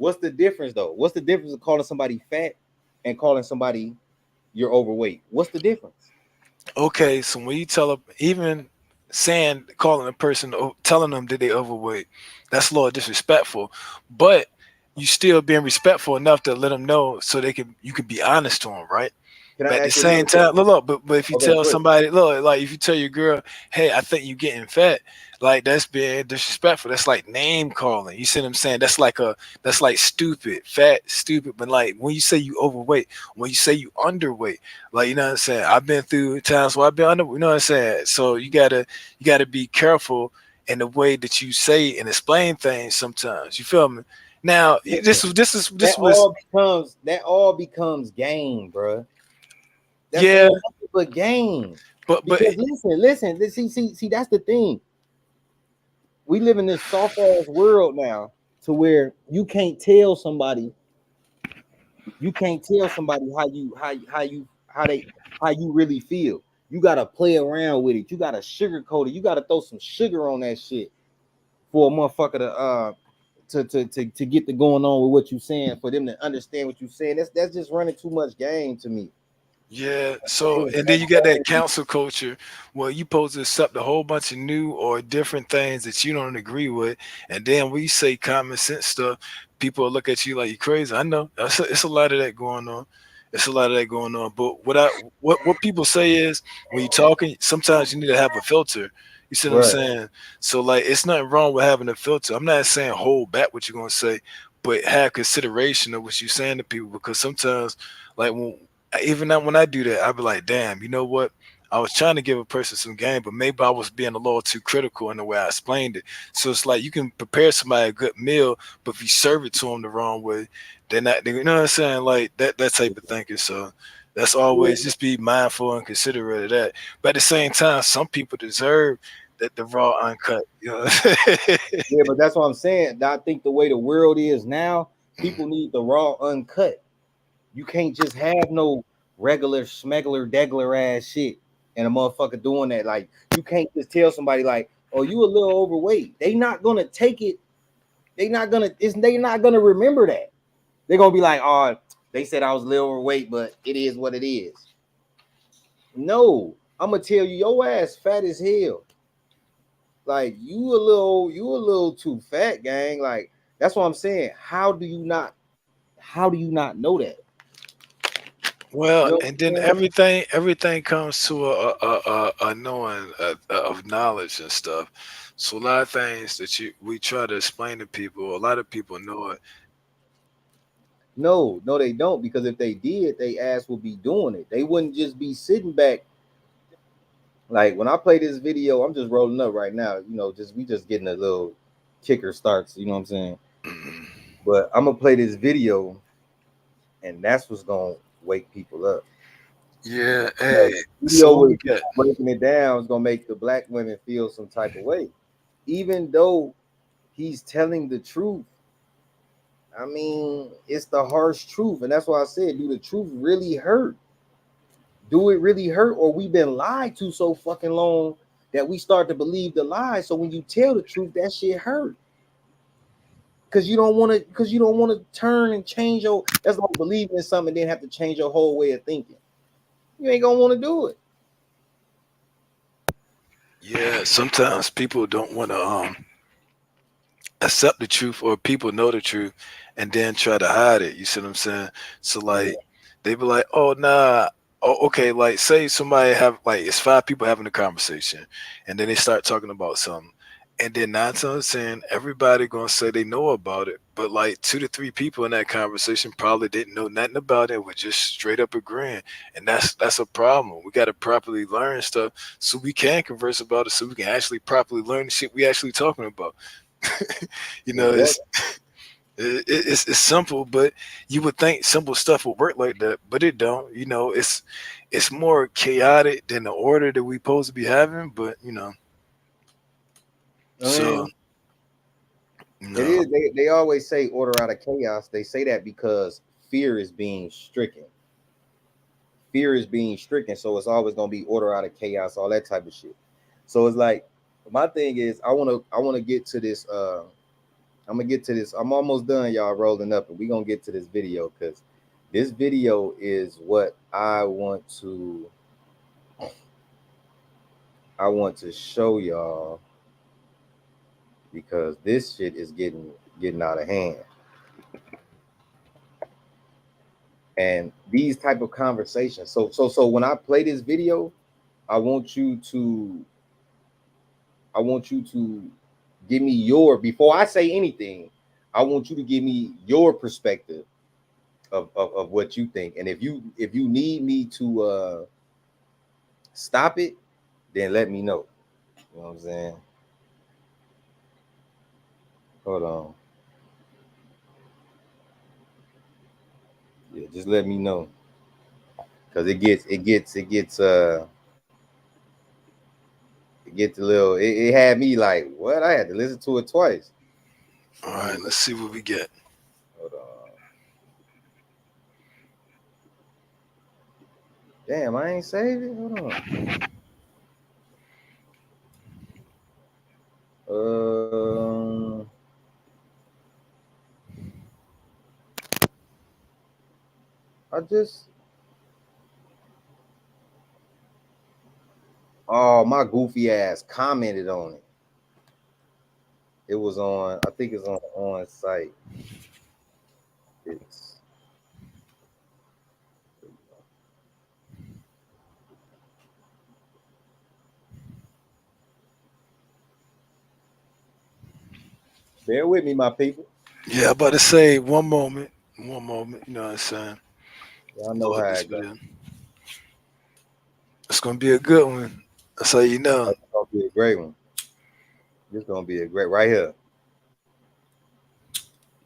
What's the difference though? What's the difference of calling somebody fat and calling somebody you're overweight? What's the difference? Okay, so when you tell them, even saying calling a person telling them that they overweight, that's a little disrespectful. But you still being respectful enough to let them know so they can you can be honest to them, right? Can I But at the ask you same another question? time, look, but if you Okay, tell good. somebody, look, like if you tell your girl, hey, I think you getting fat, like that's being disrespectful. That's like name calling. You see what I'm saying? That's like stupid, fat, stupid. But like when you say you overweight, when you say you underweight, like you know what I'm saying. I've been through times where I've been under. You know what I'm saying? So you gotta be careful in the way that you say and explain things. Sometimes you feel me. Now Listen, this was that all becomes game, bro. That's yeah, ain't nothing but game. but Because see, that's the thing. We live in this soft ass world now to where you can't tell somebody how you really feel. You gotta play around with it. You gotta sugarcoat it. You gotta throw some sugar on that shit for a motherfucker to get the going on with what you're saying, for them to understand what you're saying. That's just running too much game to me. yeah, so and then you got that council culture where you supposed to accept a whole bunch of new or different things that you don't agree with, and then when you say common sense stuff, people will look at you like you crazy. I know it's a lot of that going on. It's a lot of that going on. But what people say is when you're talking, sometimes you need to have a filter. You see what I'm Right. saying? So like, it's nothing wrong with having a filter. I'm not saying hold back what you're gonna say, but have consideration of what you're saying to people because sometimes, like even now when I do that, I be like, damn, you know what? I was trying to give a person some game, but maybe I was being a little too critical in the way I explained it. So it's like you can prepare somebody a good meal, but if you serve it to them the wrong way, they're not. You know what I'm saying? Like that type of thinking. So that's Yeah, always just be mindful and considerate of that. But at the same time, some people deserve that the raw uncut. You know. yeah, but that's what I'm saying. I think the way the world is now, people need the raw uncut. You can't just have no regular smuggler degler ass shit and a motherfucker doing that. Like you can't just tell somebody like, "Oh, you a little overweight." They not gonna take it. They not gonna remember that. They're gonna be like, "Oh, they said I was a little overweight, but it is what it is." No, I'm gonna tell you, your ass fat as hell. Like you a little too fat, gang. Like that's what I'm saying. How do you not know that? You Well, know and what then I'm saying? everything comes to a knowing of knowledge and stuff. So a lot of things that we try to explain to people, a lot of people know it. No, they don't. Because if they did, they ass would be doing it. They wouldn't just be sitting back. Like when I play this video, I'm just rolling up right now. You know, just we just getting a little kicker starts. You know what I'm saying? Mhm. But I'm gonna play this video, and that's what's gonna wake people up. Yeah, The hey, video so what was we got? breaking it down is gonna make the black women feel some type of way, even though he's telling the truth. I mean, it's the harsh truth, and that's why I said, do the truth really hurt? Do it really hurt, or we been lied to so fucking long that we start to believe the lie? So when you tell the truth, that shit hurt because you don't want to turn and change your. That's like believing in something and then have to change your whole way of thinking. You ain't gonna want to do it. Yeah, sometimes people don't want to accept the truth, or people know the truth and then try to hide it. You see what I'm saying? So like they be like, oh nah. Oh, okay, like say somebody have like it's five people having a conversation and then they start talking about something. And then 9 times 10, everybody gonna say they know about it. But like 2 to 3 people in that conversation probably didn't know nothing about it, were just straight up agreeing. And that's a problem. We gotta properly learn stuff so we can converse about it, so we can actually properly learn the shit we actually talking about. You know, Exactly. it's simple, but you would think simple stuff would work like that, but it don't. You know, it's more chaotic than the order that we supposed to be having. But I so mean, it no, is. They always say order out of chaos. They say that because fear is being stricken. Fear is being stricken, so it's always gonna be order out of chaos, all that type of shit. So it's like my thing is, I wanna get to this. I'm gonna get to this. I'm almost done, y'all, rolling up, and we're gonna get to this video because this video is what I want to show y'all because this shit is getting out of hand. And these type of conversations. So when I play this video, I want you to give me your, before I say anything, I want you to give me your perspective of what you think. And if you need me to stop it, then let me know. You know what I'm saying? Hold on. Yeah, just let me know. Cause it gets a little, it had me like, what? I had to listen to it twice. All right, let's see what we get. Hold on. Damn, I ain't saved it. Hold on. Oh, my goofy ass commented on it. It was on, I think it's on site. It's bear with me, my people. Yeah, I'm about to say one moment. You know what I'm saying? Y'all know how it goes. It's gonna be a good one. That's how you know. It's gonna be a great one. It's gonna be a great right here.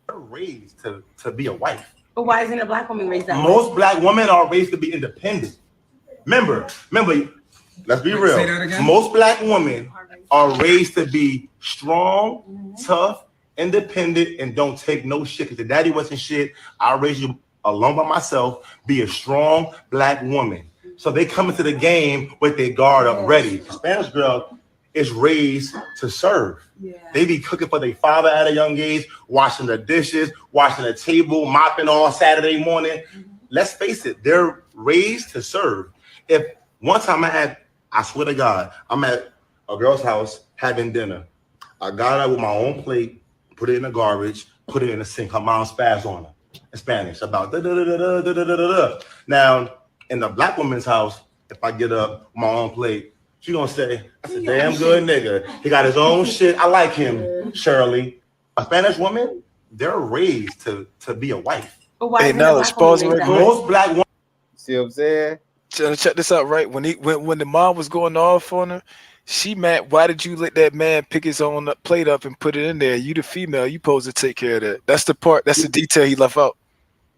They're raised to be a wife. But why isn't a black woman raised that way? Most black women are raised to be independent. Remember, let's be real. Say that again? Most black women are raised to be strong, tough, independent, and don't take no shit. Because the daddy wasn't shit. I raised you alone by myself. Be a strong black woman. So they come into the game with their guard up ready. The Spanish girl is raised to serve. Yeah. They be cooking for their father at a young age, washing the dishes, washing the table, mopping all Saturday morning. Let's face it, they're raised to serve. If one time I swear to God, I'm at a girl's house having dinner. I got her with my own plate, put it in the garbage, put it in the sink. Her mom spaz on her in Spanish about da da da da da da da da. Now, in the black woman's house, if I get up my own plate, she gonna say, "That's a damn good nigga. He got his own shit. I like him." Shirley, a Spanish woman, they're raised to be a wife. But why most black women. See what I'm saying? Check this out, right? When the mom was going off on her, she mad. Why did you let that man pick his own plate up and put it in there? You the female, you supposed to take care of that. That's the part. That's the detail he left out.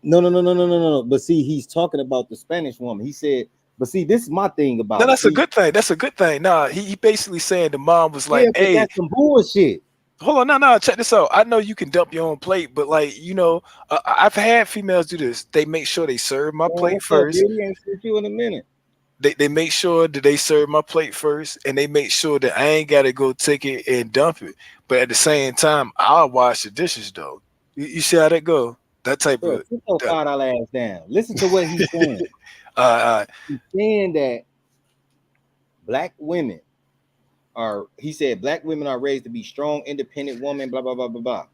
No. But see, he's talking about the Spanish woman. He said, but see, this is my thing about it. That's a good thing. That's a good thing. Nah, he basically saying the mom was like, "Hey, that's some bullshit." Hold on, no. Check this out. I know you can dump your own plate, but like, you know, I've had females do this. They make sure they serve my plate first. Really ain't see you in a minute. They make sure that they serve my plate first, and they make sure that I ain't gotta go take it and dump it. But at the same time, I'll wash the dishes though. You see how that go? That type of. Put your $5 ass down. Listen to what he's saying. He's saying that black women are. He said black women are raised to be strong, independent women. Blah blah blah blah blah.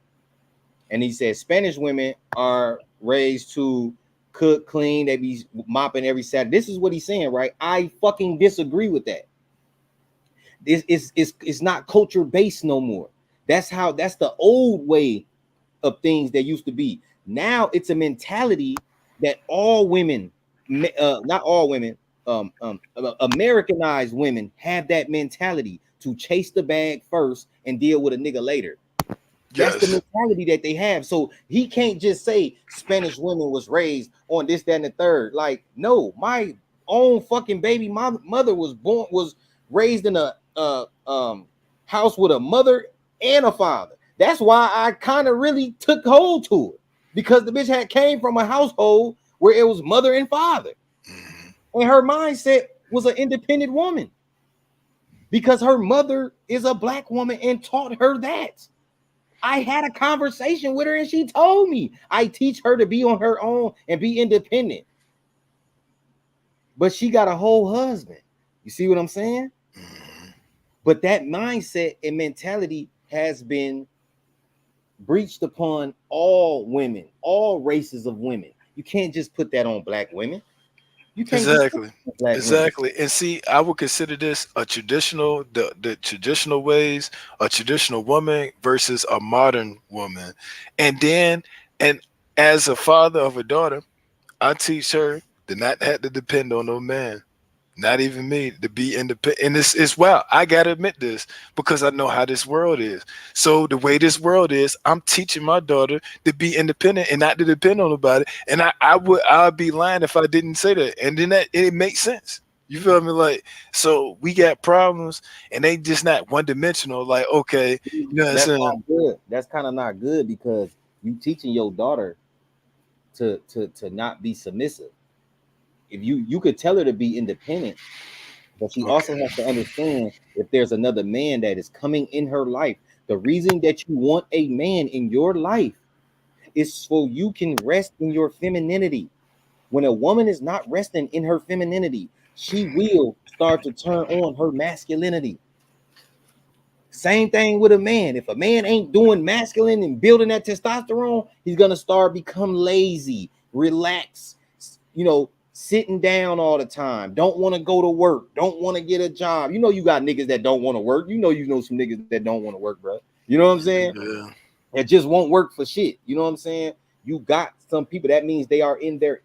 And he said Spanish women are raised to cook, clean. They be mopping every Saturday. This is what he's saying, right? I fucking disagree with that. It's not culture based no more. That's the old way of things that used to be. Now it's a mentality that all women, not all women, Americanized women have that mentality to chase the bag first and deal with a nigga later. That's the mentality that they have. So he can't just say Spanish women was raised on this, that, and the third. Like, no, my own fucking baby mother was raised in a house with a mother and a father. That's why I kind of really took hold to it, because the bitch came from a household where it was mother and father, and her mindset was an independent woman because her mother is a black woman and taught her that. I had a conversation with her and she told me I teach her to be on her own and be independent. But she got a whole husband. You see what I'm saying? But that mindset and mentality has been breached upon all women, all races of women. You can't just put that on black women. You can't exactly. And see, I would consider this a traditional, the traditional ways, a traditional woman versus a modern woman. And then, and as a father of a daughter, I teach her to not have to depend on no man. Not even me, to be independent. And it's wow. I gotta admit this because I know how this world is. So the way this world is, I'm teaching my daughter to be independent and not to depend on nobody. And I'd be lying if I didn't say that. And then it makes sense. You feel me? Like, so we got problems and they just not one dimensional. Like, okay, you know what I'm saying? Not good. That's kind of not good because you teaching your daughter to not be submissive. If you could tell her to be independent, but she also has to understand if there's another man that is coming in her life. The reason that you want a man in your life is so you can rest in your femininity. When a woman is not resting in her femininity, she will start to turn on her masculinity. Same thing with a man. If a man ain't doing masculine and building that testosterone, he's gonna start become lazy, relax, sitting down all the time, don't want to go to work, don't want to get a job. You got niggas that don't want to work. You know some niggas that don't want to work, bro. You know what I'm saying? Yeah. It just won't work for shit. You know what I'm saying? You got some people that means they are in their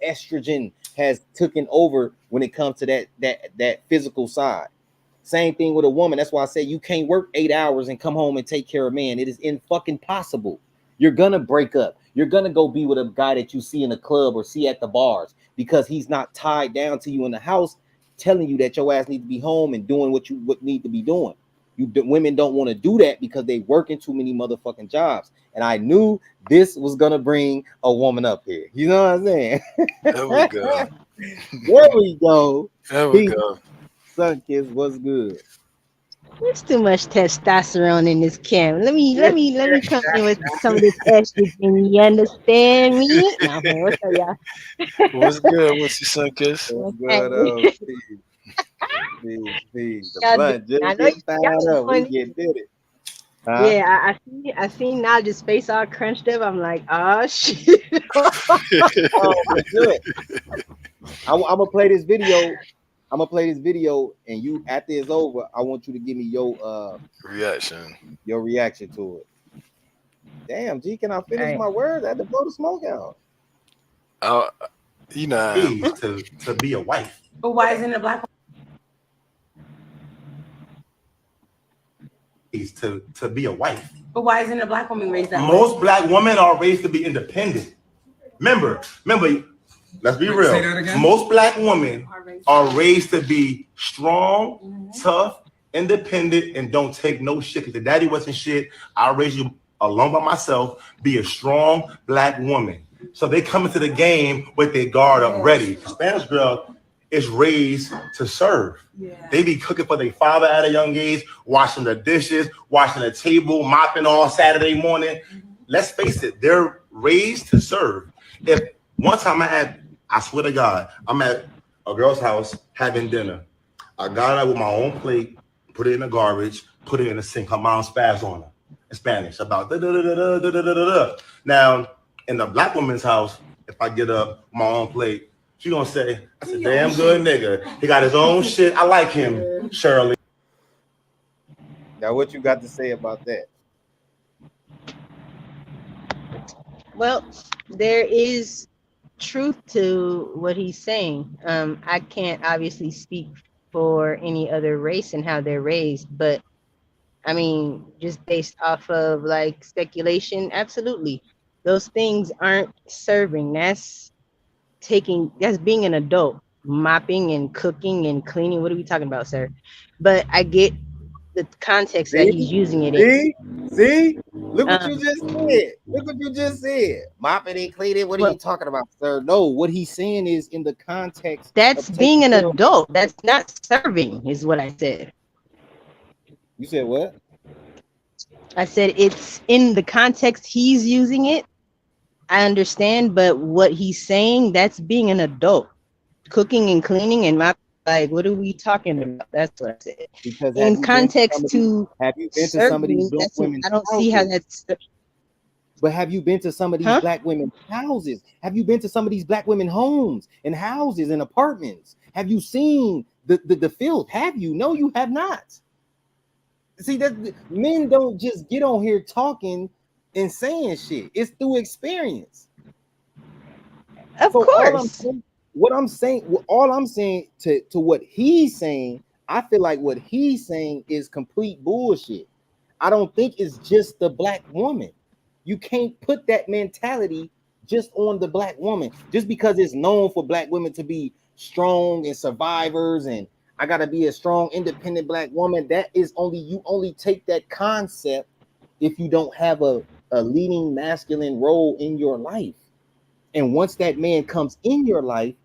estrogen has taken over when it comes to that physical side. Same thing with a woman. That's why I say you can't work 8 hours and come home and take care of a man. It is fucking possible. You're gonna break up. You're gonna go be with a guy that you see in the club or see at the bars because he's not tied down to you in the house, telling you that your ass need to be home and doing what need to be doing. Women don't want to do that because they working too many motherfucking jobs. And I knew this was gonna bring a woman up here. You know what I'm saying? There we go. There we go. There we go. Sunkiss, what's good? There's too much testosterone in this camp. Let me come in with some of this estrogen. You understand me? No, man, what's up, y'all? What's good? What's your Sunkiss? What's good? Steve. The blunt just get fired up. We get did it. Huh? Yeah, I seen now just face all crunched up. I'm like, oh shit. Good. I'm gonna play this video. And you, after it's over, I want you to give me your reaction to it. Damn, G, can I finish my words? I had to blow the smoke out. To be a wife. But why isn't a black to be a wife? But why isn't a black woman raised that way? Most black women are raised to be independent. Remember, let's be real. Most black women are raised to be strong, tough, independent, and don't take no shit. Because the daddy wasn't shit. I raised you alone by myself. Be a strong black woman. So they come into the game with their guard up ready. Spanish girl is raised to serve. Yeah. They be cooking for their father at a young age, washing the dishes, washing the table, mopping all Saturday morning. Let's face it, they're raised to serve. If one time I swear to God, I'm at a girl's house having dinner. I got out with my own plate, put it in the garbage, put it in the sink. Her mom spazzed on her in Spanish about da-da-da-da-da-da-da-da. Now, in the black woman's house, if I get up my own plate, she gonna say, "That's a damn good nigga. He got his own shit. I like him, Shirley." Now, what you got to say about that? Well, there is truth to what he's saying. I can't obviously speak for any other race and how they're raised, but I mean, just based off of like speculation, absolutely. Those things aren't serving. That's being an adult, mopping and cooking and cleaning. What are we talking about, sir? But I get the context that he's using it in. See? Look what you just said. Mopping and cleaning. What are you talking about, sir? No, what he's saying is in the context. That's being an adult. That's not serving, is what I said. You said what? I said it's in the context he's using it. I understand, but what he's saying, that's being an adult. Cooking and cleaning and my like, what are we talking about? That's what I said. Because In context to have you been to some of these serving, black that's women's I don't see how houses? that's But have you been to some of these black women's houses? Have you been to some of these black women homes and houses and apartments? Have you seen the filth? Have you? No, you have not. See, that men don't just get on here talking and saying shit. It's through experience. Of course. All I'm saying to what he's saying, I feel like what he's saying is complete bullshit. I don't think it's just the black woman. You can't put that mentality just on the black woman, just because it's known for black women to be strong and survivors, and I gotta be a strong, independent black woman. That is you only take that concept if you don't have a leading masculine role in your life. And once that man comes in your life,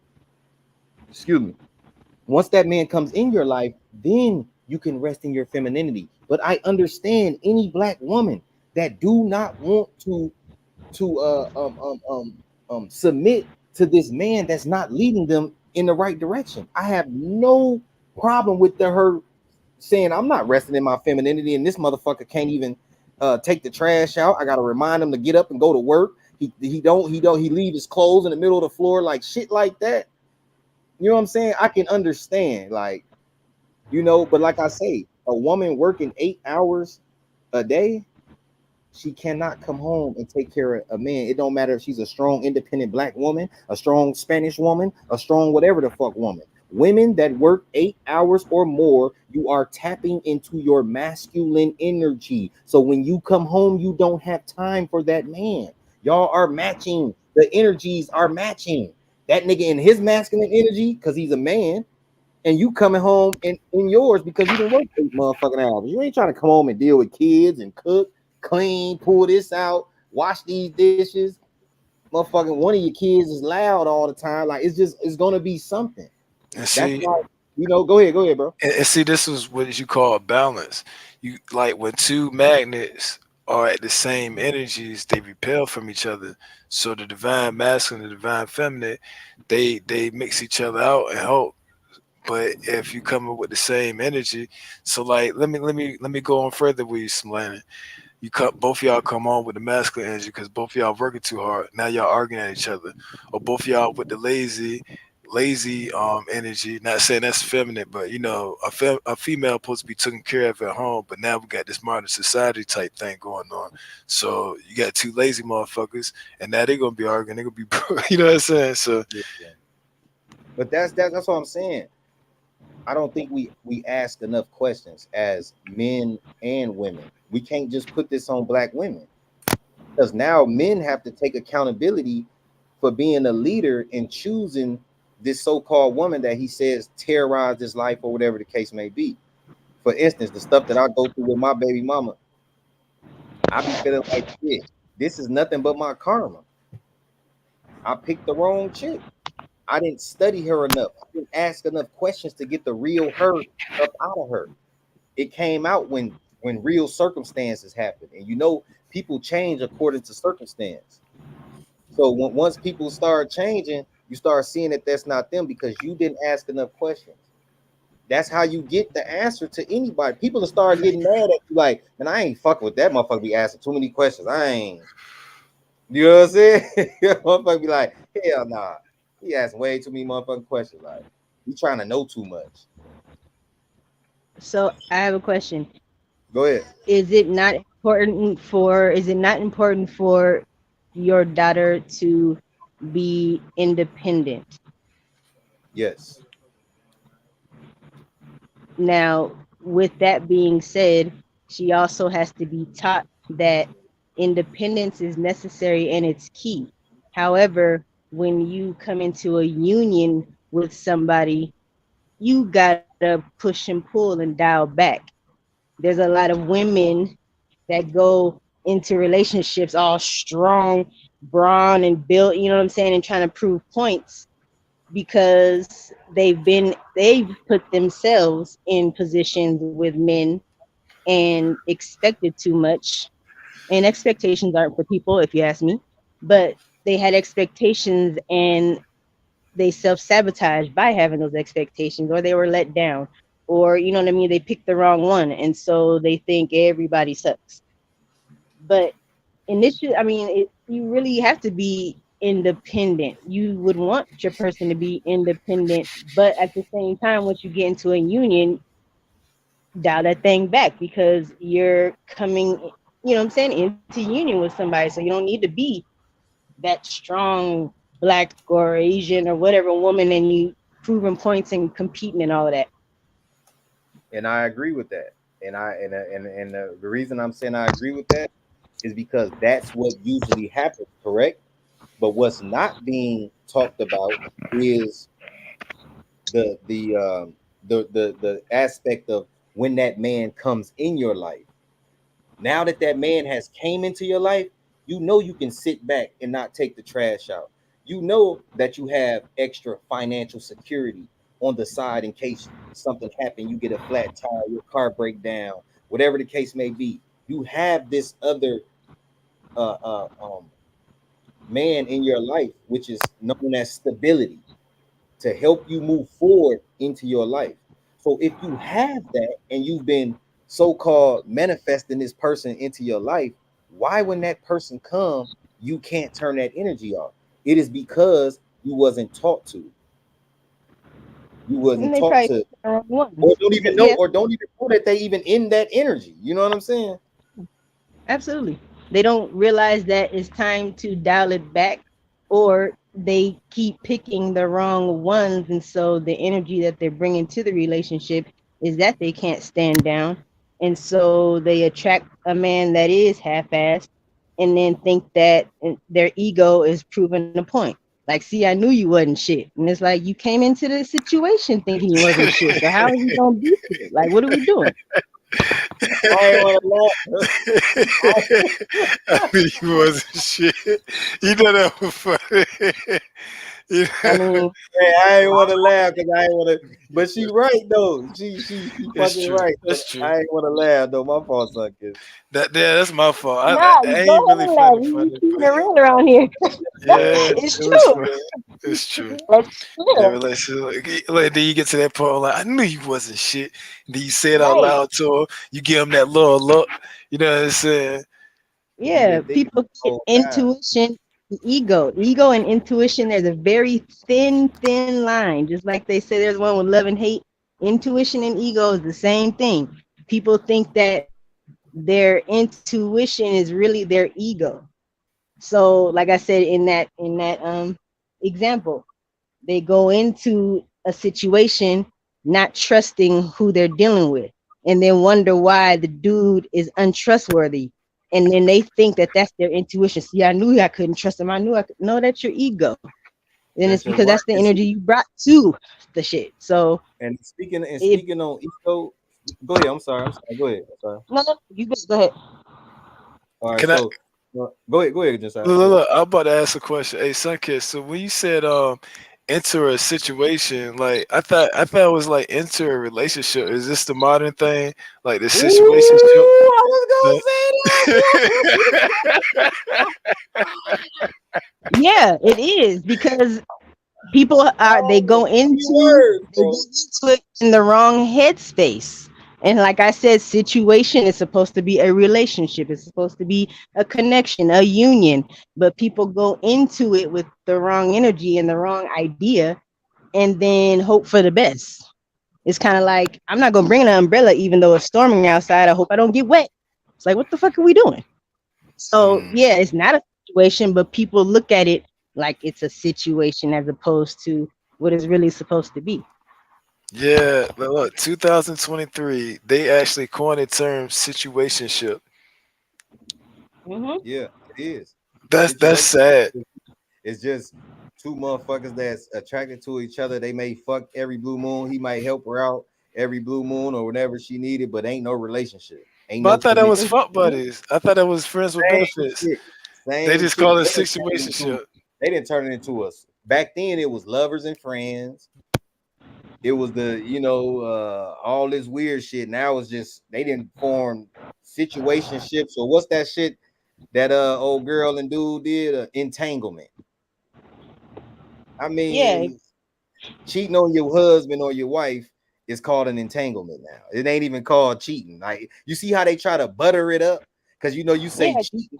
once that man comes in your life, then you can rest in your femininity. But I understand any black woman that do not want to submit to this man that's not leading them in the right direction. I have no problem with her saying, I'm not resting in my femininity, and this motherfucker can't even take the trash out. I gotta remind him to get up and go to work. He leave his clothes in the middle of the floor, like shit like that. You know what I'm saying? I can understand, like, but like I say, a woman working 8 hours a day, she cannot come home and take care of a man. It don't matter if she's a strong, independent black woman, a strong Spanish woman, a strong whatever the fuck woman. Women that work 8 hours or more, you are tapping into your masculine energy. So when you come home, you don't have time for that man. Y'all are matching. The energies are matching. That nigga in his masculine energy, because he's a man, and you coming home in yours because you didn't work 8 motherfucking hours. You ain't trying to come home and deal with kids and cook, clean, pull this out, wash these dishes. Motherfucking one of your kids is loud all the time. Like, it's gonna be something. And see, that's why, go ahead, bro. And see, this is what you call a balance. You like when two magnets are at the same energies, they repel from each other. So the divine masculine and the divine feminine, they mix each other out and help. But if you come up with the same energy, so like let me go on further with you, Smilana. Both y'all come on with the masculine energy because both of y'all working too hard. Now y'all arguing at each other, or both of y'all with the lazy energy. Not saying that's feminine, but a female supposed to be taken care of at home, but now we got this modern society type thing going on. So you got two lazy motherfuckers, and now they're gonna be arguing. They're gonna be, you know what I'm saying? So, but that's what I'm saying. I don't think we ask enough questions as men and women. We can't just put this on black women, because now men have to take accountability for being a leader and choosing this so-called woman that he says terrorized his life or whatever the case may be. For instance, the stuff that I go through with my baby mama, I be feeling like shit. This is nothing but my karma. I picked the wrong chick. I didn't study her enough. I didn't ask enough questions to get the real her up out of her. It came out when real circumstances happen, and people change according to circumstance. So once people start changing, you start seeing that that's not them because you didn't ask enough questions. That's how you get the answer to anybody. People will start getting mad at you, like, man, I ain't fucking with that motherfucker. Be asking too many questions. I ain't. You know what I'm saying? Motherfucker be like, hell nah. He asking way too many motherfucking questions. Like, he trying to know too much. So I have a question. Go ahead. Is it not important for your daughter to be independent? Yes. Now, with that being said, she also has to be taught that independence is necessary and it's key. However, when you come into a union with somebody, you gotta push and pull and dial back. There's a lot of women that go into relationships all strong, brawn and built, you know what I'm saying, and trying to prove points because they've put themselves in positions with men and expected too much. And expectations aren't for people, if you ask me, but they had expectations and they self-sabotaged by having those expectations, or they were let down, or you know what I mean, they picked the wrong one, and so they think everybody sucks. But initially, I mean, you really have to be independent. You would want your person to be independent, but at the same time, once you get into a union, dial that thing back, because you're coming, you know what I'm saying, into union with somebody. So you don't need to be that strong black or Asian or whatever woman, and you proving points and competing and all of that. And I agree with that. And the reason I'm saying I agree with that is because that's what usually happens, correct? But what's not being talked about is the aspect of when that man comes in your life. Now that that man has came into your life, you know you can sit back and not take the trash out. You know that you have extra financial security on the side in case something happen, you get a flat tire, your car break down, whatever the case may be. You have this other uh, uh, um, man in your life, which is known as stability, to help you move forward into your life. So if you have that and you've been so-called manifesting this person into your life, why when that person come, you can't turn that energy off? It is because you wasn't taught to. You And wasn't they taught probably to, picked the wrong ones. or don't even But know, yeah, or don't even know that they even in that energy. You know what I'm saying? absolutely. They don't realize that it's time to dial it back, or they keep picking the wrong ones. And so the energy that they're bringing to the relationship is that they can't stand down. And so they attract a man that is half assed, and then think that their ego is proving a point. Like, see, I knew you wasn't shit. And it's like, you came into the situation thinking you wasn't shit. So how are you going to be shit? Like, what are we doing? I ain't want to laugh. I mean, he wasn't shit. You know that was funny. You I know, mean, Hey, I ain't want to laugh because I ain't want to, but she right though. She it's fucking true. right. But That's true. I ain't want to laugh though. My fault, son. That's my fault. nah, I you ain't go ahead really and laugh. funny, You keep but it real around here. yeah, It's it was true. fun. It's true. Like, That yeah, relationship, like then you get to that point, like I knew you wasn't shit. Then you say it out right. loud to him. You give him that little look. You know what I'm saying? You've Yeah, been thinking people the get whole time. intuition, and ego and intuition. There's a very thin line. Just like they say, there's one with love and hate. Intuition and ego is the same thing. People think that their intuition is really their ego. So, like I said in that example, they go into a situation not trusting who they're dealing with, and then wonder why the dude is untrustworthy. And then they think that that's their intuition. See, I knew I couldn't trust him. I knew I could. No, that's your ego. And it's That's your because right. that's the energy you brought to the shit. So And it, speaking on ego, go ahead. I'm sorry. I'm sorry. Go ahead. I'm sorry. no, you go ahead. All right. Can I So go ahead. Go ahead. Just look, go look, ahead. look, I'm about to ask a question. Hey, Sunkiss. So when you said enter a situation, like I thought it was like enter a relationship. Is this the modern thing? Like the situation? Ooh, I was gonna say Yeah, it is, because people are, they that. go Key into words, they bro. get into it in the wrong headspace. And like I said, situation is supposed to be a relationship. It's supposed to be a connection, a union. But people go into it with the wrong energy and the wrong idea, and then hope for the best. It's kind of like, I'm not gonna bring an umbrella even though it's storming outside. I hope I don't get wet. It's like, what the fuck are we doing? So Mm. yeah, it's not a situation, but people look at it like it's a situation as opposed to what it's really supposed to be. Yeah, but look, 2023, they actually coined the term situationship. Mm-hmm. Yeah, it is. That's Situation sad. is just two motherfuckers that's attracted to each other. They may fuck every blue moon. He might help her out every blue moon or whenever she needed, but ain't no relationship. Ain't But I no thought that was commitment. fuck buddies. I thought that was friends with Same benefits. shit. They Same just shit. call it situationship. They didn't turn it into us. Back then it was lovers and friends. it was the all this weird shit. Now it's just they didn't form situationships or what's that shit that old girl and dude did entanglement. I Yeah, mean, cheating on your husband or your wife is called an entanglement now. It ain't even called cheating. Like you see how they try to butter it up because you say yeah. cheating,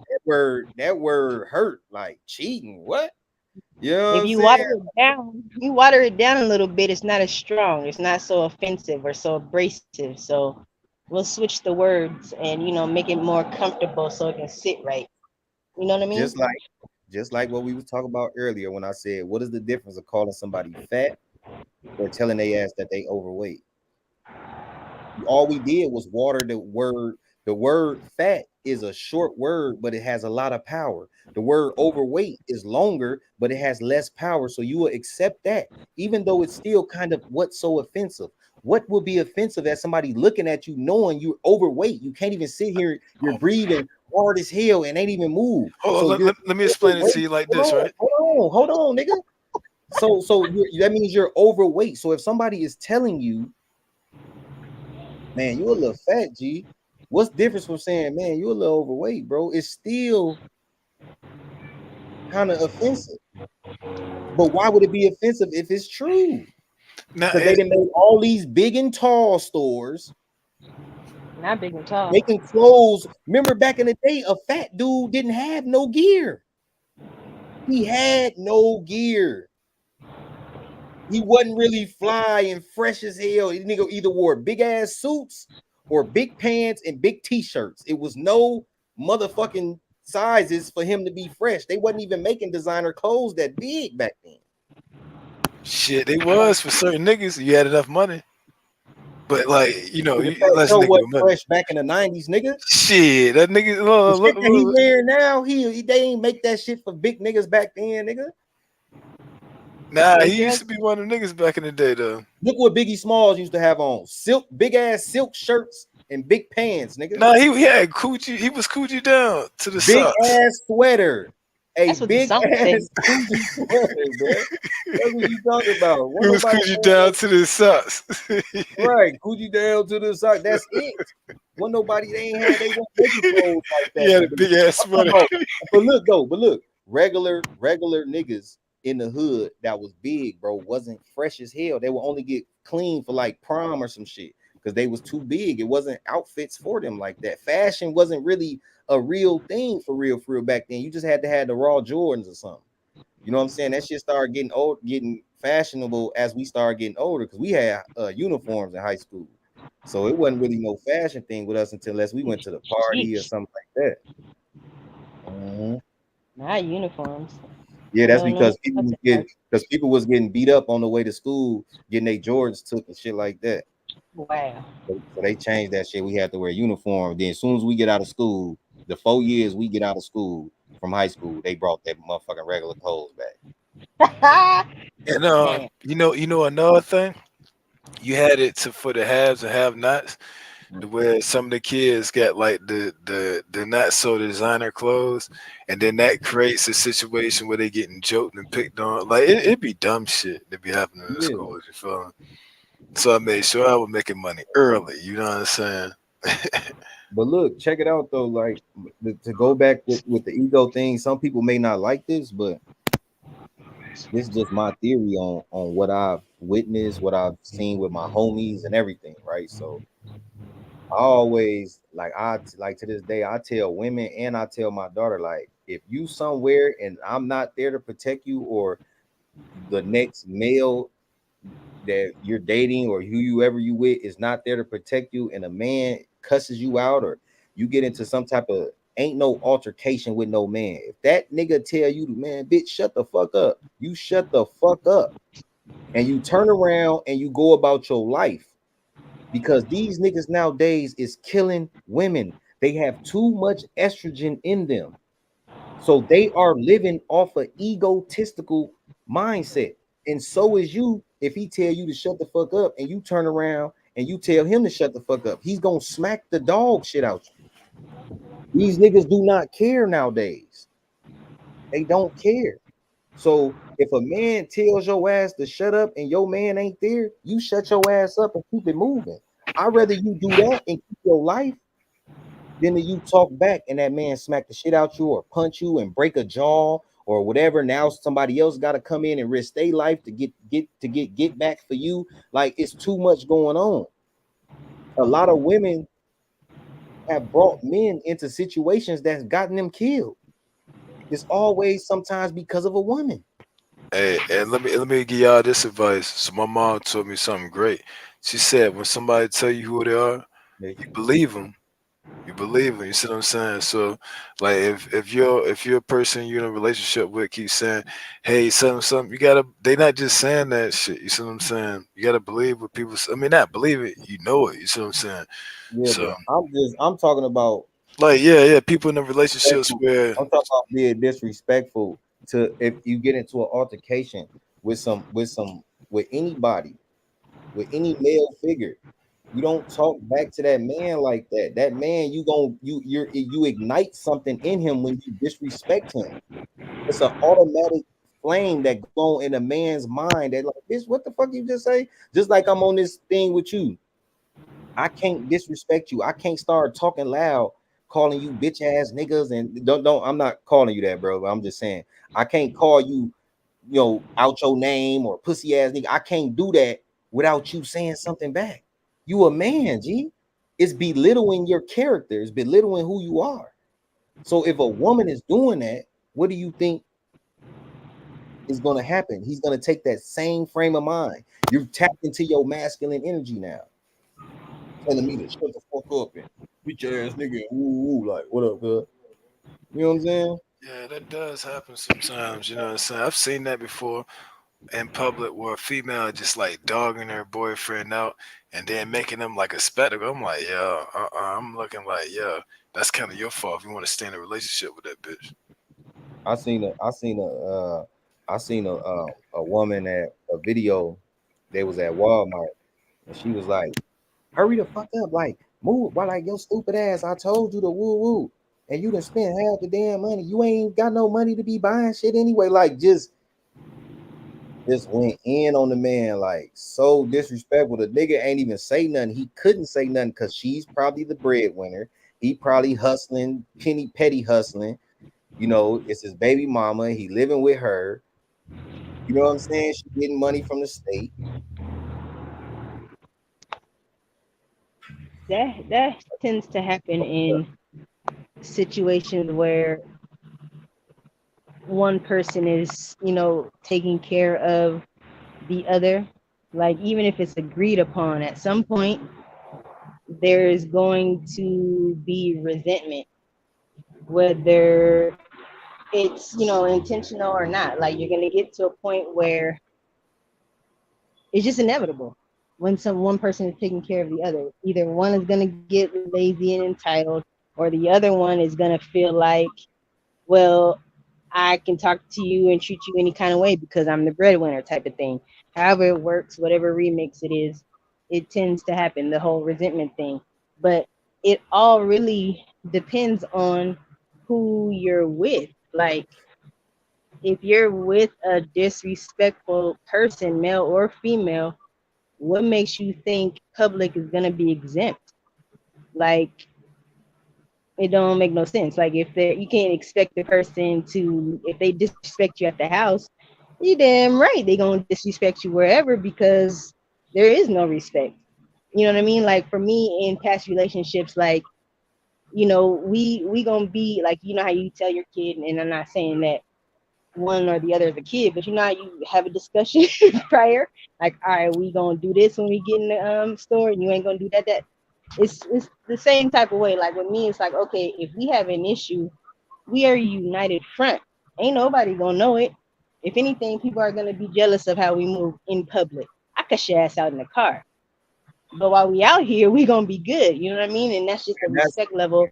that word hurt like cheating. What? You know what If I'm you saying? water it down a little bit, it's not as strong. It's not so offensive or so abrasive. So we'll switch the words and make it more comfortable so it can sit right. You know what I mean? Just like what we was talking about earlier when I said, what is the difference of calling somebody fat or telling they ass that they overweight? All we did was water the word. The word fat is a short word, but it has a lot of power. The word overweight is longer, but it has less power. So you will accept that, even though it's still kind of what's so offensive. What will be offensive as somebody looking at you knowing you're overweight? You can't even sit here, you're breathing hard as hell and ain't even move. Hold on, So let me explain it to you like this, right? Hold on, nigga. So that means you're overweight. So if somebody is telling you, man, you a little fat, G. What's the difference from saying, man, you a little overweight, bro? It's still kind of offensive. But why would it be offensive if it's true? Now, Because they done made all these big and tall stores Not big and tall. making clothes. Remember back in the day, a fat dude didn't have no gear. He had no gear. He wasn't really fly and fresh as hell. He nigga either wore big ass suits or big pants and big t-shirts. It was no motherfucking sizes for him to be fresh. They wasn't even making designer clothes that big back then. shit, they was for certain niggas. You had enough money, but like less Joe nigga was with money. fresh back in the 90s, nigga. Shit, that nigga. The shit that he wearing now, they ain't make that shit for big niggas back then, nigga. Nah, he used to be one of the niggas back in the day, though. Look what Biggie Smalls used to have on: big ass silk shirts and big pants, nigga. Nah, he had coochie. He was coochie down to the big socks. ass sweater, That's what the big song ass says. coochie sweater, bro. That's what you talking about. He was coochie down to the socks. Right, coochie down to the sock. That's it. When nobody they weren't making clothes like that. He had a big ass sweater. But look, regular niggas in the hood that was big, bro, wasn't fresh as hell. They would only get clean for like prom or some shit because they was too big. It wasn't outfits for them like that. Fashion wasn't really a real thing for real back then. You just had to have the raw Jordans or something. You know what I'm saying? That shit started getting fashionable as we started getting older because we had uniforms in high school. So it wasn't really no fashion thing with us unless we went to the party or something like that. Not uniforms. Yeah, that's because people was getting beat up on the way to school, getting their Jordans took and shit like that. Wow. So they changed that shit. We had to wear uniform. Then as soon as we get out of school, the 4 years we get out of school from high school, they brought that motherfucking regular clothes back. And you know another thing, you had it for the haves and have-nots, where some of the kids got like the not so designer clothes, and then that creates a situation where they getting joked and picked on. Like it'd be dumb shit that be happening in school. You feel me? So I made sure I was making money early. You know what I'm saying? But look, check it out though. Like to go back with the ego thing, some people may not like this, but this is just my theory on what I've witnessed, what I've seen with my homies and everything, right? So I always like to this day, I tell women and I tell my daughter, like, if you somewhere and I'm not there to protect you, or the next male that you're dating or whoever you with is not there to protect you, and a man cusses you out or you get into some type of ain't no altercation with no man, if that nigga tell you, man, bitch, shut the fuck up, you shut the fuck up and you turn around and you go about your life. Because these niggas nowadays is killing women. They have too much estrogen in them. So they are living off an egotistical mindset. And so is you. If he tell you to shut the fuck up and you turn around and you tell him to shut the fuck up, he's gonna smack the dog shit out you. These niggas do not care nowadays. They don't care. So if a man tells your ass to shut up and your man ain't there, you shut your ass up and keep it moving. I'd rather you do that and keep your life than you talk back and that man smack the shit out you or punch you and break a jaw or whatever. Now somebody else got to come in and risk their life to get back for you. Like, it's too much going on. A lot of women have brought men into situations that's gotten them killed. It's always sometimes because of a woman. Hey, and let me give y'all this advice. So my mom told me something great. She said, when somebody tell you who they are, you believe them. You believe them. You see what I'm saying? So, like, if you're a person you're in a relationship with keeps saying, "Hey, something," you gotta. They not just saying that shit. You see what I'm saying? You gotta believe what people. I mean, not believe it. You know it. You see what I'm saying? Yeah, So, but I'm talking about like, yeah, people in the relationships disrespectful. where, I'm talking about being disrespectful to if you get into an altercation with anybody, with any male figure. You don't talk back to that man like that. That man, you ignite something in him when you disrespect him. It's an automatic flame that go on in a man's mind that like, bitch, what the fuck you just say? Just like I'm on this thing with you. I can't disrespect you. I can't start talking loud, calling you bitch ass niggas, and don't. I'm not calling you that, bro. I'm just saying I can't call you, out your name or pussy ass nigga. I can't do that without you saying something back. You a man, G. It's belittling your character. It's belittling who you are. So if a woman is doing that, what do you think is going to happen? He's going to take that same frame of mind. You're tapped into your masculine energy now, telling me to shut the fuck up and bitch ass nigga, ooh, like what up, good? You know what I'm saying? yeah, that does happen sometimes. You know what I'm saying? I've seen that before in public where a female just like dogging her boyfriend out and then making them like a spectacle. I'm like, yeah, I'm looking like, yeah, that's kind of your fault if you want to stay in a relationship with that bitch. I seen a, I seen a, I seen a woman at a video. They was at Walmart, and she was like, "Hurry the fuck up, like move, why like your stupid ass? I told you to woo woo, and you done spent half the damn money. You ain't got no money to be buying shit anyway. Like just went in on the man, like so disrespectful. The nigga ain't even say nothing. He couldn't say nothing because she's probably the breadwinner. He probably hustling, penny petty hustling. It's his baby mama. He living with her. You know what I'm saying? She getting money from the state. That tends to happen in situations where one person is, taking care of the other. Like, even if it's agreed upon, at some point there's going to be resentment, whether it's, intentional or not. Like, you're going to get to a point where it's just inevitable when one person is taking care of the other. Either one is going to get lazy and entitled, or the other one is going to feel like, well, I can talk to you and treat you any kind of way because I'm the breadwinner type of thing. However it works, whatever remix it is, it tends to happen, the whole resentment thing. But it all really depends on who you're with. Like, if you're with a disrespectful person, male or female, what makes you think public is going to be exempt? Like, it don't make no sense. Like, if they you can't expect the person to, if they disrespect you at the house, you damn right they gonna disrespect you wherever, because there is no respect. You know what I mean? Like, for me, in past relationships, like, we gonna be like, how you tell your kid, and I'm not saying that one or the other is a kid, but how you have a discussion prior, like, all right, we gonna do this when we get in the store, and you ain't gonna do that. It's the same type of way. Like, with me, it's like, okay, if we have an issue, we are a united front. Ain't nobody gonna know it. If anything, people are gonna be jealous of how we move in public. I cuss your ass out in the car, but while we out here, we gonna be good. You know what I mean? And that's just the And that's respect level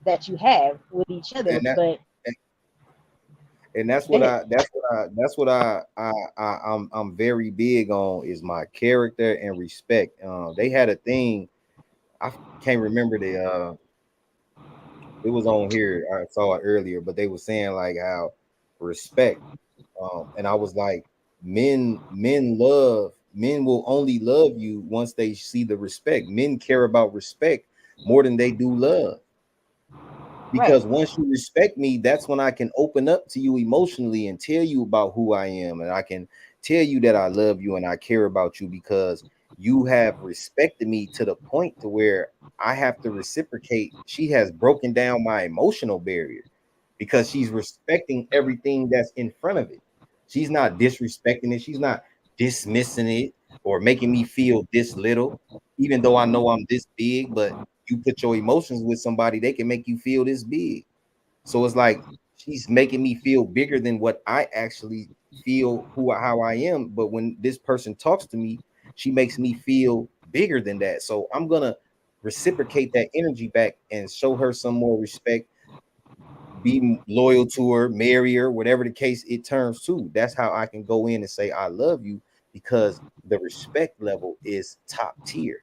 that you have with each other. and that But and that's go what ahead. I that's what I'm very big on is my character and respect. They had a thing. I can't remember it was on here. I saw it earlier, but they were saying like how respect And I was like, men will only love you once they see the respect. Men care about respect more than they do love. Because once you respect me, that's when I can open up to you emotionally and tell you about who I am, and I can tell you that I love you and I care about you, because you have respected me to the point to where I have to reciprocate. She has broken down my emotional barrier because she's respecting everything that's in front of it. She's not disrespecting it. She's not dismissing it or making me feel this little, even though I know I'm this big. But you put your emotions with somebody, they can make you feel this big. So it's like she's making me feel bigger than what I actually feel, how I am. But when this person talks to me, she makes me feel bigger than that. So I'm gonna reciprocate that energy back and show her some more respect, be loyal to her, marry her, whatever the case it turns to. That's how I can go in and say I love you, because the respect level is top tier.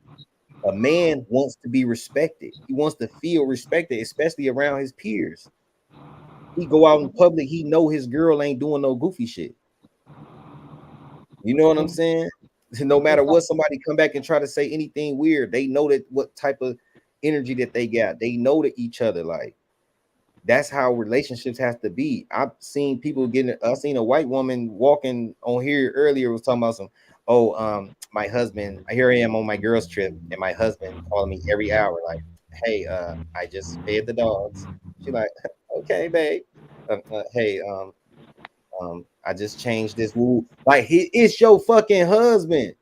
A man wants to be respected. He wants to feel respected, especially around his peers. He go out in public, he know his girl ain't doing no goofy shit. You know what I'm saying? No matter what, somebody come back and try to say anything weird, they know that what type of energy that they got. They know to each other. Like, that's how relationships have to be. I've seen people getting. I seen a white woman walking on here earlier, was talking about some. Oh, my husband. Here I am on my girls trip, and my husband calling me every hour, like, "Hey, I just fed the dogs." She like, "Okay, babe." Hey, I just changed this rule. Like, it's your fucking husband.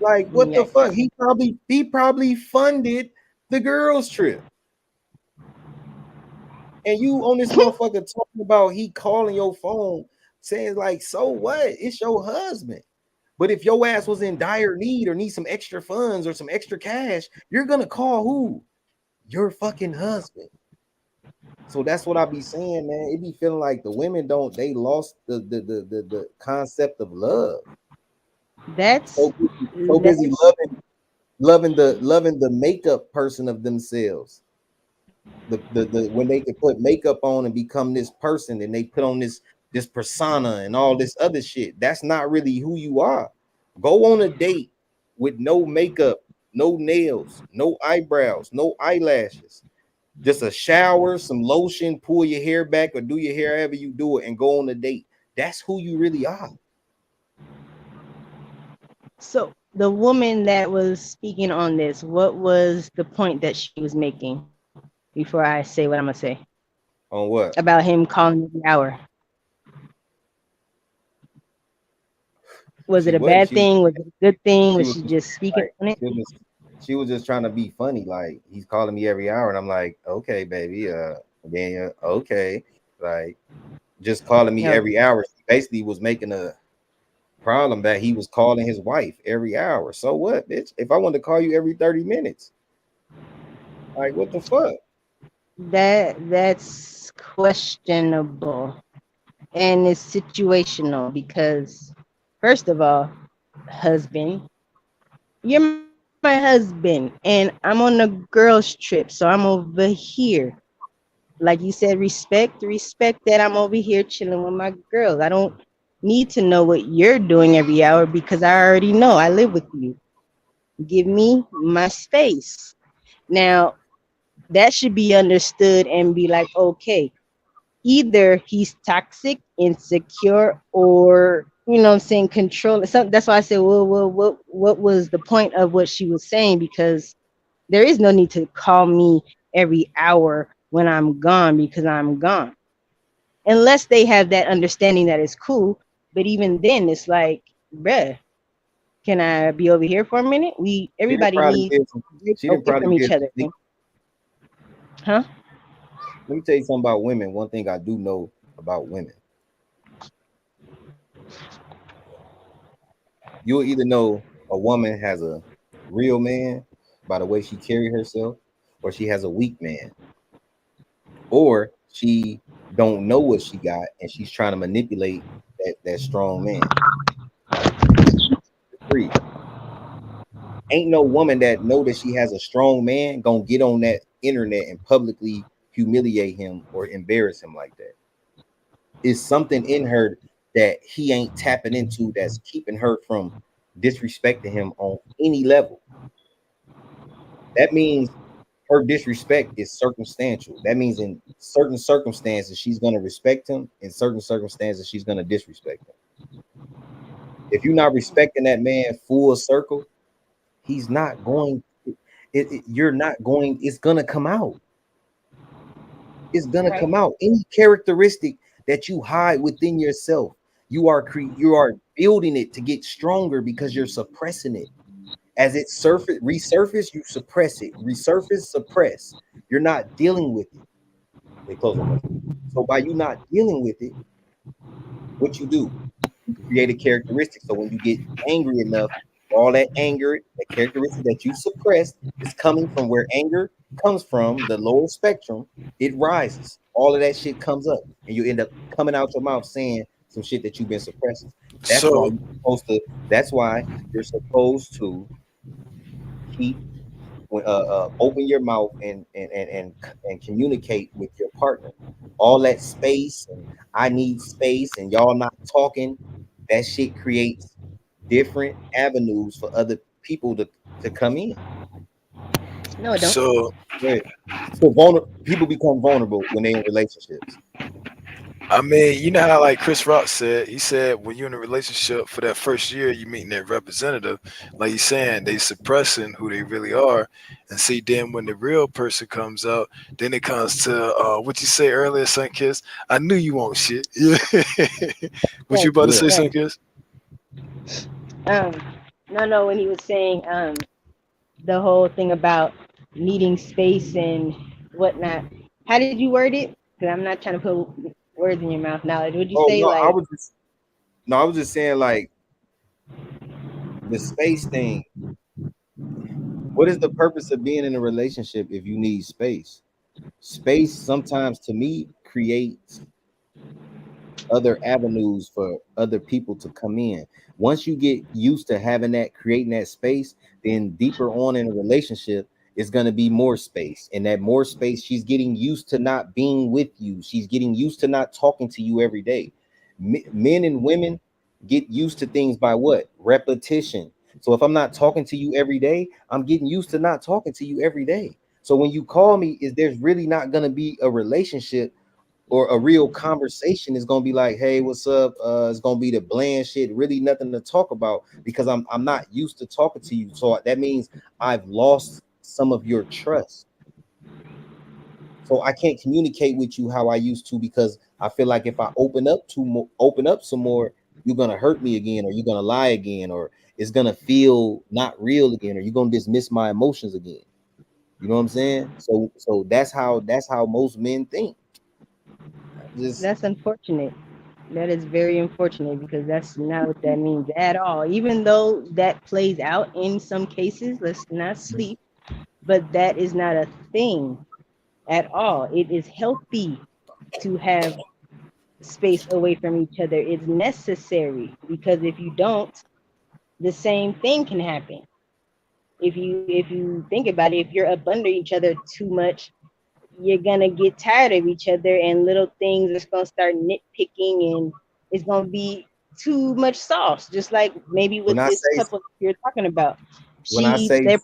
Like, what the fuck? He probably funded the girls trip. And you on this motherfucker talking about he calling your phone saying like, so what? It's your husband. But if your ass was in dire need or need some extra funds or some extra cash, you're gonna call who? Your fucking husband. So that's what I be saying, man. It be feeling like the women they lost the concept of love. That's So busy loving the makeup person of themselves. The when they can put makeup on and become this person, and they put on this persona and all this other shit. That's not really who you are. Go on a date with no makeup, no nails, no eyebrows, no eyelashes, just a shower, some lotion, pull your hair back or do your hair however you do it, and go on a date. That's who you really are. So the woman that was speaking on this, what was the point that she was making before I say what I'm gonna say? On what? About him calling every hour. Was it a bad thing? Was it a good thing? Was she just speaking on it? She was just trying to be funny. Like, he's calling me every hour, and I'm like, okay, baby. Then okay, like, just calling me every hour. She basically was making a problem that he was calling his wife every hour. So what, bitch? If I wanted to call you every 30 minutes, like, what the fuck? That's questionable, and it's situational because, first of all, husband, you're my husband, and I'm on a girls' trip, so I'm over here. Like you said, respect that I'm over here chilling with my girls. I don't need to know what you're doing every hour because I already know. I live with you. Give me my space. Now, that should be understood and be like, okay, either he's toxic, insecure, or, you know what I'm saying, control. That's why I said, well, what was the point of what she was saying? Because there is no need to call me every hour when I'm gone, because I'm gone. Unless they have that understanding that it's cool. But even then, it's like, bruh, can I be over here for a minute? Everybody needs from each other. Huh? Let me tell you something about women. One thing I do know about women. You'll either know a woman has a real man by the way she carry herself, or she has a weak man, or she don't know what she got and she's trying to manipulate that strong man. Free. Ain't no woman that know that she has a strong man gonna get on that internet and publicly humiliate him or embarrass him like that. It's something in her that he ain't tapping into that's keeping her from disrespecting him on any level. That means her disrespect is circumstantial. That means in certain circumstances she's gonna respect him, in certain circumstances she's gonna disrespect him. If you're not respecting that man full circle, he's not going. You're not going. It's gonna come out. It's gonna come out. Any characteristic that you hide within yourself, you are building it to get stronger because you're suppressing it. As it resurface, you suppress it. Resurface, suppress. You're not dealing with it. They close on. So by you not dealing with it, what you do? You create a characteristic. So when you get angry enough, all that anger, that characteristic that you suppressed is coming from where anger comes from, the lower spectrum, it rises. All of that shit comes up, and you end up coming out your mouth saying some shit that you've been suppressing. That's why you're supposed to. That's why you're supposed to keep open your mouth and communicate with your partner. All that space and I need space and y'all not talking, that shit creates different avenues for other people to come in. No, it don't. So People become vulnerable when they're in relationships. I mean, you know how like Chris Rock said, he said when you're in a relationship for that first year, you meeting that representative, like he's saying, they suppressing who they really are. And see, then when the real person comes out, then it comes to what you say earlier, Sunkiss. I knew you want shit. Yeah. What you about to say, Sunkiss? No, when he was saying the whole thing about needing space and whatnot. How did you word it? Because I'm not trying to put words in your mouth. Now, would you say no, like? I was just saying like the space thing. What is the purpose of being in a relationship if you need space? Space sometimes to me creates other avenues for other people to come in. Once you get used to having that, creating that space, then deeper on in a relationship, it's going to be more space. And that more space, she's getting used to not being with you. She's getting used to not talking to you every day. Men and women get used to things by what? Repetition. So if I'm not talking to you every day, I'm getting used to not talking to you every day. So when you call me, there's really not going to be a relationship or a real conversation. Is gonna be like, hey, what's up? It's gonna be the bland shit, really nothing to talk about because I'm not used to talking to you. So that means I've lost some of your trust. So I can't communicate with you how I used to because I feel like if I open up some more, you're gonna hurt me again, or you're gonna lie again, or it's gonna feel not real again, or you're gonna dismiss my emotions again. You know what I'm saying? So that's how most men think. That's unfortunate. That is very unfortunate because that's not what that means at all. Even though that plays out in some cases, let's not sleep, but that is not a thing at all. It is healthy to have space away from each other. It's necessary because if you don't, the same thing can happen. If you think about it, if you're up under each other too much, you're gonna get tired of each other and little things are gonna start nitpicking and it's gonna be too much sauce. Just like maybe with this couple you're talking about. They're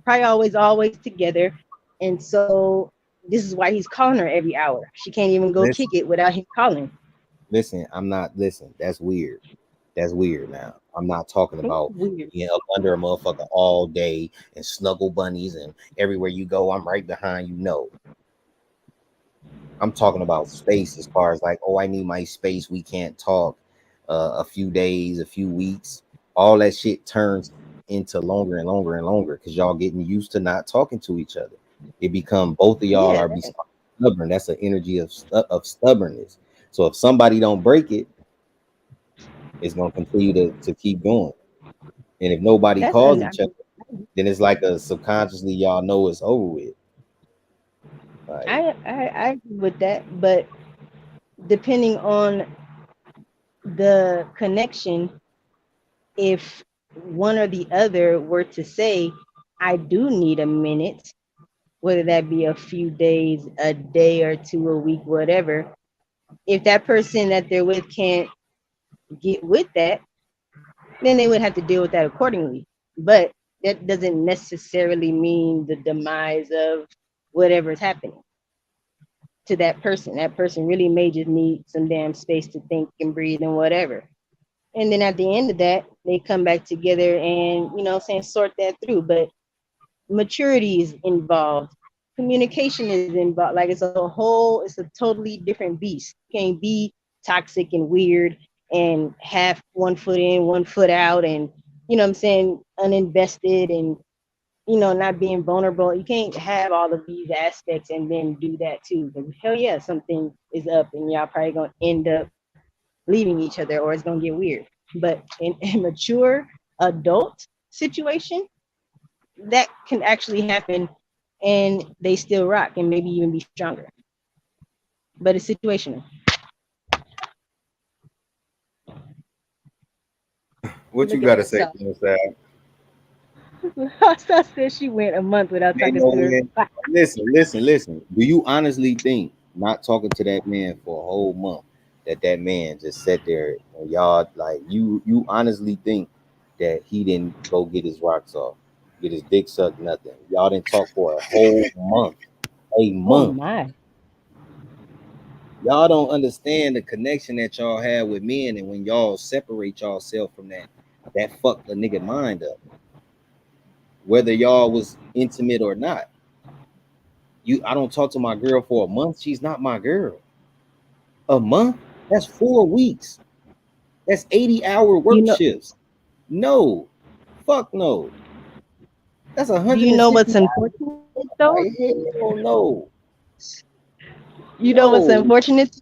probably always together. And so this is why he's calling her every hour. She can't even go kick it without him calling. Listen, that's weird. That's weird now. I'm not talking about being up under a motherfucker all day and snuggle bunnies and everywhere you go, I'm right behind you. No. I'm talking about space as far as like, oh, I need my space. We can't talk a few days, a few weeks. All that shit turns into longer and longer and longer because y'all getting used to not talking to each other. It become both of y'all are be stubborn. That's an energy of stubbornness. So if somebody don't break it, it's gonna continue to keep going. And if nobody calls each other, then it's like a subconsciously y'all know it's over with. Like, I agree with that, but depending on the connection, if one or the other were to say, I do need a minute, whether that be a few days, a day or two, a week, whatever, If that person that they're with can't get with that, then they would have to deal with that accordingly. But that doesn't necessarily mean the demise of whatever's happening to that person. That person really may just need some damn space to think and breathe and whatever. And then at the end of that, they come back together and, saying, sort that through. But maturity is involved. Communication is involved. Like it's a totally different beast. You can't be toxic and weird and half 1 foot in, 1 foot out, and uninvested and not being vulnerable. You can't have all of these aspects and then do that too. Because hell yeah, something is up and y'all probably gonna end up leaving each other or it's gonna get weird. But in a mature adult situation, that can actually happen and they still rock and maybe even be stronger. But it's situational. What you Look gotta at say, Sal? I said she went a month without talking to her. Listen. Do you honestly think, not talking to that man for a whole month, that man just sat there and y'all like you honestly think that he didn't go get his rocks off, get his dick sucked, nothing? Y'all didn't talk for a whole month. A Oh month. my. Y'all don't understand the connection that y'all have with men, and when y'all separate yourself from that fucked the nigga mind up. Whether y'all was intimate or not. I don't talk to my girl for a month. She's not my girl. A month? That's 4 weeks. That's 80-hour You work know, shifts. No. Fuck no. That's do you know 160 what's hours. unfortunate though? Like, hell no. You know what's No. unfortunate?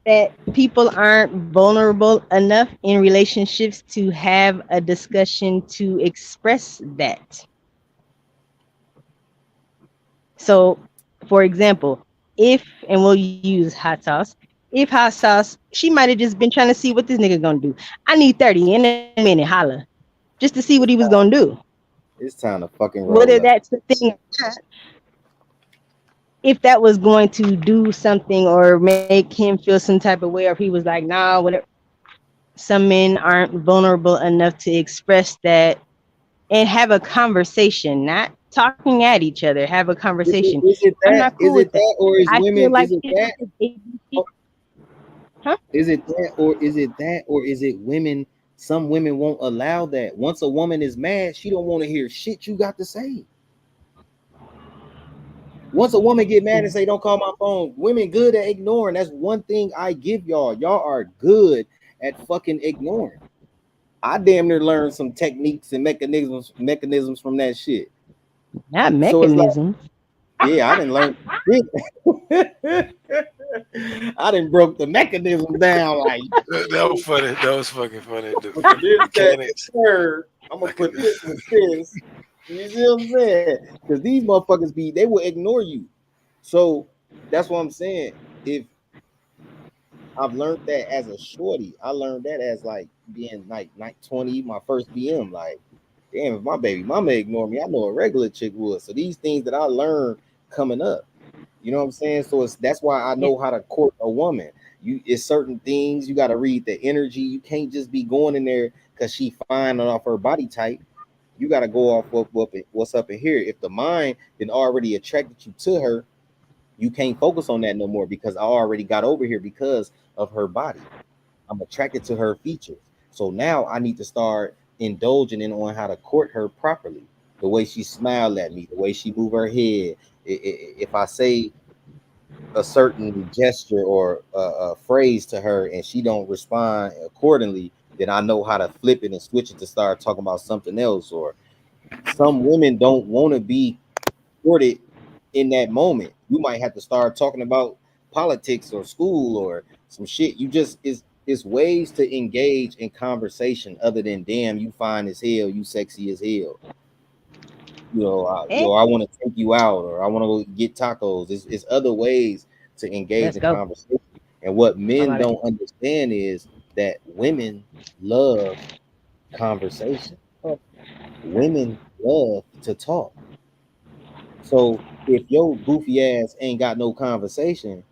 That people aren't vulnerable enough in relationships to have a discussion to express that. So, for example, and we'll use hot sauce, if hot sauce, she might have just been trying to see what this nigga gonna do. I need 30 in a minute, holla, just to see what he was gonna do. It's time to fucking Whether roll up. that's the thing or not, if that was going to do something or make him feel some type of way, or if he was like, nah, whatever. Some men aren't vulnerable enough to express that and have a conversation, not talking at each other. Have a conversation. Is it I'm that? not cool with that. Or is I feel women? like Is it it's that? ABC. Huh? Is it that? Or is it women? Some women won't allow that. Once a woman is mad, she don't want to hear shit you got to say. Once a woman get mad and say, "Don't call my phone," women good at ignoring. That's one thing I give y'all. Y'all are good at fucking ignoring. I damn near learned some techniques and mechanisms from that shit. Not So it's like, mechanism. yeah, I didn't learn. I didn't broke the mechanism down like That was funny. That was fucking funny. The this, that, mechanics. the third. I'm gonna put this with this. You see what I'm saying? Because these motherfuckers they will ignore you. So that's what I'm saying. If I've learned that as a shorty, I learned that as like being like 20, my first BM. Like, damn, if my baby mama ignore me, I know a regular chick would. So these things that I learned coming up, you know what I'm saying? So that's why I know how to court a woman. It's certain things you got to read the energy. You can't just be going in there because she fine off her body type. You got to go off what's up in here. If the mind then already attracted you to her, you can't focus on that no more because I already got over here because of her body. I'm attracted to her features. So now I need to start indulging in on how to court her properly. The way she smiled at me, the way she move her head. If I say a certain gesture or a phrase to her and she don't respond accordingly, then I know how to flip it and switch it to start talking about something else. Or some women don't want to be courted in that moment. You might have to start talking about politics or school or some shit. You just it's ways to engage in conversation other than damn you fine as hell, you sexy as hell. I want to take you out or I want to go get tacos. It's other ways to engage Let's in go. conversation. And what men About it. don't understand is that women love conversation. Women love to talk. So if your goofy ass ain't got no conversation,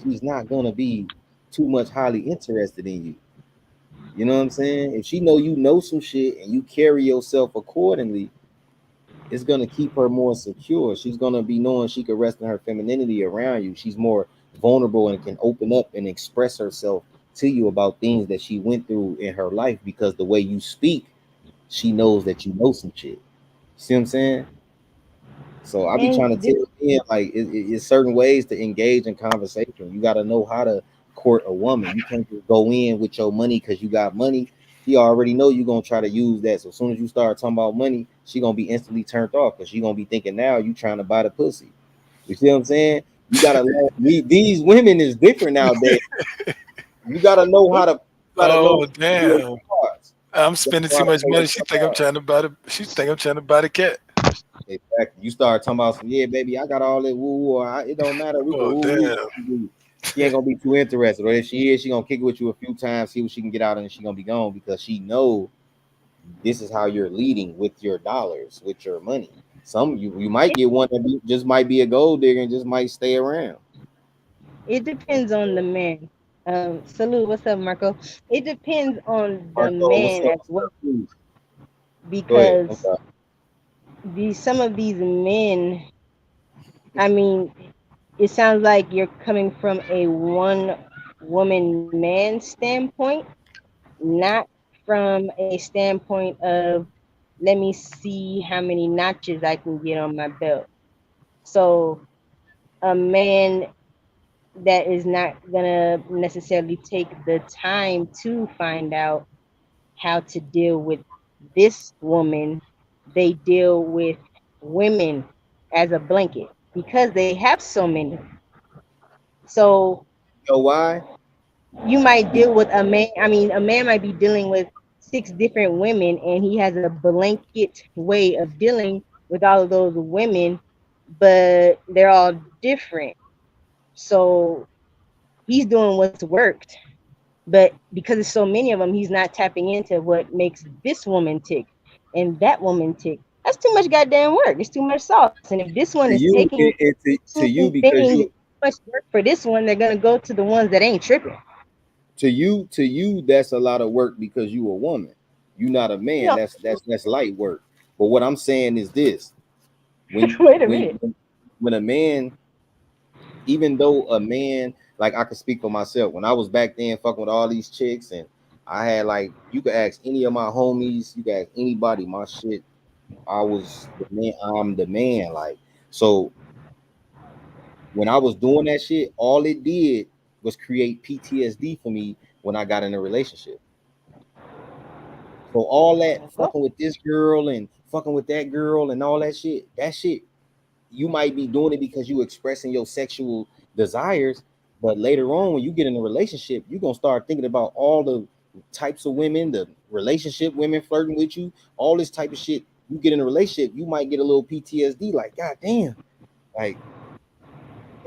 she's not gonna be too much highly interested in you. You know what I'm saying? If she know some shit and you carry yourself accordingly, it's gonna keep her more secure. She's gonna be knowing she can rest in her femininity around you. She's more vulnerable and can open up and express herself to you about things that she went through in her life because the way you speak, she knows that you know some shit. See what I'm saying? So I be trying And to tell you, like, it's certain ways to engage in conversation. You got to know how to court a woman. You can't just go in with your money because you got money. She already know you're gonna try to use that. So as soon as you start talking about money, she gonna be instantly turned off because she gonna be thinking now you trying to buy the pussy. You see what I'm saying? You gotta learn. These women is different nowadays. You gotta know how to. Gotta know Oh how to play your damn! cards. I'm You gotta spending know too how to much play money. your She think I'm cards. trying to buy the. She think I'm trying to buy the cat. Exactly. You start talking about some, yeah, baby, I got all that woo, or it don't matter. We can Oh woo. damn! She ain't gonna be too interested. Or if she is, she gonna kick it with you a few times, see what she can get out, and she gonna be gone because she know this is how you're leading with your dollars, with your money. Some you might get one that just might be a gold digger and just might stay around. it depends on the man. Salute, what's up, Marco? It depends on the Marco, what's man up? as well, Please. Go ahead. I'm because sorry. some of these men, I mean, it sounds like you're coming from a one woman man standpoint, not from a standpoint of let me see how many notches I can get on my belt. So a man that is not gonna necessarily take the time to find out how to deal with this woman, they deal with women as a blanket because they have so many. So You know why? you might deal with a man, I mean, a man might be dealing with 6 different women and he has a blanket way of dealing with all of those women, but they're all different. So he's doing what's worked, but because there's so many of them, he's not tapping into what makes this woman tick and that woman tick. That's too much goddamn work. It's too much sauce. And if this one To is you, taking to you two because things, you too much work for this one, they're gonna go to the ones that ain't tripping. to you that's a lot of work because you a woman. You not a man. No, That's light work. But what I'm saying is this: when wait a when minute. when a man, even though a man, like I could speak for myself, when I was back then fucking with all these chicks, and I had like, you could ask any of my homies, you could ask anybody, my shit, I was the man. I'm the man. Like, so when I was doing that shit, all it did was create PTSD for me when I got in a relationship. So all that fucking with this girl and fucking with that girl and all that shit, you might be doing it because you expressing your sexual desires, but later on when you get in a relationship, you're gonna start thinking about all the types of women, the relationship women flirting with you, all this type of shit. You get in a relationship, you might get a little PTSD, like, God damn, like,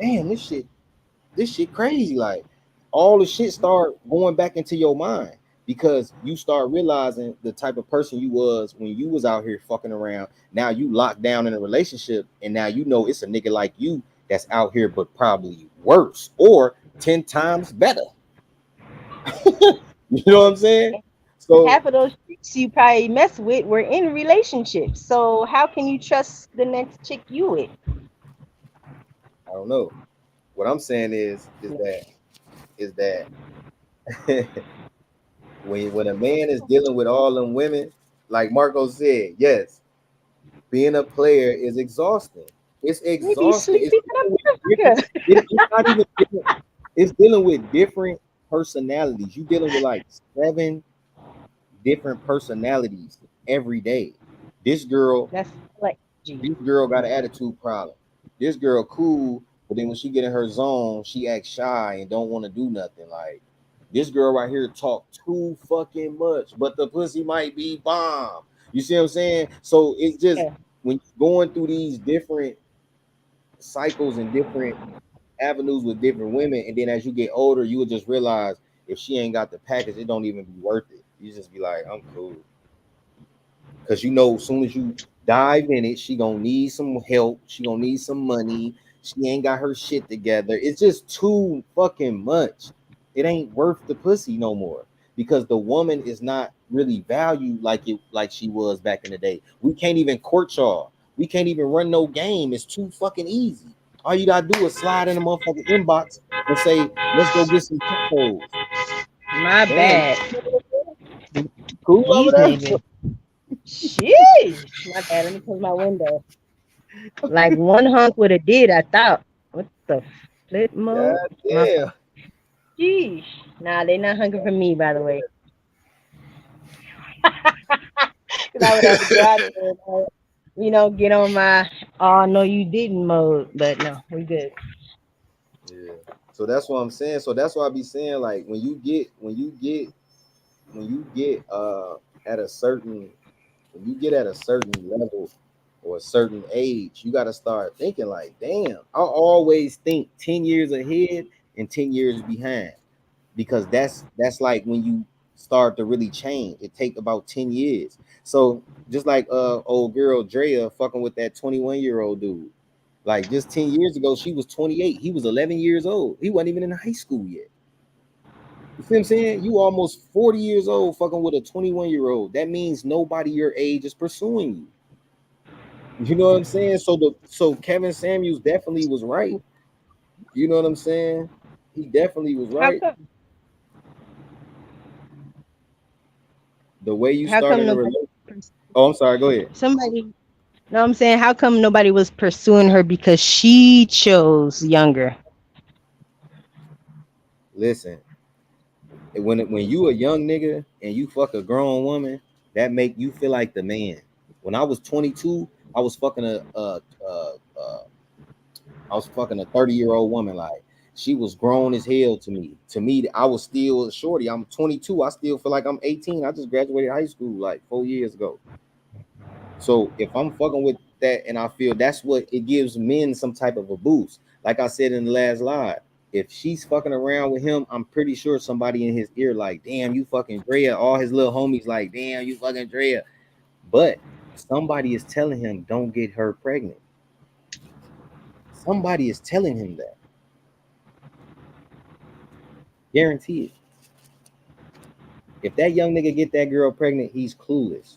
damn, this shit crazy. Like, all the shit start going back into your mind because you start realizing the type of person you was when you was out here fucking around. Now you locked down in a relationship, and now you know it's a nigga like you that's out here, but probably worse or 10 times better. You know what I'm saying? So Half of those chicks you probably mess with were in relationships. So how can you trust the next chick you with? I don't know. What I'm saying is that when a man is dealing with all them women, like Marco said, yes, being a player is exhausting. It's You be exhausting. sleeping in a Different, motherfucker. it's not even different. It's dealing with different personalities. You dealing with like 7 different personalities every day. This girl, That's like, gee, this girl got an attitude problem. This girl cool, but then when she get in her zone, she acts shy and don't want to do nothing. Like, this girl right here talk too fucking much, but the pussy might be bomb. You see what I'm saying? So it's just yeah. when you're going through these different cycles and different avenues with different women, and then as you get older, you will just realize if she ain't got the package, it don't even be worth it. You just be like, I'm cool. Because you know, as soon as you dive in it, she gonna need some help, she gonna need some money, She ain't got her shit together. It's just too fucking much. It ain't worth the pussy no more because the woman is not really valued like she was back in the day. We can't even court y'all. We can't even run no game. It's too fucking easy. All you gotta do is slide in the motherfucking inbox and say, let's go get some tacos. My Damn, bad. cool over These there? niggas. Sheesh. My bad. Let me close my window. Like one hunk would have did, I thought. What the flip mode? God My damn. fault. Sheesh. Nah, they not hungry for me, by the way. Because I would have to go out there and, get on my oh no you didn't mode. But no, we good. Yeah. So that's what I'm saying. So that's why I be saying, like, when you get at a certain when you get at a certain level or a certain age, you got to start thinking like, damn, I always think 10 years ahead and 10 years behind, because that's like when you start to really change. It take about 10 years. So just like old girl Drea fucking with that 21-year-old dude. Like just 10 years ago, she was 28. He was 11 years old. He wasn't even in high school yet. You see what I'm saying? You almost 40 years old fucking with a 21-year-old. That means nobody your age is pursuing you. You know what I'm saying? So Kevin Samuels definitely was right. You know what I'm saying? He definitely was How right. come? The way you How come started a nobody? relationship. Oh, I'm sorry. Go ahead. Somebody. No, I'm saying how come nobody was pursuing her because she chose younger? Listen, when you a young nigga and you fuck a grown woman, that make you feel like the man. When I was 22, I was fucking I was fucking a 30-year-old woman. Like, she was grown as hell to me. To me, I was still a shorty. I'm 22. I still feel like I'm 18. I just graduated high school like 4 years ago. So if I'm fucking with that and I feel that's what it gives men some type of a boost. Like I said in the last live, if she's fucking around with him, I'm pretty sure somebody in his ear like, damn, you fucking Drea. All his little homies like, damn, you fucking Drea. But somebody is telling him, don't get her pregnant. Somebody is telling him that. Guaranteed. If that young nigga get that girl pregnant, he's clueless.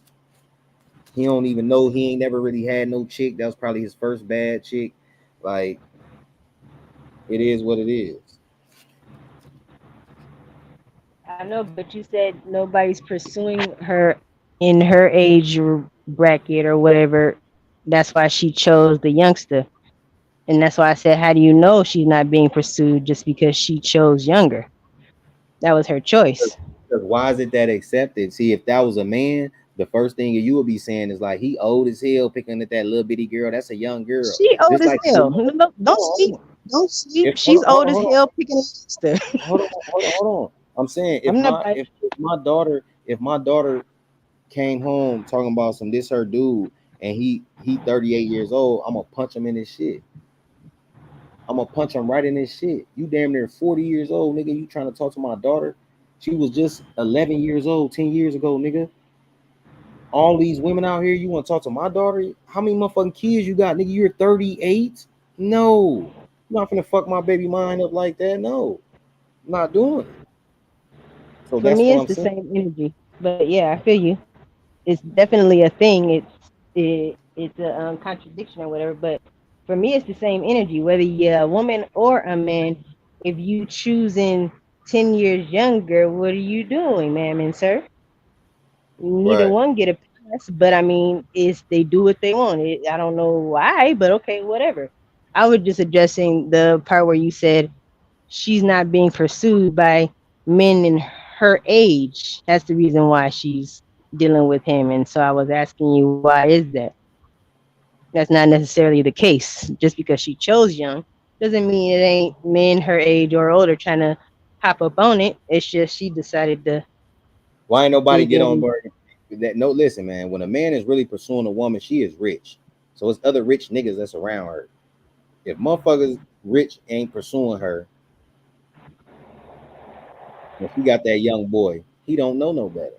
He don't even know. He ain't never really had no chick. That was probably his first bad chick. Like, it is what it is. I know, but you said nobody's pursuing her in her age bracket or whatever. That's why she chose the youngster. And that's why I said, how do you know she's not being pursued just because she chose younger? That was her choice. Because why is it that accepted? See, if that was a man, the first thing you would be saying is like, he old as hell picking at that little bitty girl. That's a young girl. She old Just as like hell. No, don't sleep. hold on. Don't sleep. If She's old as hold on, hell picking a youngster. hold on. I'm saying I'm not. if my daughter came home talking about some this her dude and he 38 years old, I'm gonna punch him in his shit. I'm gonna punch him right in his shit. You damn near 40 years old, nigga. You trying to talk to my daughter? She was just 11 years old 10 years ago, nigga. All these women out here, you want to talk to my daughter? How many motherfucking kids you got, nigga? You're 38. No, you're not gonna fuck my baby mind up like that. No, I'm not doing it. So For that's me, what it's I'm the saying. same energy. But yeah, I feel you. It's definitely a thing. It's a contradiction or whatever. But for me, it's the same energy. Whether you're a woman or a man, if you choosing 10 years younger, what are you doing, ma'am and sir? Neither Right. one get a pass. But I mean, it's they do what they want. I don't know why, but okay, whatever. I was just addressing the part where you said she's not being pursued by men in her age. That's the reason why she's dealing with him. And so I was asking you, why is that? That's not necessarily the case. Just because she chose young doesn't mean it ain't men her age or older trying to hop up on it. It's just she decided to Why ain't nobody dig get on in. board with that? No, listen, man. When a man is really pursuing a woman, she is rich. So it's other rich niggas that's around her. If motherfuckers rich ain't pursuing her, and she got that young boy, he don't know no better.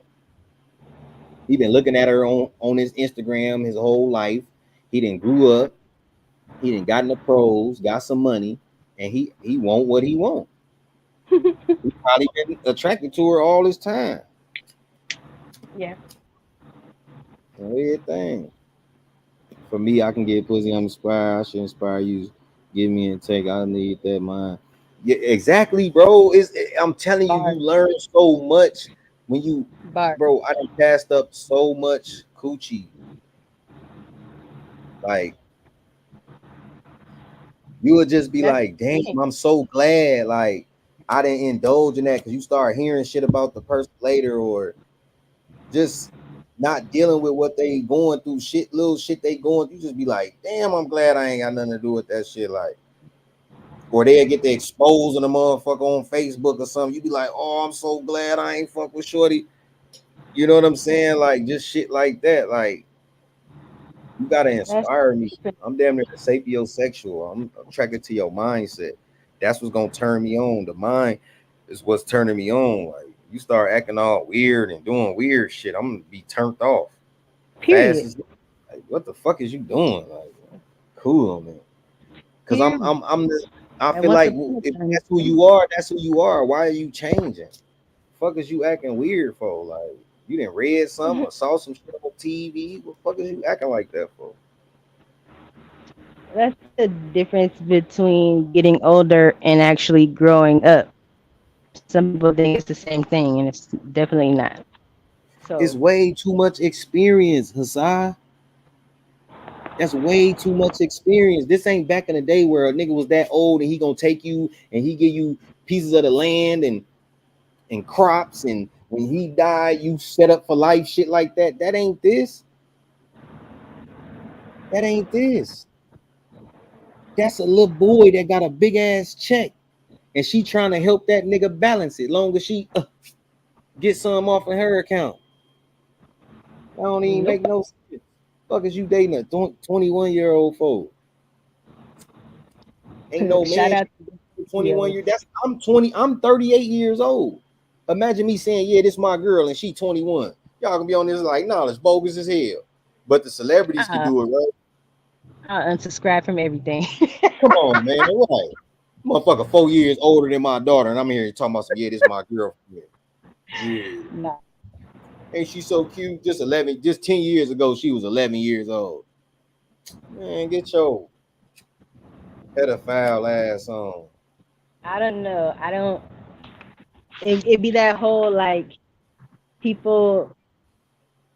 He been looking at her on his Instagram his whole life. He didn't grew up. He done got in the pros, got some money, and he want what he want. He probably been attracted to her all this time. Yeah. Weird thing. For me, I can get pussy. I'm inspired. I should inspire you. Give me and take. I need that mind. Yeah, exactly, bro. I'm telling you, you Bar. learn so much when you, Bar. bro. I done passed up so much coochie. Like you would just be That's like, damn, the I'm so glad. Like I didn't indulge in that because you start hearing shit about the person later, or just not dealing with what they going through, little shit they going through. You just be like, damn, I'm glad I ain't got nothing to do with that shit. Like, or they'll get the exposing the motherfucker on Facebook or something. You be like, oh, I'm so glad I ain't fuck with Shorty. You know what I'm saying? Like, just shit like that. Like, you gotta That's inspire me. I'm damn near sapiosexual. I'm attracted to your mindset. That's what's gonna turn me on. The mind is what's turning me on. Like, you start acting all weird and doing weird shit, I'm gonna be turned off. Fast period. as like, what the fuck is you doing? Like, cool, man. Because Period. I And feel once like upon if a time, that's who you are, that's who you are. Why are you changing? Fuck is you acting weird for? Like, you didn't read something or saw some shit on TV. What the fuck is you acting like that for? that's the difference between getting older and actually growing up. Some people think it's the same thing, and it's definitely not. It's So way too much experience, Hassan. That's way too much experience. This ain't back in the day where a nigga was that old and he gonna take you and he give you pieces of the land and crops, and when he died, you set up for life, shit like that. That ain't this. That ain't this. That's a little boy that got a big ass check, and she trying to help that nigga balance it. Long as she get some off of her account, that don't even nope. make no sense. Fuck is you dating a 21-year-old fool? Ain't no Shout man out to the 21 CEOs. years. That's I'm 20. I'm 38 years old. Imagine me saying, yeah, this my girl, and she 21. Y'all gonna be on this like, nah, it's bogus as hell. But the celebrities can Uh, do it, right? I'll unsubscribe from everything. Come on, man. Right. Motherfucker 4 years older than my daughter, and I'm here talking about some, yeah, this my girlfriend. Yeah. No. Ain't she so cute? Just 10 years ago, she was 11 years old. Man, get your pedophile ass on. I don't know. I don't. It be that whole like people.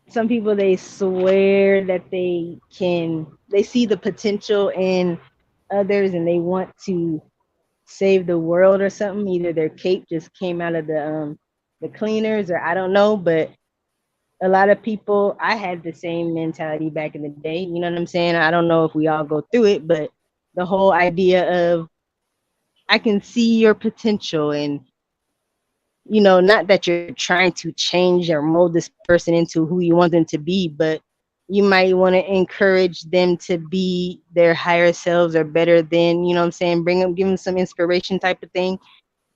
Some people they swear that they see the potential in others and they want to save the world or something. Either their cape just came out of the cleaners or I don't know, but a lot of people, I had the same mentality back in the day. You know what I'm saying? I don't know if we all go through it, but the whole idea of I can see your potential and not that you're trying to change or mold this person into who you want them to be, but you might want to encourage them to be their higher selves or better than, you know what I'm saying, give them some inspiration type of thing.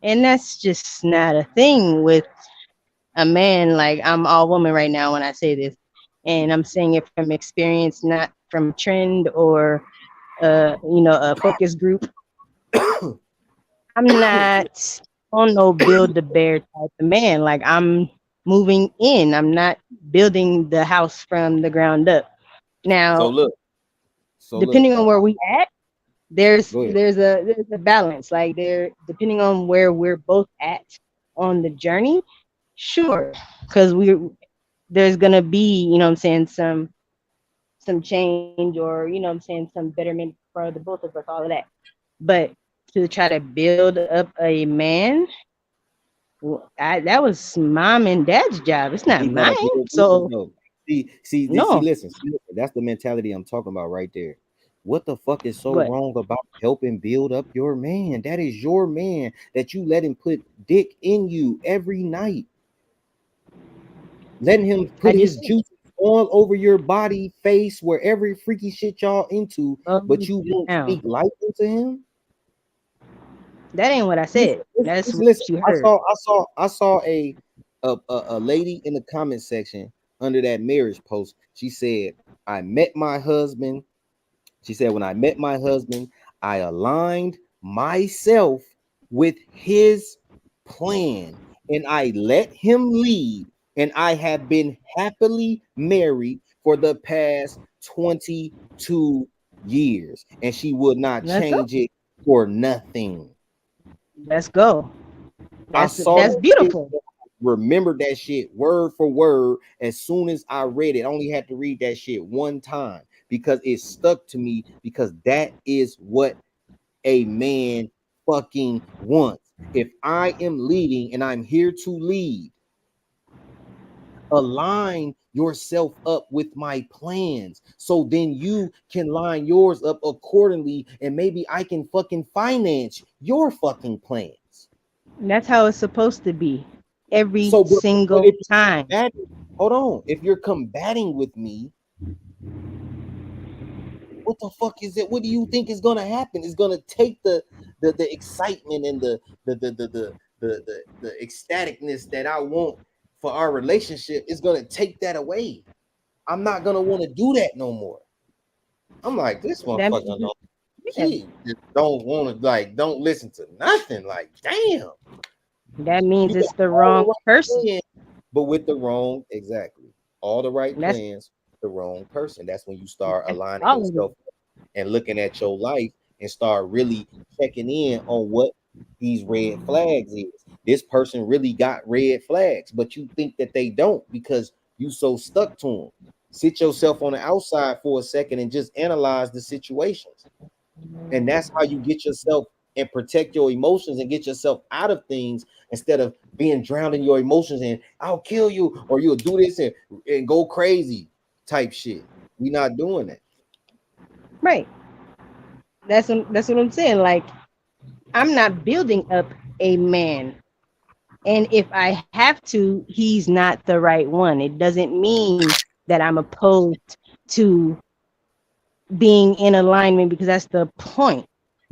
And that's just not a thing with a man. Like, I'm all woman right now when I say this, and I'm saying it from experience, not from trend or a focus group. I'm not on no build the bear type of man. Like, I'm moving in. I'm not building the house from the ground up. So Now, look, so look, depending on where we at, there's go ahead. there's a balance. Like, there, depending on where we're both at on the journey, sure, because there's gonna be, what I'm saying, some change, or what I'm saying, some betterment for the both of us, all of that. But to try to build up a man, that was mom and dad's job. It's not He gotta mine. build you So though. See, no. listen, that's the mentality I'm talking about right there. What the fuck is so But wrong about helping build up your man? That is your man that you let him put dick in you every night, letting him I put his just said, juices all over your body, face, wherever freaky shit y'all into, but slow you won't speak down. life into him. That ain't what I Listen, said. listen, That's listen, what listen. you I heard. saw, I saw, I saw a lady in the comment section under that marriage post. She said, "I met my husband." She said, when I met my husband, I aligned myself with his plan and I let him lead. And I have been happily married for the past 22 years. And she would not Let's go. change it for nothing. Let's go. I That's saw that shit, beautiful. remembered that shit word for word as soon as I read it. I only had to read that shit one time because it stuck to me, because that is what a man fucking wants. If I am leading and I'm here to lead, align yourself up with my plans so then you can line yours up accordingly, and maybe I can fucking finance your fucking plans. That's how it's supposed to be every So but single if time. hold on, if you're combating with me, what the fuck is it? What do you think is gonna happen? It's gonna take the excitement and the ecstaticness that I want for our relationship. Is gonna take that away. I'm not gonna want to do that no more. I'm like, this That motherfucker means, don't, yeah, she just don't want to, like, don't listen to nothing. Like, damn, that means you it's got the all wrong the right person. plans, but with the wrong, exactly, all the right That's plans, the wrong person. That's when you start aligning all of it. yourself and looking at your life and start really checking in on what these red flags is. This person really got red flags, but you think that they don't because you so stuck to them. Sit yourself on the outside for a second and just analyze the situations. And that's how you get yourself and protect your emotions and get yourself out of things, instead of being drowned in your emotions and I'll kill you or you'll do this and go crazy type shit. We not doing that. Right. That's what I'm saying. Like, I'm not building up a man. And if I have to, he's not the right one. It doesn't mean that I'm opposed to being in alignment, because that's the point.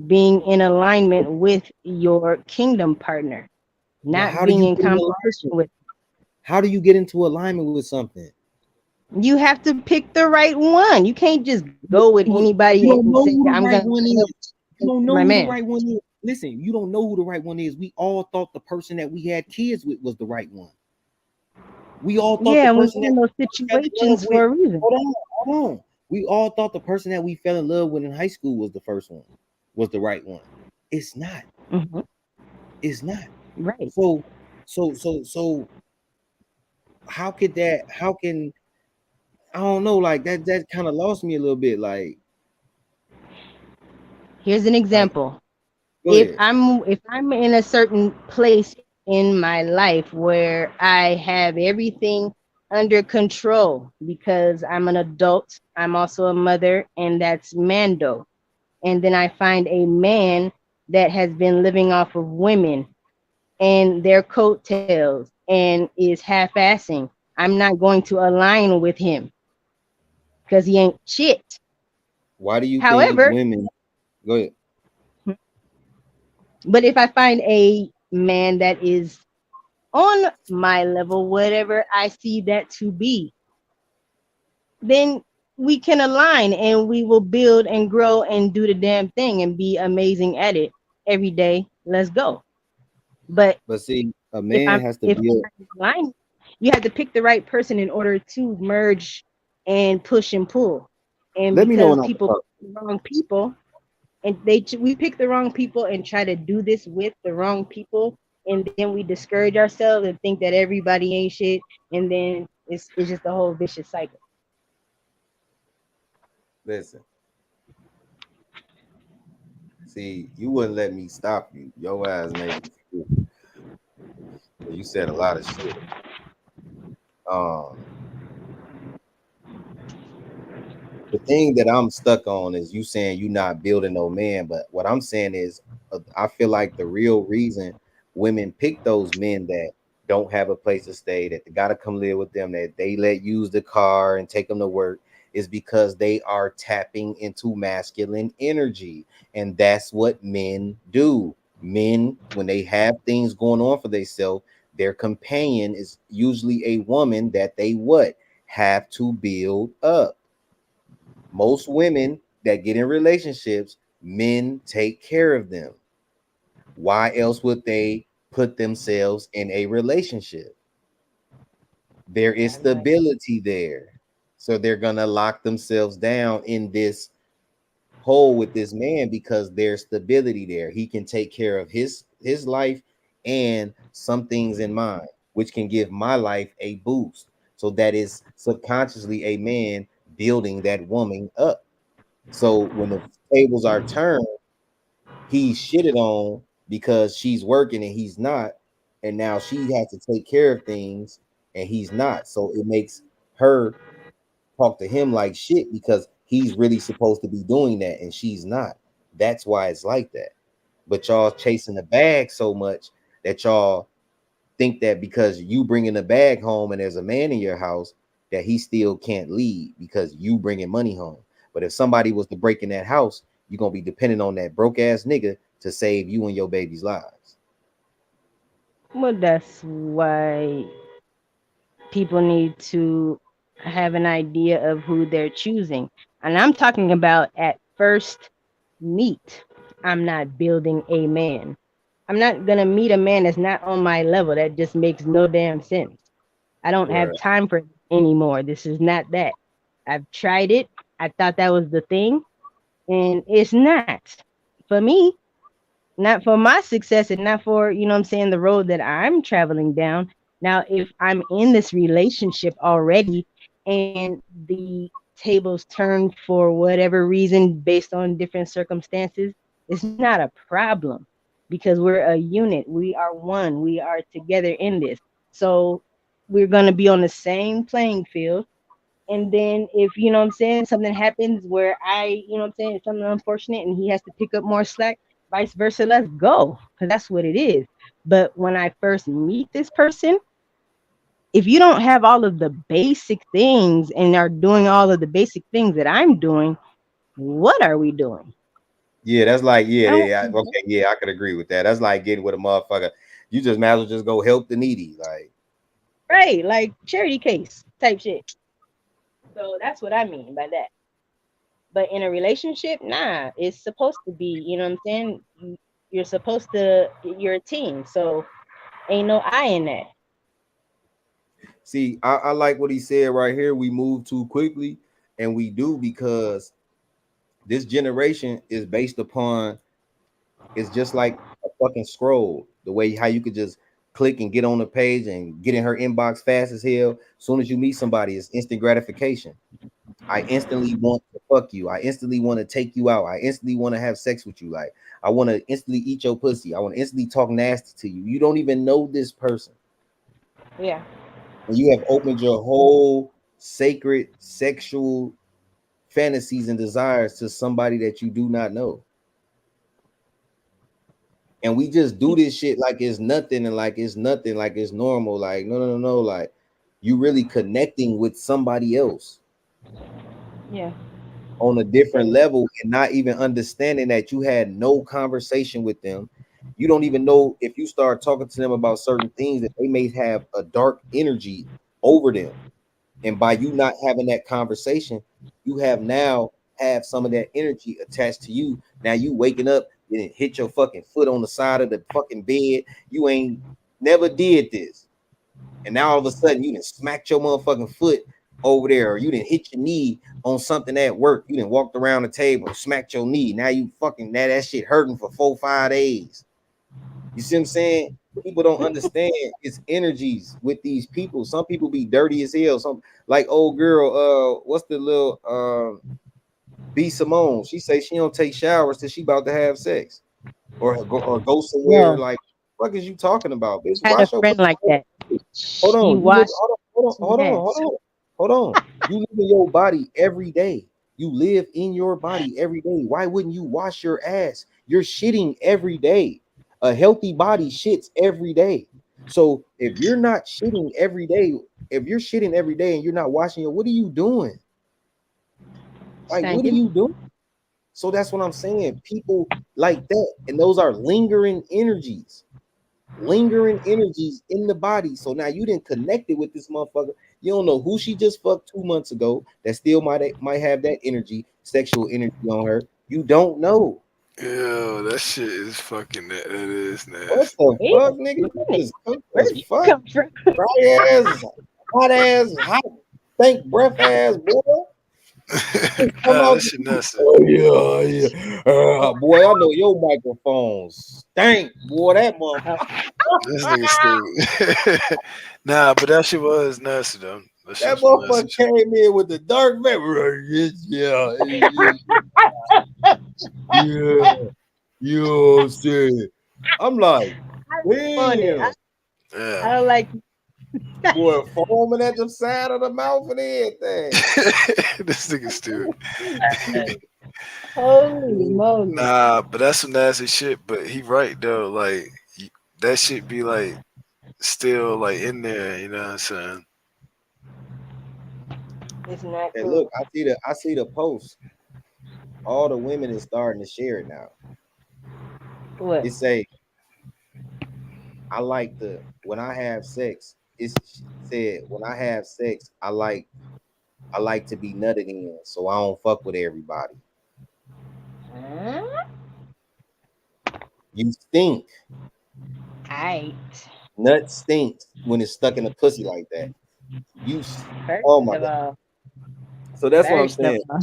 Being in alignment with your kingdom partner, But not how do being you in get in competition alignment? with. How do you get into alignment with something? You have to pick the right one. You can't just go with You anybody don't and know say, who the I'm right gonna one line up is. You don't with know my who the man. right one is. Listen, you don't know who the right one is. We all thought the person that we had kids with was the right one. We all thought the Yeah, and we person get that in those we fell in love situations with. for a reason. Hold on. We all thought the person that we fell in love with in high school was the first one, was the right one. It's not. Hmm. It's not. Right. So how could that, how can, I don't know, like that kind of lost me a little bit. Here's an Like example. go ahead. If I'm in a certain place in my life where I have everything under control because I'm an adult, I'm also a mother, and that's Mando. And then I find a man that has been living off of women and their coattails and is half-assing. I'm not going to align with him because he ain't shit. Why do you think However, women, go ahead. but if I find a man that is on my level, whatever I see that to be, then we can align and we will build and grow and do the damn thing and be amazing at it every day. Let's go. But But see, a man has to if be I'm aligned, you have to pick the right person in order to merge and push and pull. And let me know because when I'm people talking. pick the wrong people, and we pick the wrong people and try to do this with the wrong people, and then we discourage ourselves and think that everybody ain't shit, and then it's just a whole vicious cycle. Listen, see, you wouldn't let me stop you. Your ass made me feel. You said a lot of shit. Um, the thing that I'm stuck on is you saying you not building no man, but what I'm saying is, I feel like the real reason women pick those men that don't have a place to stay, that they gotta come live with them, that they let use the car and take them to work, is because they are tapping into masculine energy, and that's what men do. Men, when they have things going on for themselves, their companion is usually a woman that they what have to build up. Most women that get in relationships, men take care of them. Why else would they put themselves in a relationship? There is stability there. So they're gonna lock themselves down in this hole with this man because there's stability there. He can take care of his life and some things in mind, which can give my life a boost. So that is subconsciously a man building that woman up. So when the tables are turned, he's shitted on because she's working and he's not, and now she has to take care of things and he's not. So it makes her talk to him like shit because he's really supposed to be doing that and she's not. That's why it's like that. But y'all chasing the bag so much that y'all think that because you bringing the bag home and there's a man in your house that he still can't lead because you bringing money home. But if somebody was to break in that house, you're gonna be dependent on that broke ass nigga to save you and your baby's lives. Well, that's why people need to have an idea of who they're choosing. And I'm talking about at first meet. I'm not building a man. I'm not going to meet a man that's not on my level. That just makes no damn sense. I don't have time for it anymore. This is not that. I've tried it. I thought that was the thing. And it's not. For me, not for my success and not for, you know what I'm saying, the road that I'm traveling down. Now, if I'm in this relationship already and the tables turn for whatever reason based on different circumstances, it's not a problem because we're a unit. We are one. We are together in this. So we're going to be on the same playing field. And then if, you know what I'm saying, something happens where I, you know what I'm saying, it's something unfortunate and he has to pick up more slack, vice versa, let's go. Because that's what it is. But when I first meet this person, if you don't have all of the basic things and are doing all of the basic things that I'm doing, what are we doing? Yeah, that's like, okay, yeah, I could agree with that. That's like getting with a motherfucker. You just might as well just go help the needy. Like, right, like charity case type shit. So that's what I mean by that. But in a relationship, nah, it's supposed to be, you know what I'm saying? You're supposed to, you're a team. So ain't no I in that. See, I like what he said right here. We move too quickly, and we do because this generation is based upon, it's just like a fucking scroll. The way how you could just click and get on the page and get in her inbox fast as hell. As soon as you meet somebody, it's instant gratification. I instantly want to fuck you. I instantly want to take you out. I instantly want to have sex with you. Like, I want to instantly eat your pussy. I want to instantly talk nasty to you. You don't even know this person. Yeah. And you have opened your whole sacred sexual fantasies and desires to somebody that you do not know. And we just do this shit like it's nothing and like it's nothing, like it's normal. Like, no. Like, you really connecting with somebody else. Yeah. On a different level and not even understanding that you had no conversation with them. You don't even know if you start talking to them about certain things that they may have a dark energy over them. And by you not having that conversation, you have some of that energy attached to you. Now you waking up and hit your fucking foot on the side of the fucking bed. You ain't never did this. And now all of a sudden you done smacked your motherfucking foot over there, or you didn't hit your knee on something at work. You didn't walked around the table and smacked your knee. Now you fucking that shit hurting for 4-5 days. You see what I'm saying? People don't understand it's energies with these people. Some people be dirty as hell. Some like old girl, what's the little B Simone? She say she don't take showers till she about to have sex, or go somewhere. Like, what the fuck is you talking about, bitch? I had a friend like that. Hold on, hold on. You live in your body every day. You live in your body every day. Why wouldn't you wash your ass? You're shitting every day. A healthy body shits every day. So if you're not shitting every day, if you're shitting every day and you're not washing your, what are you doing? Like, what are you doing? So that's what I'm saying. People like that, and those are lingering energies in the body. So now you didn't connect it with this motherfucker. You don't know who she just fucked 2 months ago that still might have that energy, sexual energy on her. You don't know. Yo, that shit is fucking. That is What nasty. the Wait fuck, a nigga? You minute. just cooked Where as did you fuck. come from? Dry ass, hot ass, hot, stink breath ass, boy. Come Nah, out. that shit nasty. Oh, yeah, yeah. Boy, I know your microphone stank, boy. That motherfucker. This nigga stupid. Nah, but that shit was nasty though. That shit That was some nasty motherfucker shit. came in with the dark vapor. Yes, yeah, yeah. You know what I'm saying? I'm like, On it. damn, I Yeah. don't like boy, foaming at the side of the mouth and everything. This nigga stupid. holy moly. Nah, but that's some nasty shit. But he right though. Like that shit be like still like in there. You know what I'm saying? It's not Hey, cool. look, I see the post. All the women is starting to share it now. What? It say, I like when I have sex. It said when I have sex, I like to be nutted in, so I don't fuck with everybody. Huh? You stink. Aight. Nut stinks when it's stuck in a pussy like that. You. First Oh my of god. all, So that's what I'm first of saying. all.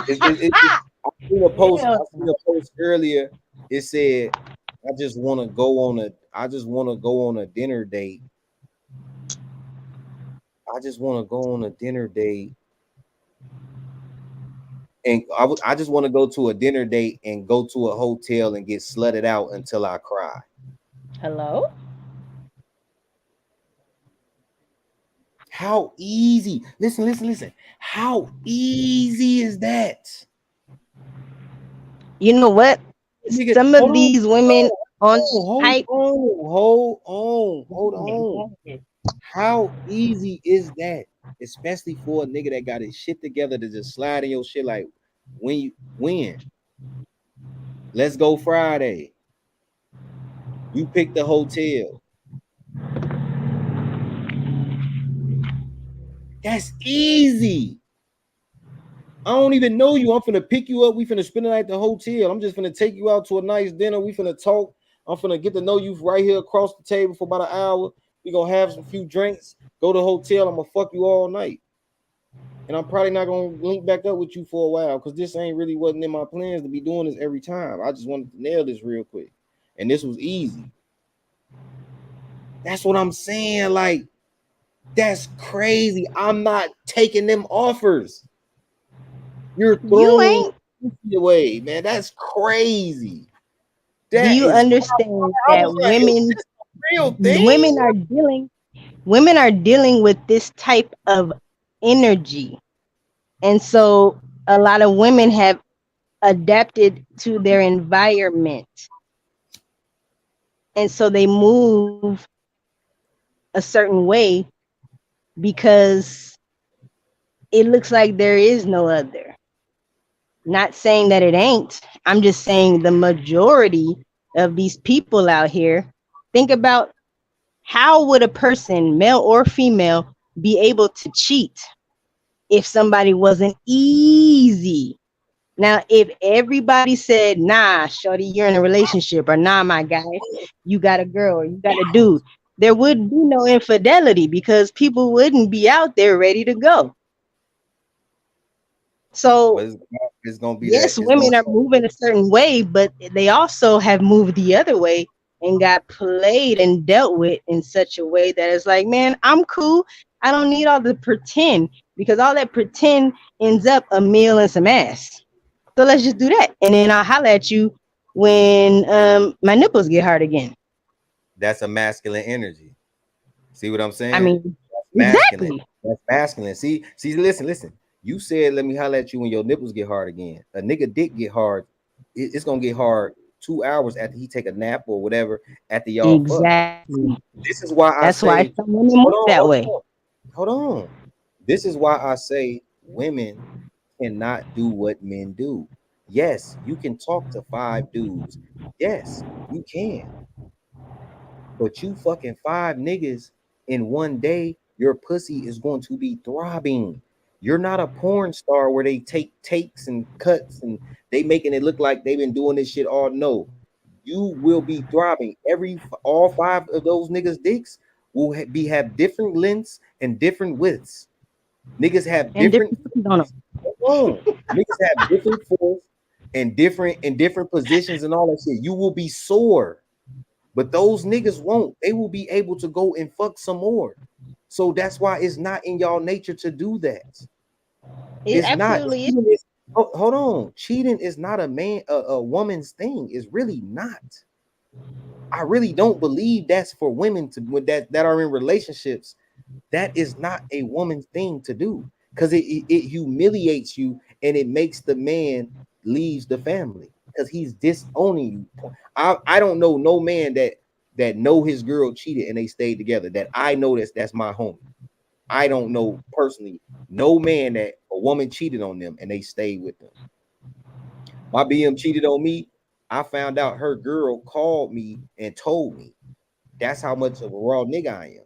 I seen a post. I Hell seen a post earlier. It said, I just want to go on a dinner date. I just want to go on a dinner date. And I just want to go to a dinner date and go to a hotel and get slutted out until I cry. Hello? How easy. Listen. How easy is that? You know what? Nigga, Some of these women on type. hold on. How easy is that? Especially for a nigga that got his shit together to just slide in your shit like when. Let's go Friday. You pick the hotel. That's easy. I don't even know you. I'm finna pick you up. We finna spend the night at the hotel. I'm just finna take you out to a nice dinner. We finna talk. I'm finna get to know you right here across the table for about an hour. We gonna have some few drinks. Go to the hotel. I'm gonna fuck you all night. And I'm probably not gonna link back up with you for a while because this ain't really wasn't in my plans to be doing this every time. I just wanted to nail this real quick. And this was easy. That's what I'm saying. Like, that's crazy. I'm not taking them offers. You're You throwing ain't. away, man. That's crazy. Do That you is. understand I that was like, is this a real thing? women are dealing with this type of energy. And so a lot of women have adapted to their environment. And so they move a certain way because it looks like there is no other. Not saying that it ain't. I'm just saying the majority of these people out here, think about how would a person, male or female, be able to cheat if somebody wasn't easy? Now, if everybody said, nah, shorty, you're in a relationship, or nah, my guy, you got a girl, or you got a dude, there would be no infidelity because people wouldn't be out there ready to go. So, it's gonna be yes, that. women are moving a certain way, but they also have moved the other way and got played and dealt with in such a way that it's like, man, I'm cool. I don't need all the pretend because all that pretend ends up a meal and some ass. So let's just do that. And then I'll holler at you when my nipples get hard again. That's a masculine energy. See what I'm saying? I mean, masculine. exactly. That's masculine. See, listen. You said, let me holler at you when your nipples get hard again. A nigga dick get hard. It's gonna get hard 2 hours after he take a nap or whatever after y'all Exactly. fuck. This is why That's why some women move that way. Hold on. This is why I say women cannot do what men do. Yes, you can talk to 5 dudes. Yes, you can. But you fucking 5 niggas in one day, your pussy is going to be throbbing. You're not a porn star where they take takes and cuts and they making it look like they've been doing this shit all. No, you will be throbbing. All five of those niggas dicks will have different lengths and different widths. Niggas have And different. different on them. Niggas have different force and different positions and all that shit. You will be sore, but those niggas won't. They will be able to go and fuck some more. So that's why it's not in y'all nature to do that. It It's not. absolutely is. Hold on. Cheating is not a woman's thing. It's really not. I really don't believe that's for women that are in relationships. That is not a woman's thing to do because it humiliates you and it makes the man leaves the family because he's disowning you. I don't know no man that know his girl cheated and they stayed together. That I know that's my homie. I don't know personally no man that a woman cheated on them and they stayed with them. My BM cheated on me. I found out her girl called me and told me. That's how much of a raw nigga I am.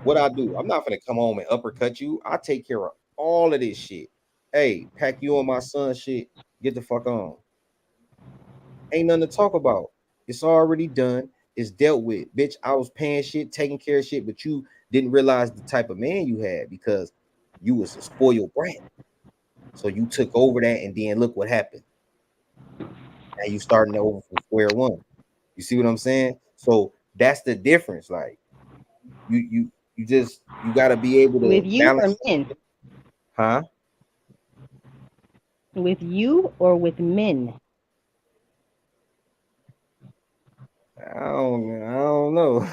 What I do, I'm not gonna come home and uppercut you. I take care of all of this shit. Hey, pack you on my son shit. Get the fuck on. Ain't nothing to talk about. It's already done. It's dealt with. Bitch, I was paying shit, taking care of shit, but you didn't realize the type of man you had because you was a spoiled brat. So you took over that, and then look what happened. Now you starting over from square one. You see what I'm saying? So that's the difference. Like you gotta be able to With you or balance, men? huh? With you or with men? I don't know.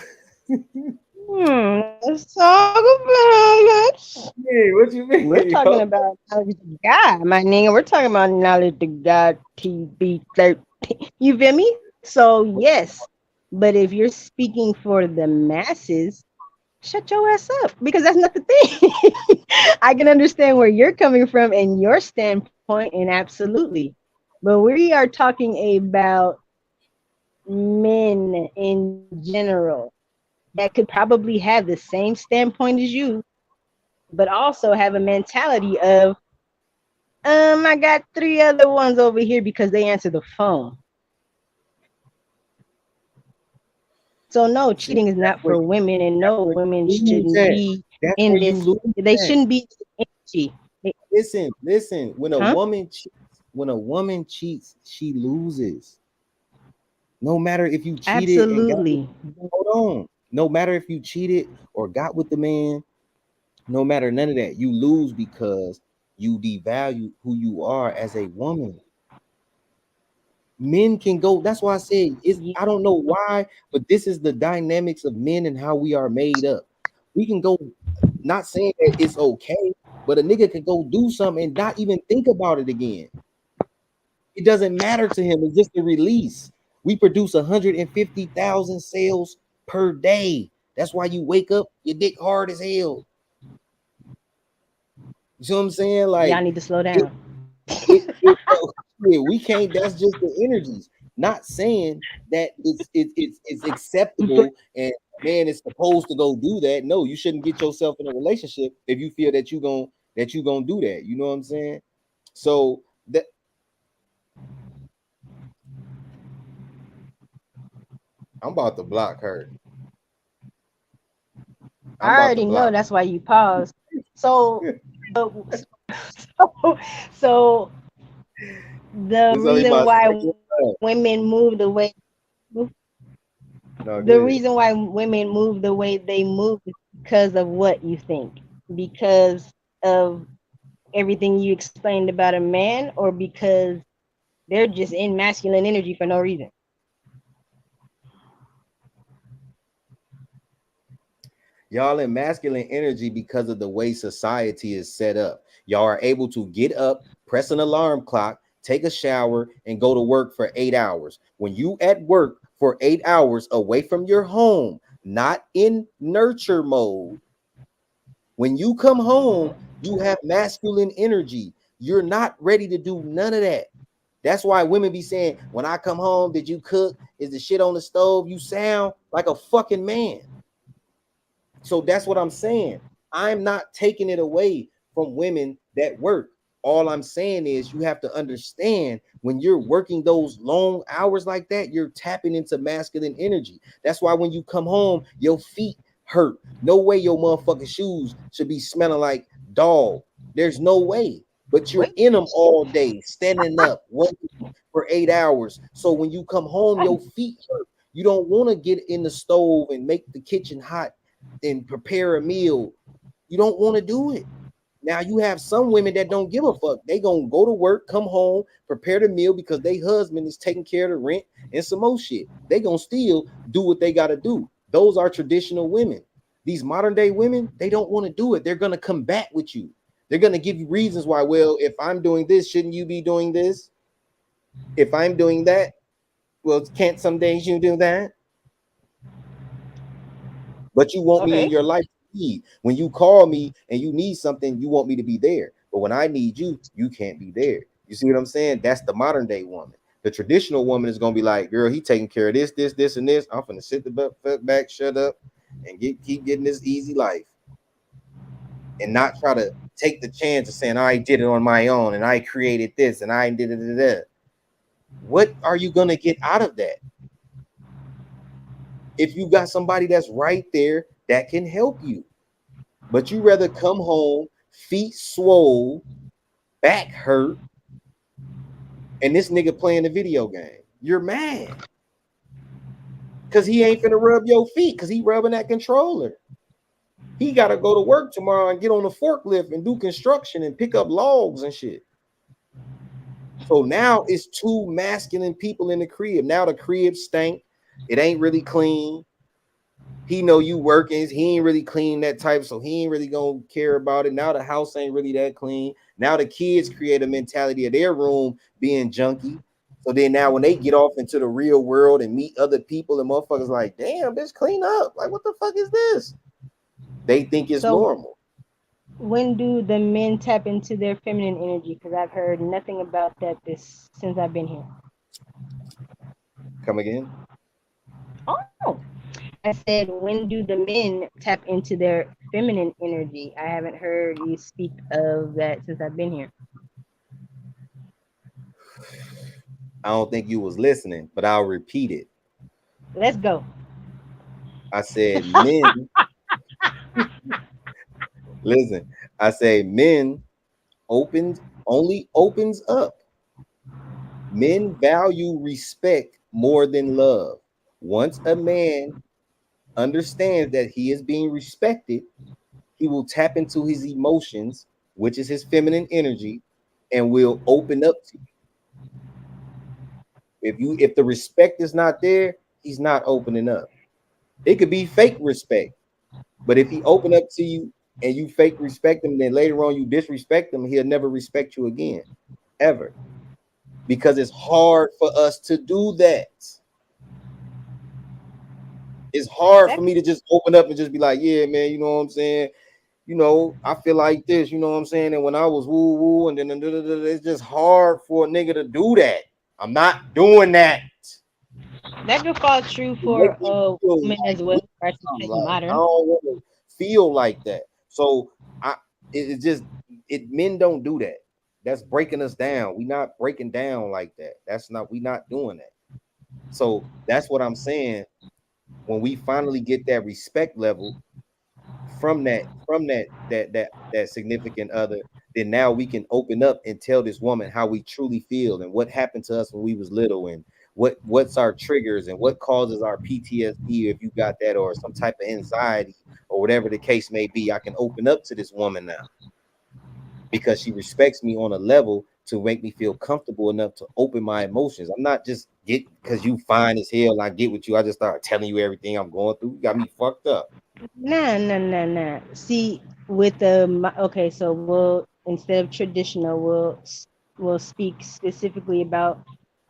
Let's talk about it. Yeah, what you mean? We're talking about knowledge of God, my nigga. We're talking about knowledge of God, TB13. You feel me? So, yes. But if you're speaking for the masses, shut your ass up because that's not the thing. I can understand where you're coming from and your standpoint, and absolutely. But we are talking about men in general that could probably have the same standpoint as you, but also have a mentality of, I got 3 other ones over here because they answer the phone. So no, cheating is not for women, and no, women shouldn't be in this. They shouldn't be energy. Listen. When a woman cheats, she loses. No matter if you cheated absolutely. Hold on. No matter if you cheated or got with the man, no matter none of that, you lose because you devalue who you are as a woman. Men can go. That's why I said I don't know why, but this is the dynamics of men and how we are made up. We can go, not saying that it's okay, but a nigga can go do something and not even think about it again. It doesn't matter to him. It's just a release. We produce 150,000 sales per day. That's why you wake up, your dick hard as hell. You see what I'm saying? Like, y'all need to slow down. We can't. That's just the energies. Not saying that it's acceptable and man is supposed to go do that. No, you shouldn't get yourself in a relationship if you feel that you gonna do that. You know what I'm saying? So that I'm about to block her. I already know that's why you paused. So so the reason why women move the way reason why women move the way they move is because of what you think? Because of everything you explained about a man, or because they're just in masculine energy for no reason? Y'all in masculine energy because of the way society is set up. Y'all are able to get up, press an alarm clock, take a shower, and go to work for 8 hours. When you at work for 8 hours away from your home, not in nurture mode, when you come home, you have masculine energy. You're not ready to do none of that. That's why women be saying, when I come home, did you cook? Is the shit on the stove? You sound like a fucking man. So that's what I'm saying. I'm not taking it away from women that work. All I'm saying is you have to understand when you're working those long hours like that, you're tapping into masculine energy. That's why when you come home, your feet hurt. No way your motherfucking shoes should be smelling like dog. There's no way. But you're Wait. in them all day, standing up, working for 8 hours. So when you come home, your feet hurt. You don't want to get in the stove and make the kitchen hot and prepare a meal. You don't want to do it. Now you have some women that don't give a fuck. They gonna go to work, come home, prepare the meal because their husband is taking care of the rent and some more shit. They gonna still do what they gotta do. Those are traditional women. These modern day women, they don't want to do it. They're gonna combat with you. They're gonna give you reasons why. Well, if I'm doing this, shouldn't you be doing this? If I'm doing that, well, can't some days you do that? But you want me in Okay. your life. When you call me and you need something, you want me to be there. But when I need you, you can't be there. You see what I'm saying? That's the modern day woman. The traditional woman is gonna be like, girl, he taking care of this, this, this, and this. I'm gonna sit the back, shut up, and keep getting this easy life, and not try to take the chance of saying I did it on my own and I created this and I did it. What are you gonna get out of that? If you got somebody that's right there that can help you, but you rather come home, feet swole, back hurt, and this nigga playing the video game. You're mad because he ain't finna rub your feet because he rubbing that controller. He gotta go to work tomorrow and get on the forklift and do construction and pick up logs and shit. So now it's two masculine people in the crib. Now the crib stank. It ain't really clean. He know you working. He ain't really clean that type, so he ain't really gonna care about it. Now the house ain't really that clean. Now the kids create a mentality of their room being junky. So then now when they get off into the real world and meet other people, and motherfuckers like, damn, bitch, clean up. Like, what the fuck is this? They think it's normal. When do the men tap into their feminine energy? Because I've heard nothing about that since I've been here. Come again? Oh, I said, when do the men tap into their feminine energy? I haven't heard you speak of that since I've been here. I don't think you was listening, but I'll repeat it. Let's go. I said men. Listen, I say men only opens up. Men value respect more than love. Once a man understands that he is being respected, he will tap into his emotions, which is his feminine energy, and will open up to you. If the respect is not there, he's not opening up. It could be fake respect, but if he open up to you and you fake respect him, then later on you disrespect him, he'll never respect you again, ever. Because it's hard for us to do that. It's hard for me to just open up and just be like, yeah, man, you know what I'm saying? You know, I feel like this, you know what I'm saying? And when I was woo woo, and then it's just hard for a nigga to do that. I'm not doing that. That could fall true for women as well. I don't want to feel like that. So men don't do that. That's breaking us down. We not breaking down like that. We not doing that. So that's what I'm saying. When we finally get that respect level from that significant other, then now we can open up and tell this woman how we truly feel and what happened to us when we was little and what's our triggers and what causes our PTSD if you got that, or some type of anxiety or whatever the case may be. I can open up to this woman now because she respects me on a level to make me feel comfortable enough to open my emotions. I'm not just because you fine as hell, I get with you, I just start telling you everything I'm going through. You got me fucked up. Nah. See, with okay, so we'll, instead of traditional, we'll speak specifically about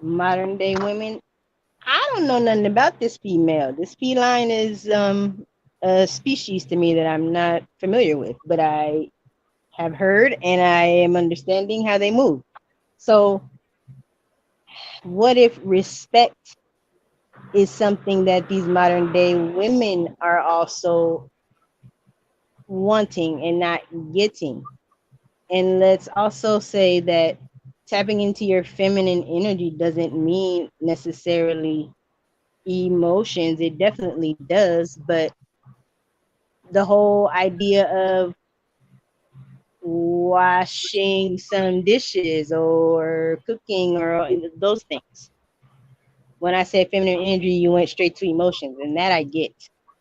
modern day women. I don't know nothing about this female. This feline is a species to me that I'm not familiar with, but I have heard and I am understanding how they move. So what if respect is something that these modern day women are also wanting and not getting. And let's also say that tapping into your feminine energy doesn't mean necessarily emotions. It definitely does, but the whole idea of washing some dishes or cooking or those things. When I said feminine energy, you went straight to emotions, and that I get.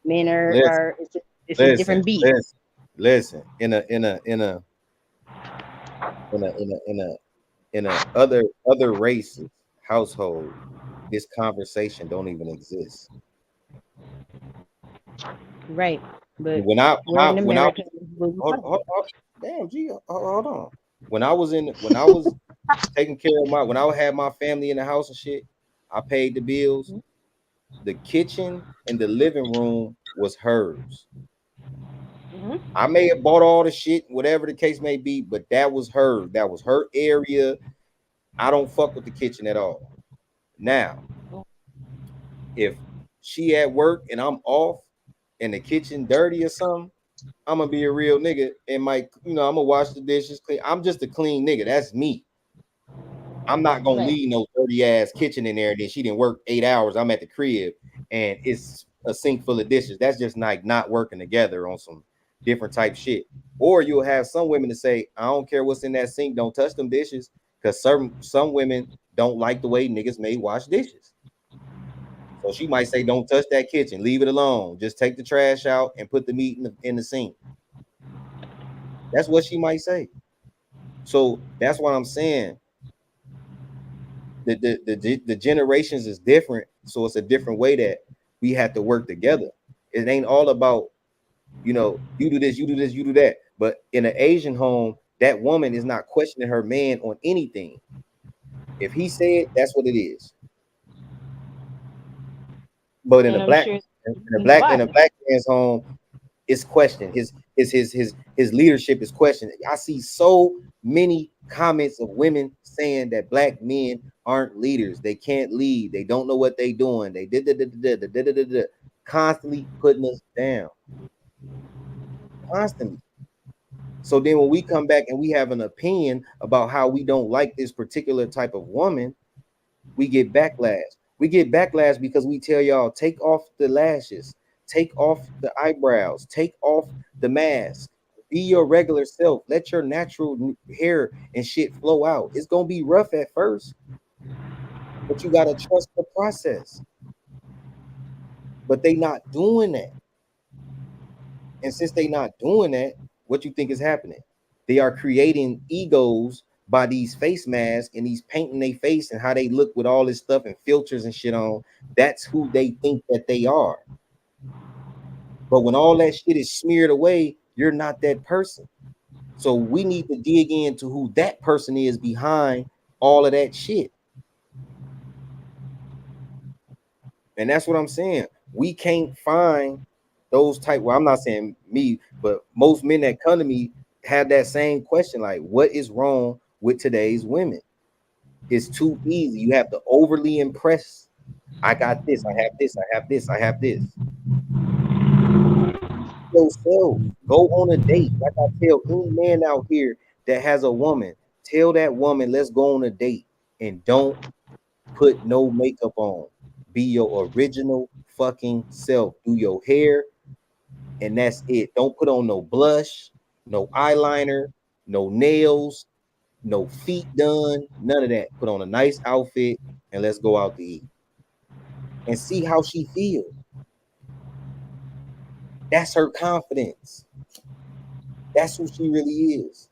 Men Listen, are it's a listen, different beast. listen. In a other races household, this conversation don't even exist. Right. But When I we're in when I America. damn G, hold on. When I was taking care of when I had my family in the house and shit, I paid the bills. The kitchen and the living room was hers. Mhm. I may have bought all the shit, whatever the case may be, but that was her. That was her area. I don't fuck with the kitchen at all. Now, if she at work and I'm off and the kitchen dirty or something, I'm gonna be a real nigga and I'm gonna wash the dishes clean. I'm just a clean nigga. That's me. I'm not gonna Right. leave no dirty ass kitchen in there. And then she didn't work 8 hours. I'm at the crib and it's a sink full of dishes. That's just like not working together on some different type shit. Or you'll have some women to say, I don't care what's in that sink, don't touch them dishes. Because some women don't like the way niggas may wash dishes. So she might say, don't touch that kitchen, leave it alone. Just take the trash out and put the meat in the sink. That's what she might say. So that's what I'm saying. The generations is different, so it's a different way that we have to work together. It ain't all about you do this, you do this, you do that. But in an Asian home, that woman is not questioning her man on anything. If he said, that's what it is. But And I'm sure in why. a black man's home, it's questioned. His leadership is questioned. I see so many comments of women saying that black men aren't leaders. They can't lead. They don't know what they're doing. They did constantly putting us down. Constantly. So then when we come back and we have an opinion about how we don't like this particular type of woman, we get backlash. We get backlash because we tell y'all take off the lashes, take off the eyebrows, take off the mask, be your regular self, let your natural hair and shit flow out. It's gonna be rough at first, but you gotta trust the process. But they not doing that. And since they not doing that, what you think is happening? They are creating egos by these face masks and these painting their face and how they look with all this stuff and filters and shit on. That's who they think that they are. But when all that shit is smeared away, you're not that person. So we need to dig into who that person is behind all of that shit. And that's what I'm saying. We can't find those type. Well, I'm not saying me, but most men that come to me have that same question: like, what is wrong with today's women? It's too easy. You have to overly impress. I got this. I have this. I have this. I have this. Yourself. Go on a date. Like I tell any man out here that has a woman, tell that woman, let's go on a date, and don't put no makeup on. Be your original fucking self. Do your hair, and that's it. Don't put on no blush, no eyeliner, no nails, no feet done, none of that. Put on a nice outfit and let's go out to eat and see how she feels. That's her confidence. That's who she really is.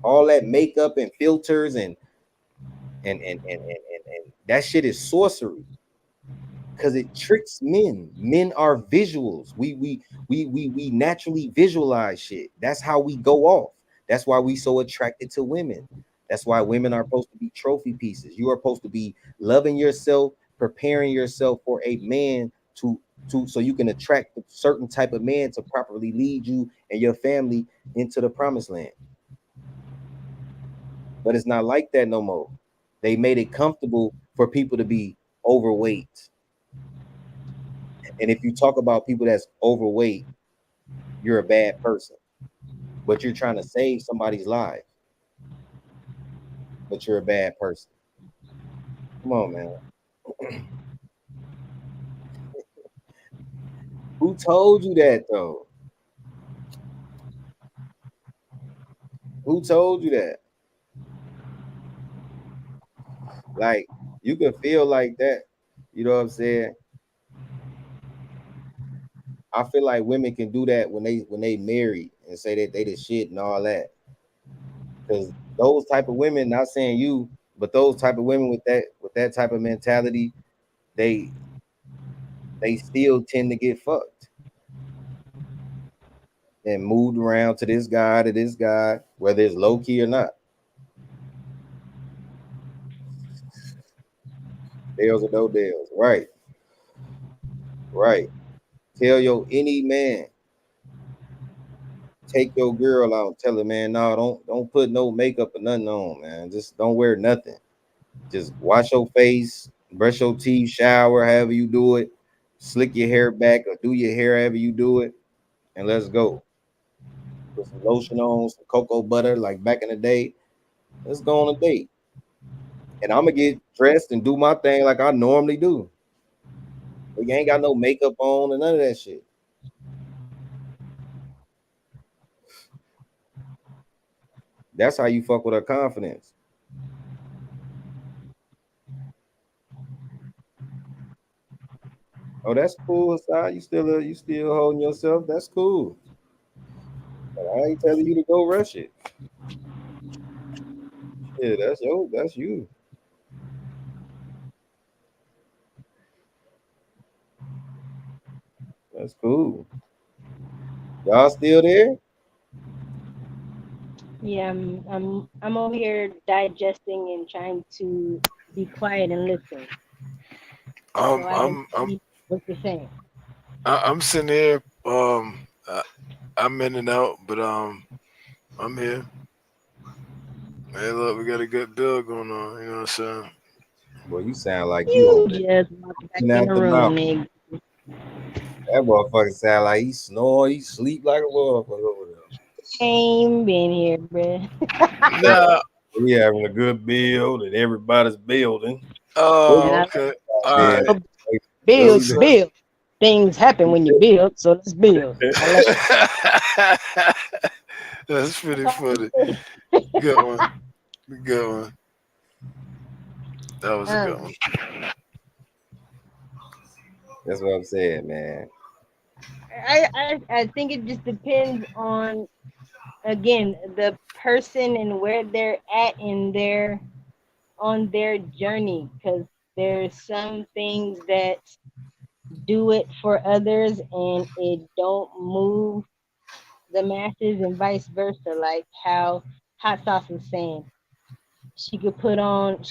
All that makeup and filters and that shit is sorcery. Because it tricks men. Men are visuals. We naturally visualize shit. That's how we go off. That's why we so attracted to women. That's why women are supposed to be trophy pieces. You are supposed to be loving yourself, preparing yourself for a man to so you can attract a certain type of man to properly lead you and your family into the promised land. But it's not like that no more. They made it comfortable for people to be overweight, And if you talk about people that's overweight, you're a bad person. But you're trying to save somebody's life. But you're a bad person. Come on, man. Who told you that though? Who told you that? Like you can feel like that. You know what I'm saying? I feel like women can do that when they married and say that they the shit and all that. Because those type of women, not saying you, but those type of women with that type of mentality, they still tend to get fucked and moved around to this guy, whether it's low key or not. Deals or no deals, right? Right. Tell your any man, take your girl out, tell her, man, no, don't put no makeup or nothing on, man. Just don't wear nothing. Just wash your face, brush your teeth, shower, however you do it, slick your hair back or do your hair however you do it, and let's go. Put some lotion on, some cocoa butter, like back in the day. Let's go on a date. And I'm gonna get dressed and do my thing like I normally do. We ain't got no makeup on and none of that shit. That's how you fuck with her confidence. Oh, that's cool, Aside. You still holding yourself. That's cool. But I ain't telling you to go rush it. Yeah, that's you. That's cool. Y'all still there? Yeah, I'm over here digesting and trying to be quiet and listen, so I can I'm see what you're saying. I'm sitting here. I'm in and out, but I'm here. Hey, look, we got a good bill going on. You know what I'm saying? Well, you sound like you You over there. just walked back Clean in out the the room, mouth. nigga. That motherfucker sound like he snore, he sleep like a motherfucker over there. Ain't been here, bruh. Nah. We having a good build and everybody's building. And Oh, I okay. All Man, right. build, So, build. Things happen when you build, so let's build. I like that's pretty funny. it. Good one. Good one. That was a good Um, one. That's what I'm saying, man. I think it just depends on, again, the person and where they're at in their on their journey, because there's some things that do it for others and it don't move the masses, and vice versa. Like how Hot Sauce was saying, she can put on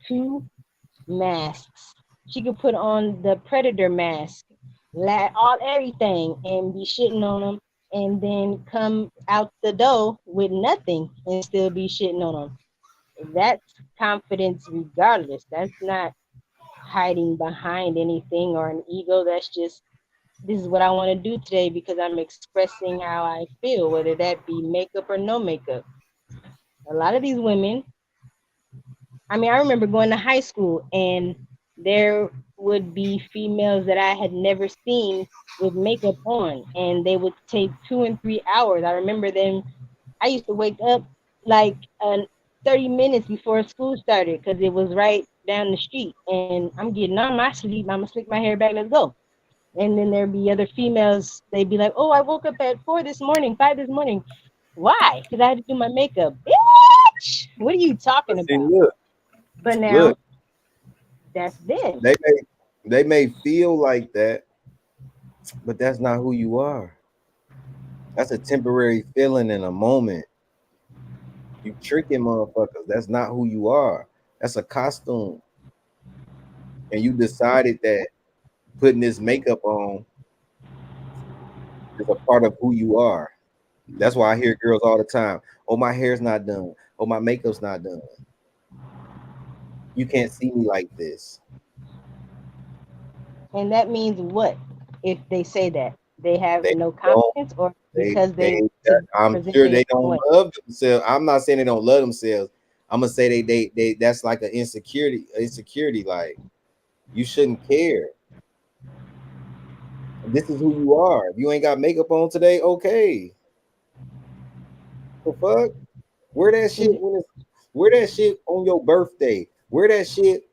two masks. She could put on the predator mask, all everything, and be shitting on them, and then come out the door with nothing and still be shitting on them. That's confidence, regardless. That's not hiding behind anything or an ego. That's just, this is what I want to do today because I'm expressing how I feel, whether that be makeup or no makeup. A lot of these women, I mean, I remember going to high school and there would be females that I had never seen with makeup on, and they would take 2 and 3 hours. I remember them. I used to wake up like 30 minutes before school started because it was right down the street, and I'm getting on my sleep. I'm gonna slick my hair back. Let's go. And then there'd be other females. They'd be like, "Oh, I woke up at 4 this morning, 5 this morning. Why? Because I had to do my makeup." Bitch, what are you talking But see, about? But now look, that's them. they may feel like that, but that's not who you are. That's a temporary feeling in a moment. You tricking motherfuckers. That's not who you are. That's a costume. And you decided that putting this makeup on is a part of who you are. That's why I hear girls all the time, oh, my hair's not done. Oh, my makeup's not done. You can't see me like this. And that means what? If they say that they have They no don't. confidence, or They because they they. want to be I'm sure presented in they some don't way. love themselves. I'm not saying they don't love themselves. I'm gonna say they that's like an insecurity. Insecurity, like you shouldn't care. This is who you are. If you ain't got makeup on today, okay. The fuck? Wear that shit Is when it's wear that shit on your birthday. Wear that shit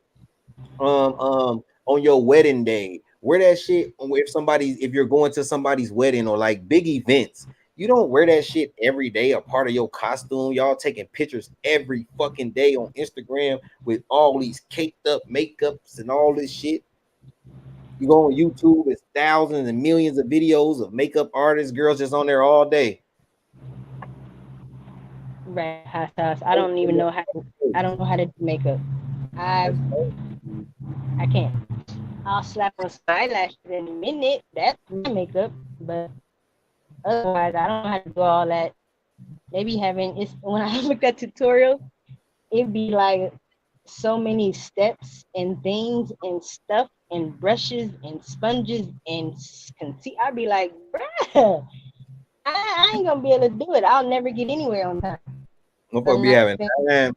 on your wedding day. Wear that shit if you're going to somebody's wedding or like big events. You don't wear that shit every day, a part of your costume. Y'all taking pictures every fucking day on Instagram with all these caked up makeups and all this shit. You go on YouTube, it's thousands and millions of videos of makeup artists, girls just on there all day. right, hot sauce. I don't even know how. I don't know how to do makeup. I I can't. I'll slap on some eyelashes in a minute. That's my makeup, but otherwise, I don't know how to do all that. Maybe having it's when I look at tutorials, it'd be like so many steps and things and stuff and brushes and sponges and conceal. I'd be like, bruh, I ain't gonna be able to do it. I'll never get anywhere on time. Motherfucker I'm be not having spend,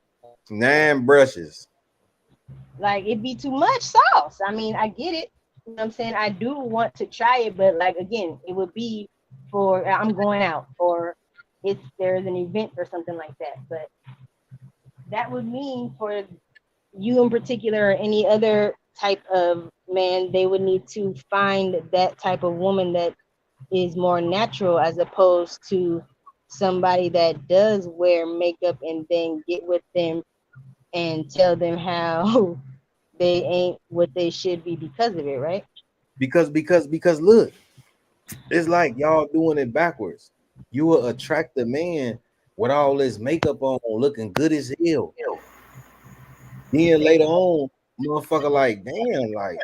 nine brushes. like it'd be too much sauce. I mean, I get it. You know what I'm saying? I do want to try it, but like again, it would be for I'm going out or it's there's an event or something like that. But that would mean for you in particular or any other type of man, they would need to find that type of woman that is more natural as opposed to somebody that does wear makeup and then get with them and tell them how they ain't what they should be because of it, right? Because look, it's like y'all doing it backwards. You will attract the man with all this makeup on, looking good as hell. Then later on, motherfucker, like, damn, like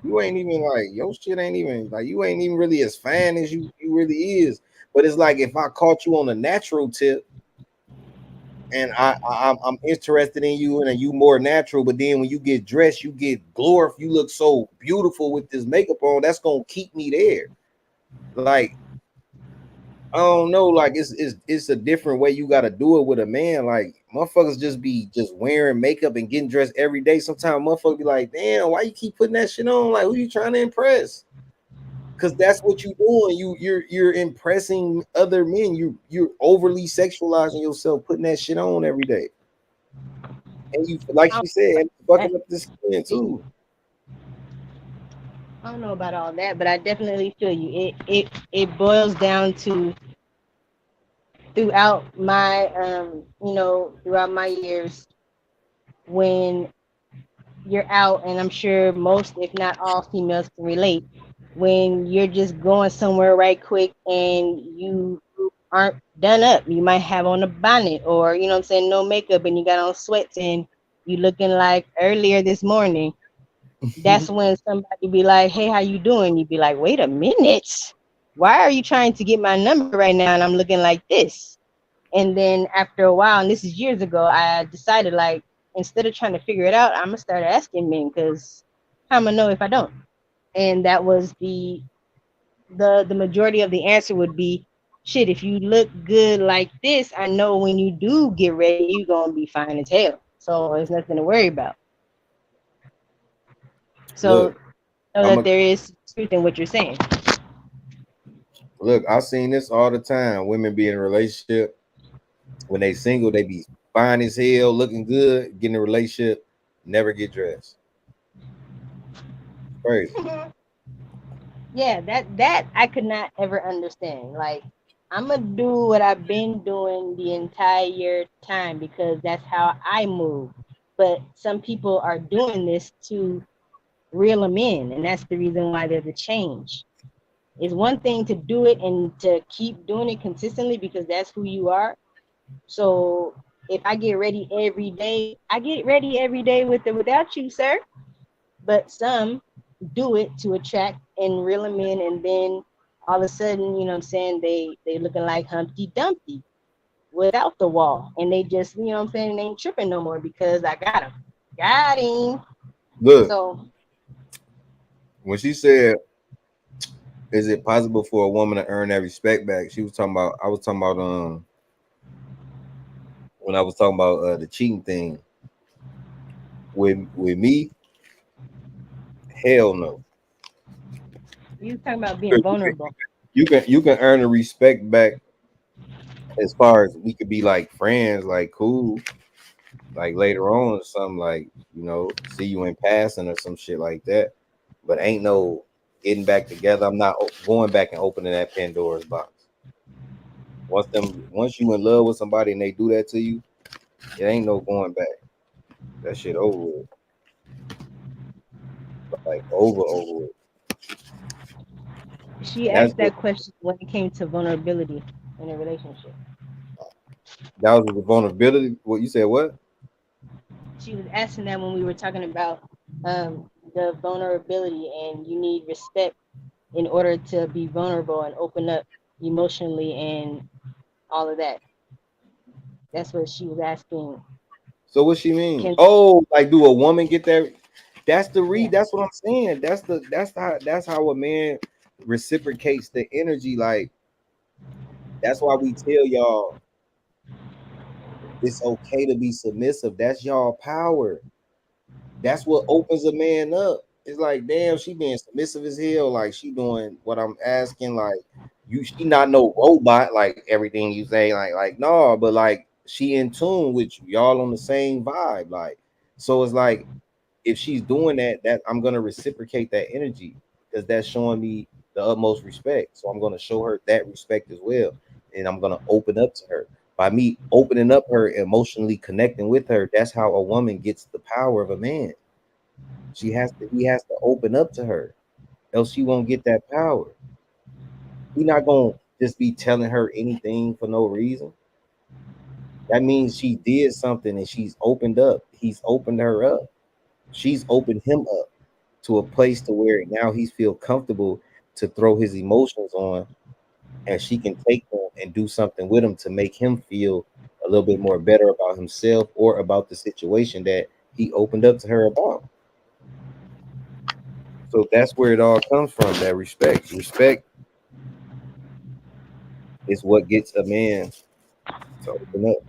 you ain't even like your shit ain't even like you ain't even really as fine as you really is. But it's like if I caught you on a natural tip and I'm interested in you and you more natural, but then when you get dressed, you get glorified, you look so beautiful with this makeup on, that's gonna keep me there. Like I don't know, like it's a different way you gotta do it with a man. Like motherfuckers just be just wearing makeup and getting dressed every day. Sometimes motherfuckers be like, damn, why you keep putting that shit on? Like, who you trying to impress? Because that's what you doing. You're impressing other men. You're overly sexualizing yourself, putting that shit on every day. And you like I she said, don't, fucking up the skin too. I don't know about all that, but I definitely feel you. It boils down to throughout my throughout my years when you're out, and I'm sure most, if not all, females can relate. When you're just going somewhere right quick and you aren't done up, you might have on a bonnet or you know what I'm saying, no makeup, and you got on sweats and you looking like earlier this morning. That's when somebody be like, "Hey, how you doing?" You'd be like, "Wait a minute, why are you trying to get my number right now?" And I'm looking like this. And then after a while, and this is years ago, I decided like instead of trying to figure it out, I'm gonna start asking men because how am I know if I don't? And that was the majority of the answer would be shit. If you look good like this, I know when you do get ready, you're gonna be fine as hell. So there's nothing to worry about. So Look, know I'm that a there is truth in what you're saying. look. I seen this all the time. Women be in a relationship when they single, they be fine as hell, looking good, get in a relationship, never get dressed. Crazy. Yeah, that I could not ever understand. Like I'm gonna do what I've been doing the entire time because that's how I move. But some people are doing this to reel them in, and that's the reason why there's a change. It's one thing to do it and to keep doing it consistently because that's who you are. So if I get ready every day, I get ready every day with or without you, sir. But some do it to attract and reel them in, and then all of a sudden, you know what I'm saying, they looking like Humpty Dumpty without the wall, and they just, you know what I'm saying, they ain't tripping no more because I got him. Got him. Look, So when she said, "Is it possible for a woman to earn that respect back?" She was talking about. I was talking about when I was talking about the cheating thing. With me, hell no. You talking about being vulnerable. You can earn the respect back as far as we could be like friends, like cool, like later on or something, like see you in passing or some shit like that. But ain't no getting back together. I'm not going back and opening that Pandora's box. Once you in love with somebody and they do that to you, it ain't no going back. That shit over with. Like over with. She asked that question when it came to vulnerability in a relationship. That was the vulnerability. What you said? What? She was asking that when we were talking about the vulnerability, and you need respect in order to be vulnerable and open up emotionally and all of that. That's what she was asking. So what she mean? Like do a woman get that? That's the read. Yeah. That's what I'm saying. That's how a man reciprocates the energy. Like that's why we tell y'all it's okay to be submissive. That's y'all power. That's what opens a man up. It's like, damn, she being submissive as hell. Like she doing what I'm asking. Like she not no robot. Like everything you say. Like no, but like she in tune with you. Y'all on the same vibe. Like so, it's like if she's doing that I'm gonna reciprocate that energy because that's showing me the utmost respect. So I'm gonna show her that respect as well, and I'm gonna open up to her. By me opening up her, emotionally connecting with her, that's how a woman gets the power of a man. He has to open up to her, else she won't get that power. He's not gonna just be telling her anything for no reason. That means she did something and she's opened up. He's opened her up. She's opened him up to a place to where now he's feel comfortable to throw his emotions on, and she can take them and do something with him to make him feel a little bit more better about himself or about the situation that he opened up to her about. So that's where it all comes from, that respect. Respect is what gets a man to open up.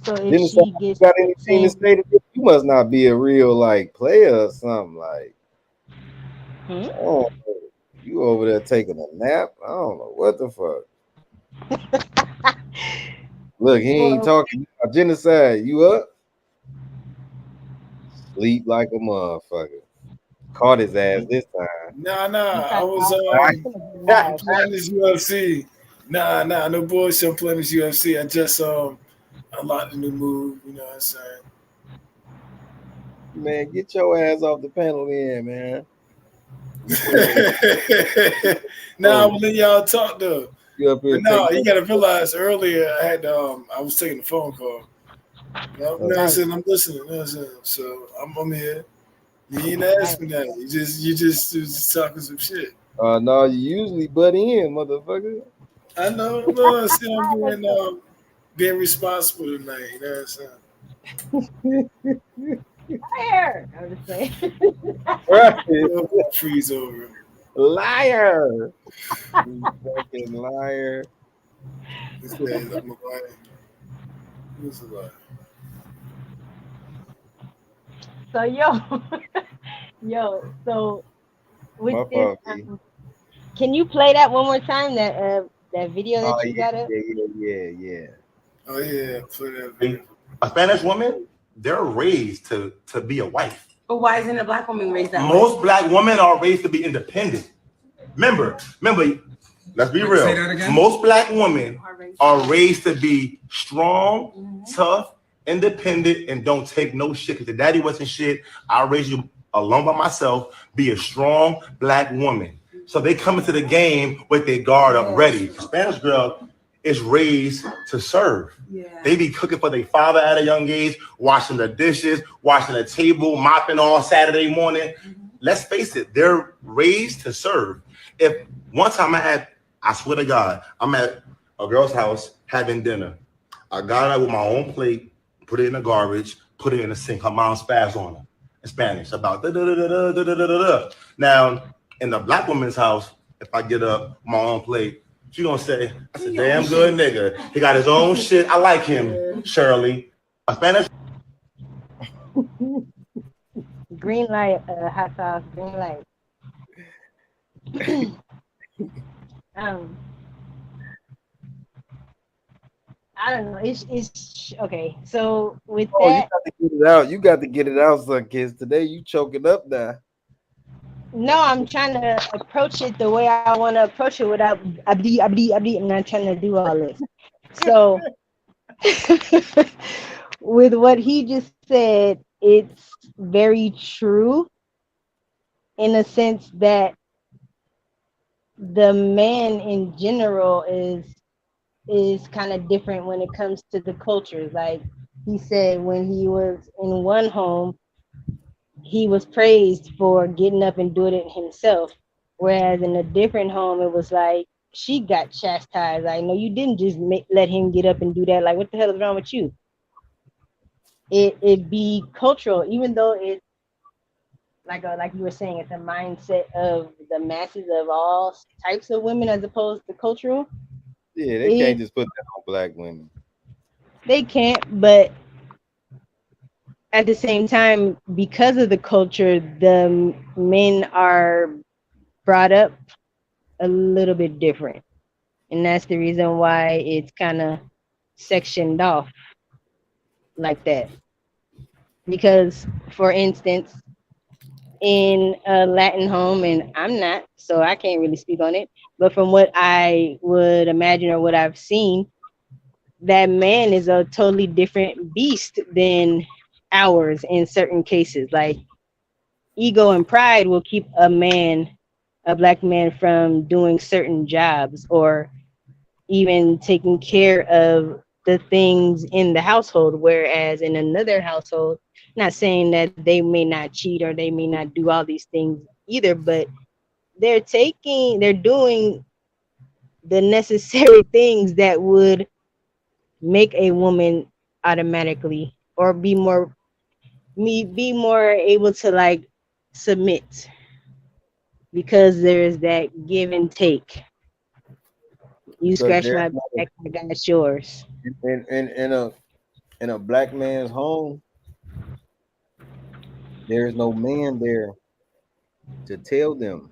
So if she gets got anything to say to this, you must not be a real like player or something like. Oh, you over there taking a nap? I don't know what the fuck. Look, he ain't talking about genocide. You up? Sleep like a motherfucker. Caught his ass this time. Nah. I was playing this UFC. Nah, no bullshit. I'm playing this UFC. I just unlocked a new move. You know what I'm saying? Man, get your ass off the panel then, man. Nah, I'm letting y'all talk though. You gotta realize earlier I was taking a phone call. You know what I'm saying? I'm listening. So I'm here. You ain't asked me that. You just talking some shit. No, you usually butt in, motherfucker. I know. No, see, I'm being responsible tonight. You know what I'm saying? Liar! I would say. Right. Freeze over. Liar. You fucking liar. This says I'm a liar. Who's a liar? So so with this, can you play that one more time? That video that you got up? Yeah. Oh yeah, play that video. A Spanish woman, they're raised to be a wife. But why isn't a black woman raised that way? Most black women are raised to be independent. Remember, let's be real. Most black women are raised to be strong, tough, independent, and don't take no shit. Because the daddy wasn't shit. I raised you alone by myself. Be a strong black woman. So they come into the game with their guard up ready. Spanish girl is raised to serve. Yeah. They be cooking for their father at a young age, washing the dishes, washing the table, mopping all Saturday morning. Let's face it, they're raised to serve. If one time I swear to God, I'm at a girl's house having dinner. I got out with my own plate, put it in the garbage, put it in the sink. Her mom spazzed on her. in Spanish about da da da da da da da da. Now, in the black woman's house, if I get up my own plate, she gonna say, "That's a damn good nigga. He got his own shit. I like him, Shirley." A Spanish. Green light, hot sauce, green light. um, I don't know. It's okay. So with Oh, you that, got to get it out. You got to get it out, son, kids. Today you choking up now. no, I'm trying to approach it the way I want to approach it without abdi. I'm not trying to do all this. So with what he just said, it's very true in a sense that the man in general is kind of different when it comes to the cultures. Like he said, when he was in one home, he was praised for getting up and doing it himself. Whereas in a different home, it was like she got chastised. Like, no, you didn't just let him get up and do that. Like, what the hell is wrong with you? It be cultural, even though it's like you were saying, it's a mindset of the masses of all types of women as opposed to cultural. Yeah, they can't just put that on black women. They can't, but at the same time, because of the culture, the men are brought up a little bit different. And that's the reason why it's kind of sectioned off like that. Because, for instance, in a Latin home, and I'm not, so I can't really speak on it, but from what I would imagine or what I've seen, that man is a totally different beast than ours in certain cases. Like ego and pride will keep a black man from doing certain jobs or even taking care of the things in the household. Whereas in another household, not saying that they may not cheat or they may not do all these things either, but they're doing the necessary things that would make a woman automatically or be more able to like submit because there's that give and take. You Because scratch there's my no back, I got yours. in a black man's home, there's no man there to tell them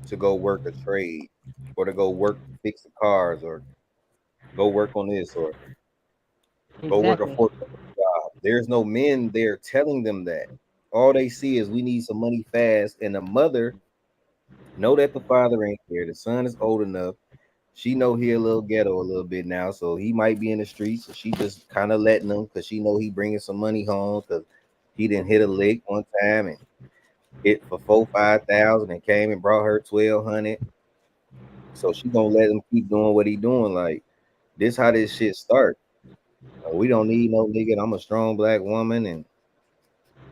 to go work a trade or to go work fix the cars or go work on this or go work a Exactly. job. There's no men there telling them that. All they see is we need some money fast, and the mother know that the father ain't there. The son is old enough. She know he a little ghetto a little bit now, so he might be in the streets. So she just kind of letting him because she know he bringing some money home because he didn't hit a lick one time and hit for 4,000-5,000 and came and brought her 1,200. So she gonna let him keep doing what he doing. Like this, how this shit start. We don't need no nigga. I'm a strong black woman, and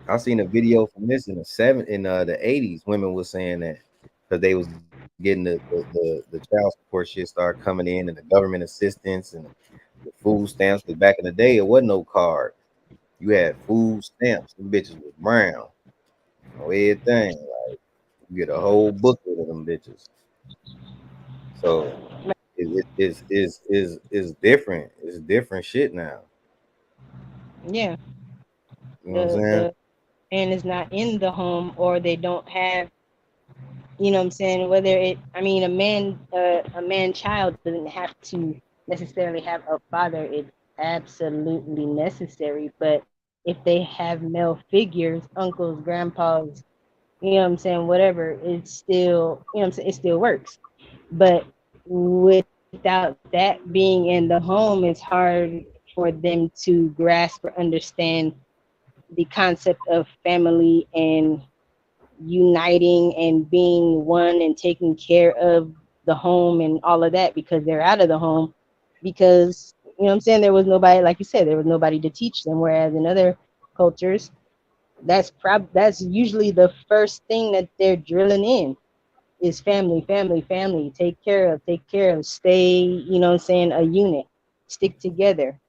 I seen a video from this in the 80s. Women was saying that because they was getting the child support shit started coming in and the government assistance and the food stamps. Because back in the day, it wasn't no card. You had food stamps. Them bitches was brown. Everything. Like you get a whole booklet of them bitches. So is different. It's different shit now. Yeah. You know what I'm saying? The man is not in the home or they don't have, you know what I'm saying, whether it, I mean, a man child doesn't have to necessarily have a father. It's absolutely necessary, but if they have male figures, uncles, grandpas, you know what I'm saying, whatever, it's still, you know what I'm saying, it still works. But without that being in the home, it's hard for them to grasp or understand the concept of family and uniting and being one and taking care of the home and all of that because they're out of the home because you know what I'm saying, there was nobody, like you said, there was nobody to teach them. Whereas in other cultures, that's usually the first thing that they're drilling in is family, family, family. Take care of, stay, you know what I'm saying, a unit, stick together,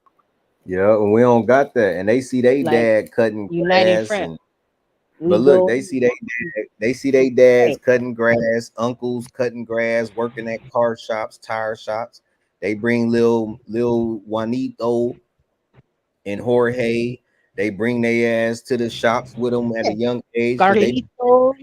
Yeah, and we don't got that. And they see they like dad cutting united grass front. and But look, they see they dads cutting grass, uncles cutting grass, working at car shops, tire shops. They bring Lil Juanito and Jorge. They bring their ass to the shops with them at a young age because Carlito.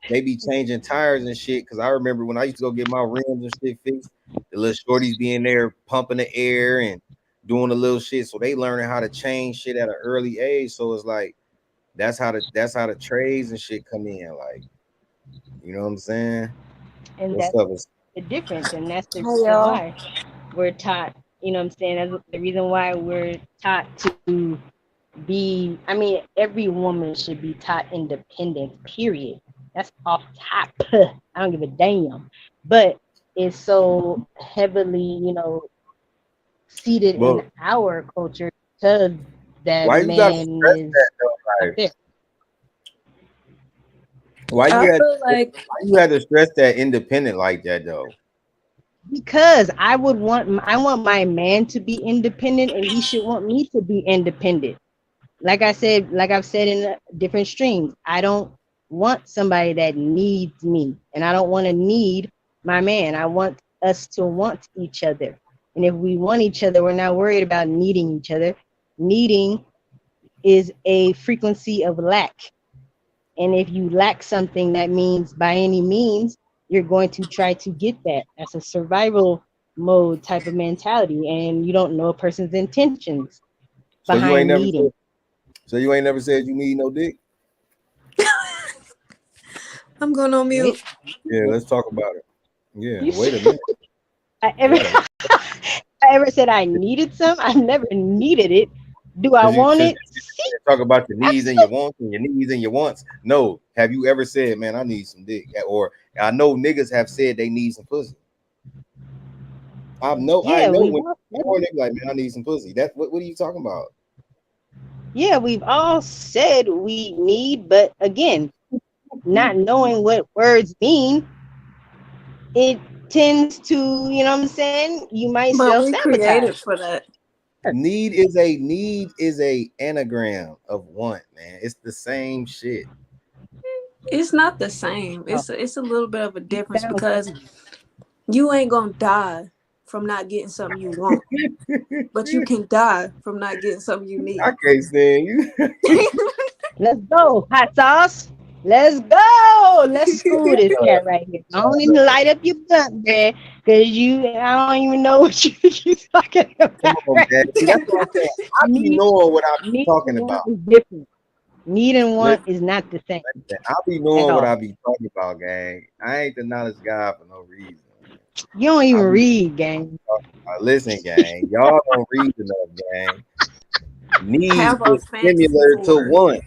they be changing tires and shit. Because I remember when I used to go get my rims and shit fixed, the little shorties be in there pumping the air and doing the little shit. So they learning how to change shit at an early age. So it's like that's how the trades and shit come in. Like, you know what I'm saying? And What's that's up? the difference, and that's the Hey, reason y'all. why we're taught. You know what I'm saying? That's the reason why we're taught to be. I mean, every woman should be taught independence. Period. That's off top. I don't give a damn. But it's so heavily, seated But in our culture because that why you gotta man stress is that though? up Like, there. why I feel why like you had to stress that independent like that though? Because I want my man to be independent, and he should want me to be independent. Like I've said in different streams, I don't want somebody that needs me, and I don't want to need my man. I want us to want each other, and if we want each other, we're not worried about needing each other. Needing is a frequency of lack, and if you lack something, that means by any means you're going to try to get that. That's a survival mode type of mentality, and you don't know a person's intentions So you ain't behind never needing. said you need no dick? I'm going on mute. Yeah, let's talk about it. Yeah, You wait a said- minute. I ever said I needed some? I've never needed it. Do I want it? Talk about your needs and your wants and your needs and your wants. No, have you ever said, man, I need some dick? Or I know niggas have said they need some pussy. I know when niggas like, man, I need some pussy. What are you talking about? Yeah, we've all said we need, but again, not knowing what words mean, it tends to, you know what I'm saying? You might But we self-sabotage. created for that. Need is a anagram of want, man. It's the same shit. It's not the same. It's a little bit of a difference because you ain't gonna die from not getting something you want, but you can die from not getting something you need. I can't stand you. Let's go, hot sauce. Let's go. Let's school this cat right here. Don't even light up your blunt, man, because I don't even know what you're talking about. Come on, man. See, that's what I'm saying. I be knowing what I be talking about. Is different. Need and want is not the same. I be knowing what I be talking about, gang. I ain't the knowledge guy for no reason. You don't even read, gang. Listen, gang. Y'all don't read enough, gang. Need is similar to want.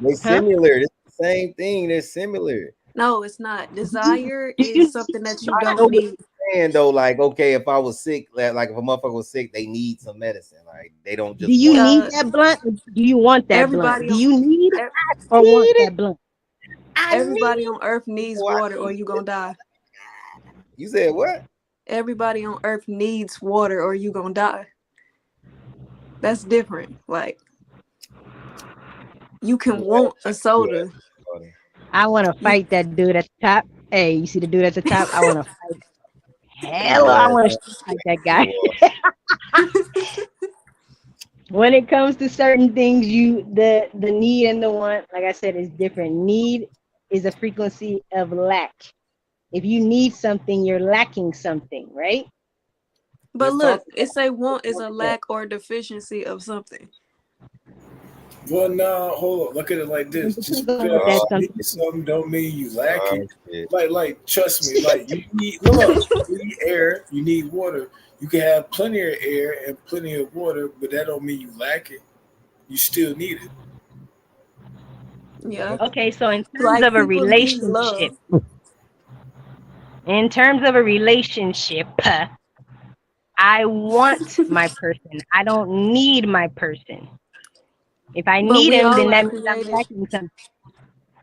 They're similar. It's the same thing. They're similar. No, it's not. Desire is something that you don't need. And though, like, okay, if I was sick, like if a motherfucker was sick, they need some medicine. Like, they don't just. Do you need that blunt? Do you want that blunt? Do you need it or want that blunt? Everybody on earth needs water, or you gonna die. You said what? Everybody on earth needs water, or you gonna die. That's different. Like, you can want a soda. I want to fight that dude at the top. Hey, you see the dude at the top? I want to fight. Hell, I want to fight that guy. When it comes to certain things, the need and the want, like I said, is different. Need is a frequency of lack. If you need something, you're lacking something, right? But look, it's a want is a lack or deficiency of something. Well, no, hold on. Look at it like this. Just because you need something don't mean you lack it. Like, trust me. Like, you need you need air, you need water. You can have plenty of air and plenty of water, but that don't mean you lack it. You still need it. Yeah. Okay, so in terms of a relationship, I want my person. I don't need my person. If I need him, then that means I'm lacking something.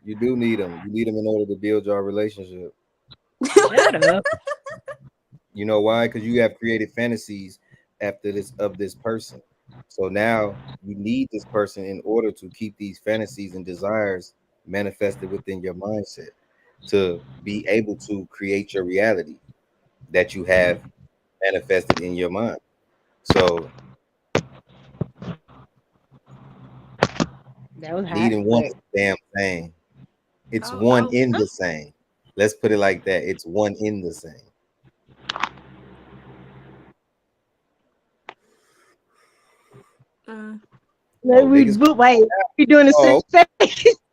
You do need them. You need them in order to build your relationship. Shut up. You know why? Because you have created fantasies of this person. So now you need this person in order to keep these fantasies and desires manifested within your mindset to be able to create your reality that you have manifested in your mind. So That was need hot, and want but is the damn thing. It's I, one I, in the same. Let's put it like that. It's one in the same. uh, let Oh, me niggas. boot. Wait, you doing the same Oh, thing?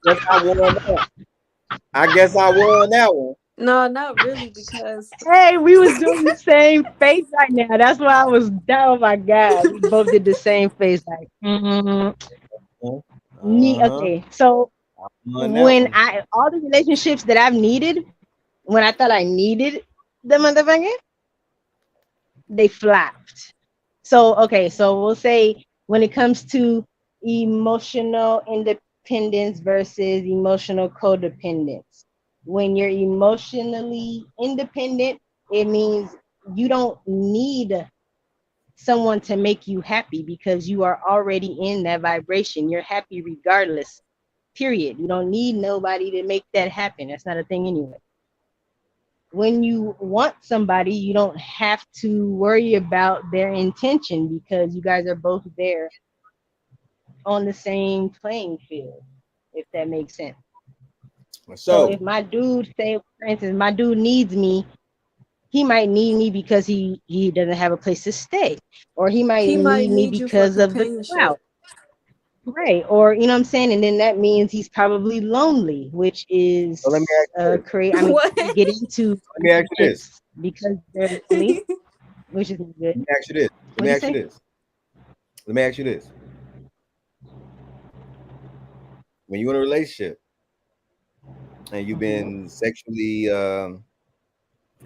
guess I won that. I guess I won that one. no, not really, because Hey, we was doing the same face right now. That's why I was down. Oh my God, we both did the same face. Like, Uh-huh. okay. So I won that when one. I all the relationships that I've needed, when I thought I needed the motherfucker, they flopped. So okay, so we'll say when it comes to emotional independence versus emotional codependence. When you're emotionally independent, it means you don't need someone to make you happy because you are already in that vibration. You're happy regardless. Period. You don't need nobody to make that happen. That's not a thing anyway. When you want somebody, you don't have to worry about their intention because you guys are both there on the same playing field, if that makes sense. So So if my dude, say for instance, my dude needs me, he might need me because he doesn't have a place to stay, or he might he might need me need you for because of the companionship. clout, right? Or you know what I'm saying, and then that means he's probably lonely, which so let me is ask you this. create. I mean, What? you get into Let me ask you this. relationships because they're lonely, which is Let good. me ask you this. Let me What'd you ask you say? this. Let me ask you this. When you're in a relationship and you've been sexually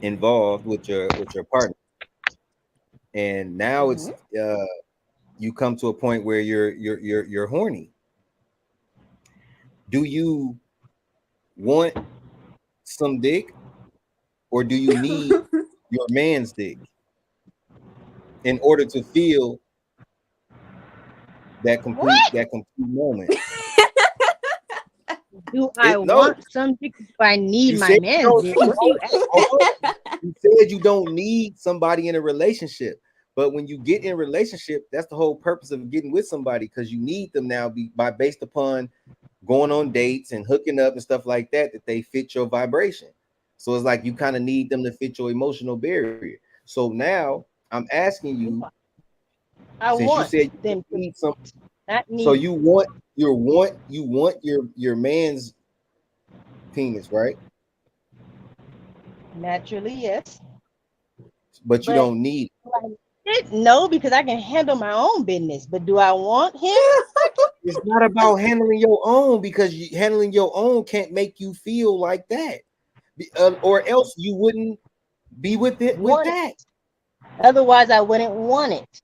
involved with your partner, and now it's Mhm. you come to a point where you're horny. Do you want some dick, or do you need your man's dick in order to feel What that complete moment? do I It no, want? Something? Do I need you my said you man's don't dick? need. What do you Hold on. You said you don't need somebody in a relationship, but when you get in a relationship, that's the whole purpose of getting with somebody because you need them now by based upon going on dates and hooking up and stuff like that they fit your vibration. So it's like you kind of need them to fit your emotional barrier. So now I'm asking you, I since you want said you them to need some, not so need. you want your man's penis, right? Naturally, yes. But you But don't need. do I need it? No, because I can handle my own business. But do I want him? It's not about handling your own because handling your own can't make you feel like that, or else you wouldn't be with it with Want it. that. Otherwise, I wouldn't want it.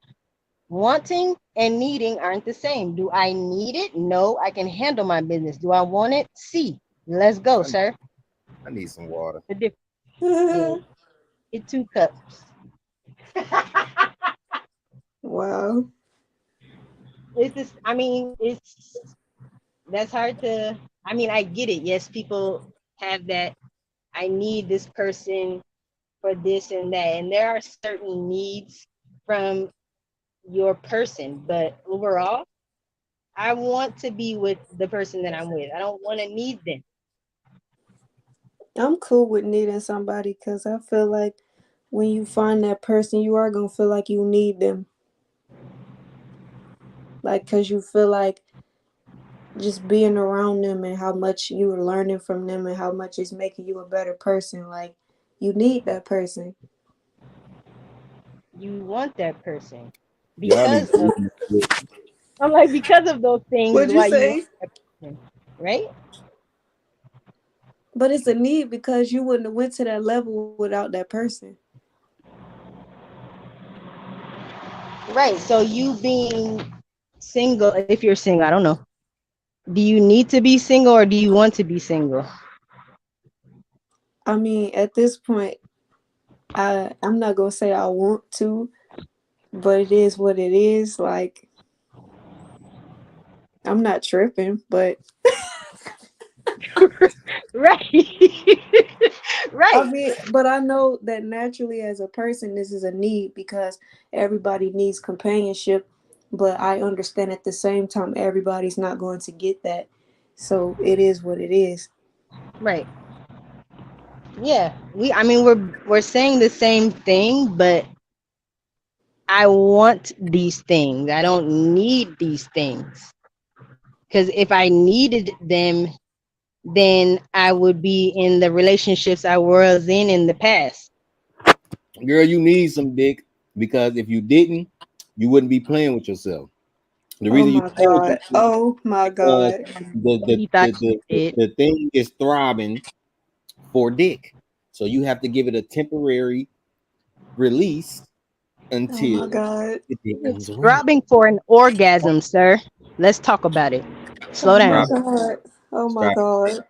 Wanting and needing aren't the same. Do I need it? No, I can handle my business. Do I want it? See. Let's go, I, sir. I need some water. The difference. Yeah. Get 2 cups. Wow. It's just, I mean, that's hard to, I mean, I get it. Yes, people have that. I need this person for this and that. And there are certain needs from your person. But overall, I want to be with the person that I'm with. I don't want to need them. I'm cool with needing somebody because I feel like when you find that person, you are going to feel like you need them. Like, because you feel like just being around them and how much you are learning from them and how much it's making you a better person. Like, you need that person. You want that person Y'all be because of, I'm like, because of those things is What'd you why you want say? that person, right? But it's a need because you wouldn't have went to that level without that person. Right. So you being single, if you're single, I don't know. Do you need to be single or do you want to be single? I mean, at this point, I'm not gonna say I want to, but it is what it is. Like, I'm not tripping, but Right. I Right. mean, but I know that naturally as a person, this is a need because everybody needs companionship. But I understand at the same time, everybody's not going to get that. So it is what it is. Right. Yeah. I mean we're saying the same thing, but I want these things. I don't need these things. Because if I needed them, then I would be in the relationships I was in the past. Girl, you need some dick because if you didn't, you wouldn't be playing with yourself. The Oh reason you my play with God. yourself Oh my because God. He thought he did. the thing is throbbing for dick. So you have to give it a temporary release Oh my until God. it It's comes around. throbbing for an orgasm, sir. Let's talk about it. Slow Oh my down. Throbbing, God. Oh my throbbing. God.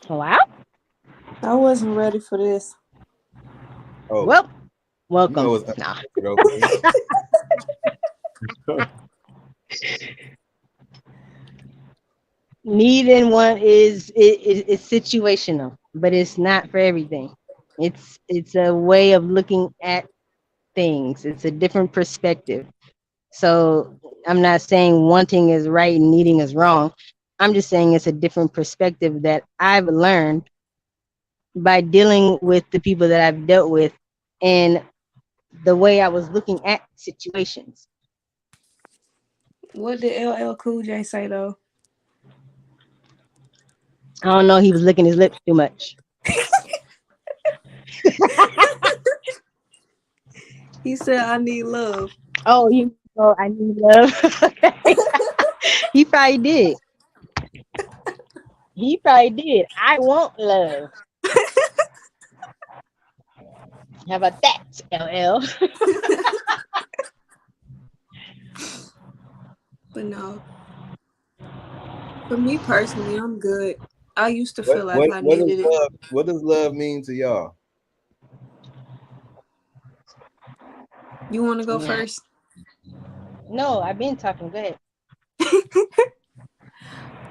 Wow. I wasn't ready for this. Oh, Well, you know welcome. it's Nah. okay. Need and want is situational, but it's not for everything. It's a way of looking at things. It's a different perspective. So I'm not saying wanting is right and needing is wrong. I'm just saying it's a different perspective that I've learned by dealing with the people that I've dealt with and the way I was looking at situations. What did LL Cool J say though? I don't know, he was licking his lips too much. He said, I need love. Oh, I need love. He probably did. He probably did. I want love. How about that, LL? But no, for me personally, I'm good. I used to What feel like what I what does needed it. love what does love mean to y'all? You want to go Yeah. first? No, I've been talking. Go ahead.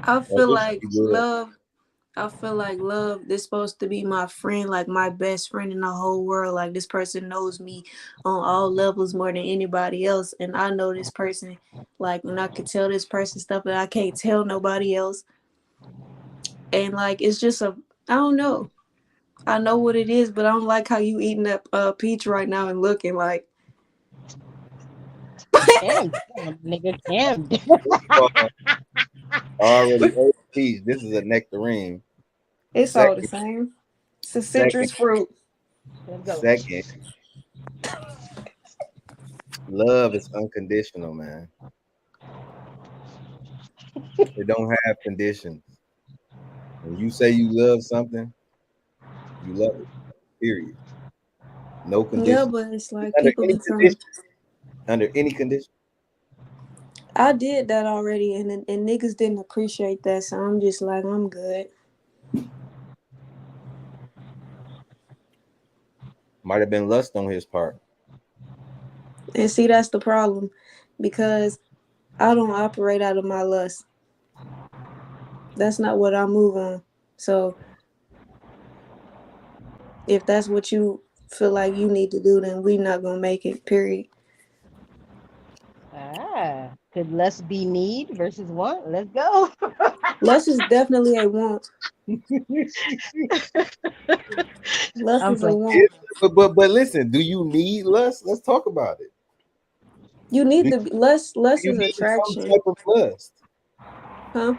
I Oh, feel this like should be good. love. I feel like love is supposed to be my friend, like my best friend in the whole world. Like this person knows me on all levels more than anybody else. And I know this person, like when I could tell this person stuff that I can't tell nobody else. And like it's just I don't know. I know what it is, but I don't like how you eating that peach right now and looking like Calm down, nigga. Calm down. First of all, I already ate peach. This is a nectarine. it's all the Second, same. It's a second, citrus fruit. Let's go. second. Love is unconditional, man. It don't have conditions. When you say you love something, you love it. Period. No Yeah, condition. but it's like Under people any be trying. condition. Under any condition. I did that already, and niggas didn't appreciate that, so I'm just like, I'm good. Might have been lust on his part. And see, that's the problem, because I don't operate out of my lust. That's not what I move on. So if that's what you feel like you need to do, then we not gonna make it. Period. Could lust be need versus want? Let's go. Lust is definitely a want. Lust I'm is a playing. want. But listen, do you need lust? Let's talk about it. You need Do to be lust. Lust you is need some attraction, type of lust? huh?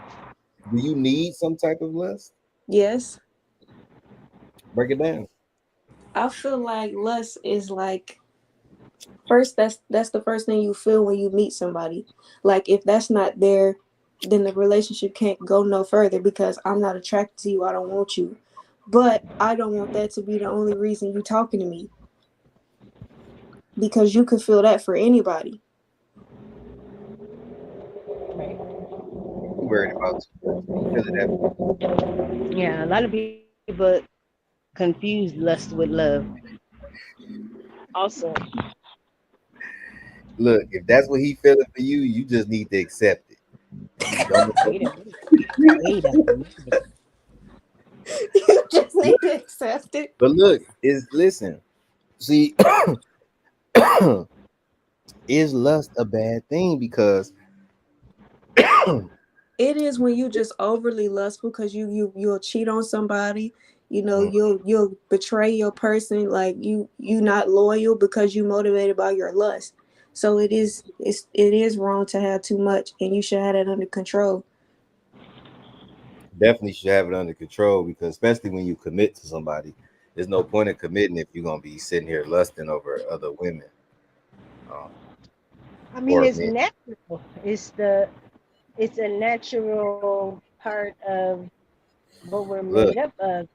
Do you need some type of lust? Yes. Break it down. I feel like lust is like first. That's the first thing you feel when you meet somebody. Like if that's not there, then the relationship can't go no further because I'm not attracted to you. I don't want you. But I don't want that to be the only reason you talking to me, because you could feel that for anybody. Right. I'm worried about you. Feel it. Yeah, a lot of people confuse lust with love. Also, Look, if that's what he feeling for you, you just need to accept it. And don't. Wait a minute. Wait a minute. You just need to accept it. But look, is listen. See, is lust a bad thing? Because It is when you just overly lustful because you'll cheat on somebody. You know, Mm. you'll betray your person, like you not loyal because you motivated by your lust. So it is wrong to have too much, and you should have that under control. definitely should have it under control, because especially when you commit to somebody, there's no point in committing if you're gonna be sitting here lusting over other women um, I mean, or it's men. natural. It's a natural part of what we're Look, made up of.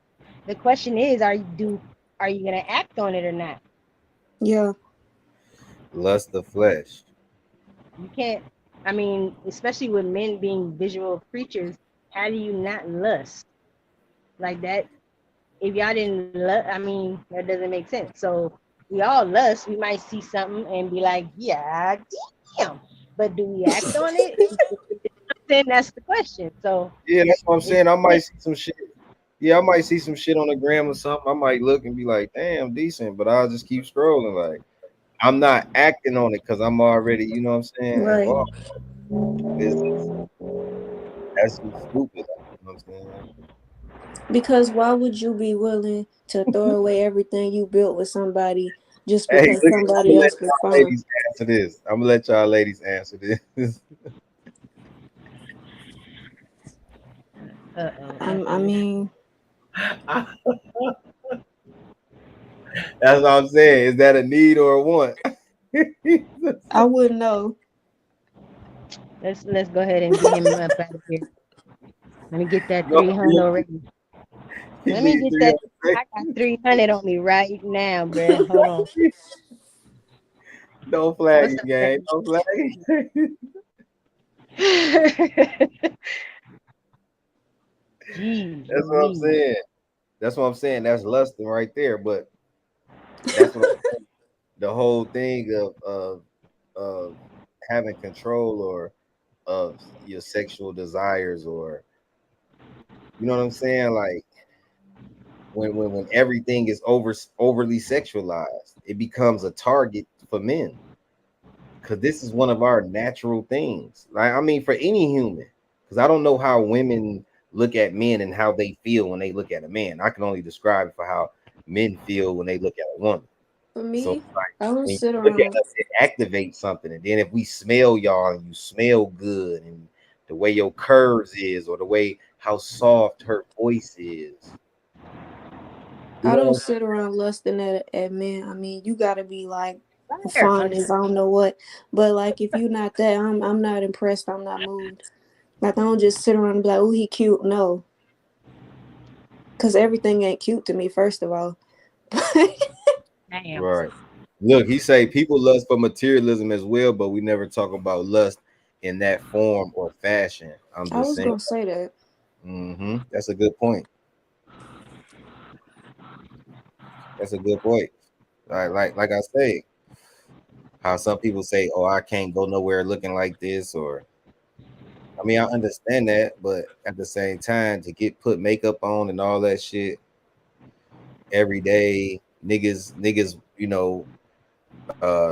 The question is, are you gonna act on it or not? Yeah. lust of flesh. You can't. I mean, especially with men being visual creatures, how do you not lust like that? If y'all didn't lust, I mean, that doesn't make sense. So we all lust. We might see something and be like, yeah, damn. But do we act on it? Then that's the question. So Yeah, that's what I'm it's saying. I might see some shit. Yeah, I might see some shit on the gram or something. I might look and be like, damn, decent, but I'll just keep scrolling. Like, I'm not acting on it because I'm already, you know what I'm saying, Right. involved. That's just stupid. You know what I'm saying? Because why would you be willing to throw away everything you built with somebody just Hey, because look, I'm somebody gonna let else was y'all fine? ladies answer this. I'm gonna let y'all ladies answer this. I mean, That's what I'm saying. Is that a need or a want? I wouldn't know. let's go ahead and get him up out of here. Let me get that No, 300 already. you Let me need get that. 300. I got 300 on me right now, bruh. Hold on. Don't flag What's it, up, gang. Don't flag it. Jeez, That's what I'm Louise. saying. That's what I'm saying. That's lusting right there. But that's what the whole thing of having control or of your sexual desires, or you know what I'm saying, like when everything is overly sexualized, it becomes a target for men, because this is one of our natural things. Like, I mean, for any human, because I don't know how women look at men and how they feel when they look at a man. I can only describe it for how men feel when they look at a woman. For So me, like, I don't when you sit look at around. us, it activates something. And then if we smell y'all and you smell good, and the way your curves is, or the way how soft her voice is, you I know don't what I'm sit around lusting at men. I mean, you gotta be like Fire. fond as I don't know what. But like if you're not that, I'm not impressed. I'm not moved. Like I don't just sit around and be like, oh, he cute. No. Cause everything ain't cute to me, first of all. Damn. Right. Look, he say people lust for materialism as well, but we never talk about lust in that form or fashion. I'm I just was saying. gonna say that. That's a good point. That's a good point. Like I say, how some people say, "Oh, I can't go nowhere looking like this," or I mean, I understand that, but at the same time, to get put makeup on and all that shit every day, niggas,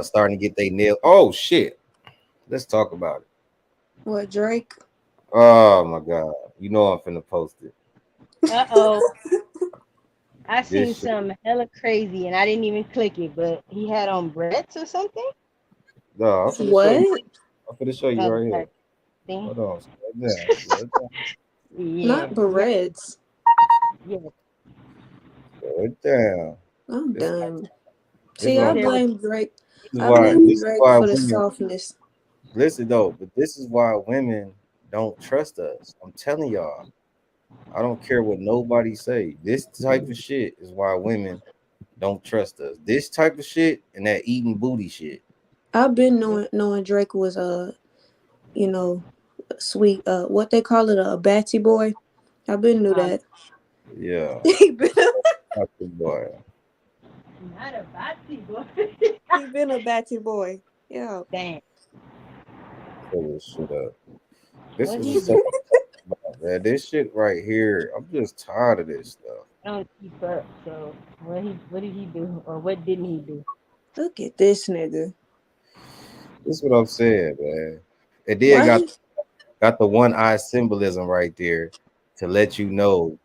starting to get they nail. Oh shit, let's talk about it. What, Drake? Oh my god, you know I'm finna post it. Uh-oh. I seen This shit. some hella crazy and I didn't even click it, but he had on Brett's or something. No, I'm finna show you. What? I'm finna show you right here. Thing. Hold on, slow down, slow down, Not Yeah. barrettes. Yeah. slow it down. I'm This, done. this is See, what I I'm. There was blame Drake. This is I why. blame This is Drake why for the women. softness. Listen though, but this is why women don't trust us. I'm telling y'all. I don't care what nobody say. This type of shit is why women don't trust us. This type of shit and that eating booty shit. I've been knowing Drake was you know, sweet what they call it, a batty boy. I've been knew that. Yeah. he been Boy. not a batty boy. he been a batty boy. Yeah. Damn. Pull this shit up. This What is he the second about, man. This shit right here. I'm just tired of this stuff. don't keep up. So what did he do or what didn't he do? Look at this nigga. This is what I'm saying, man. And then Why? got the one eye symbolism right there to let you know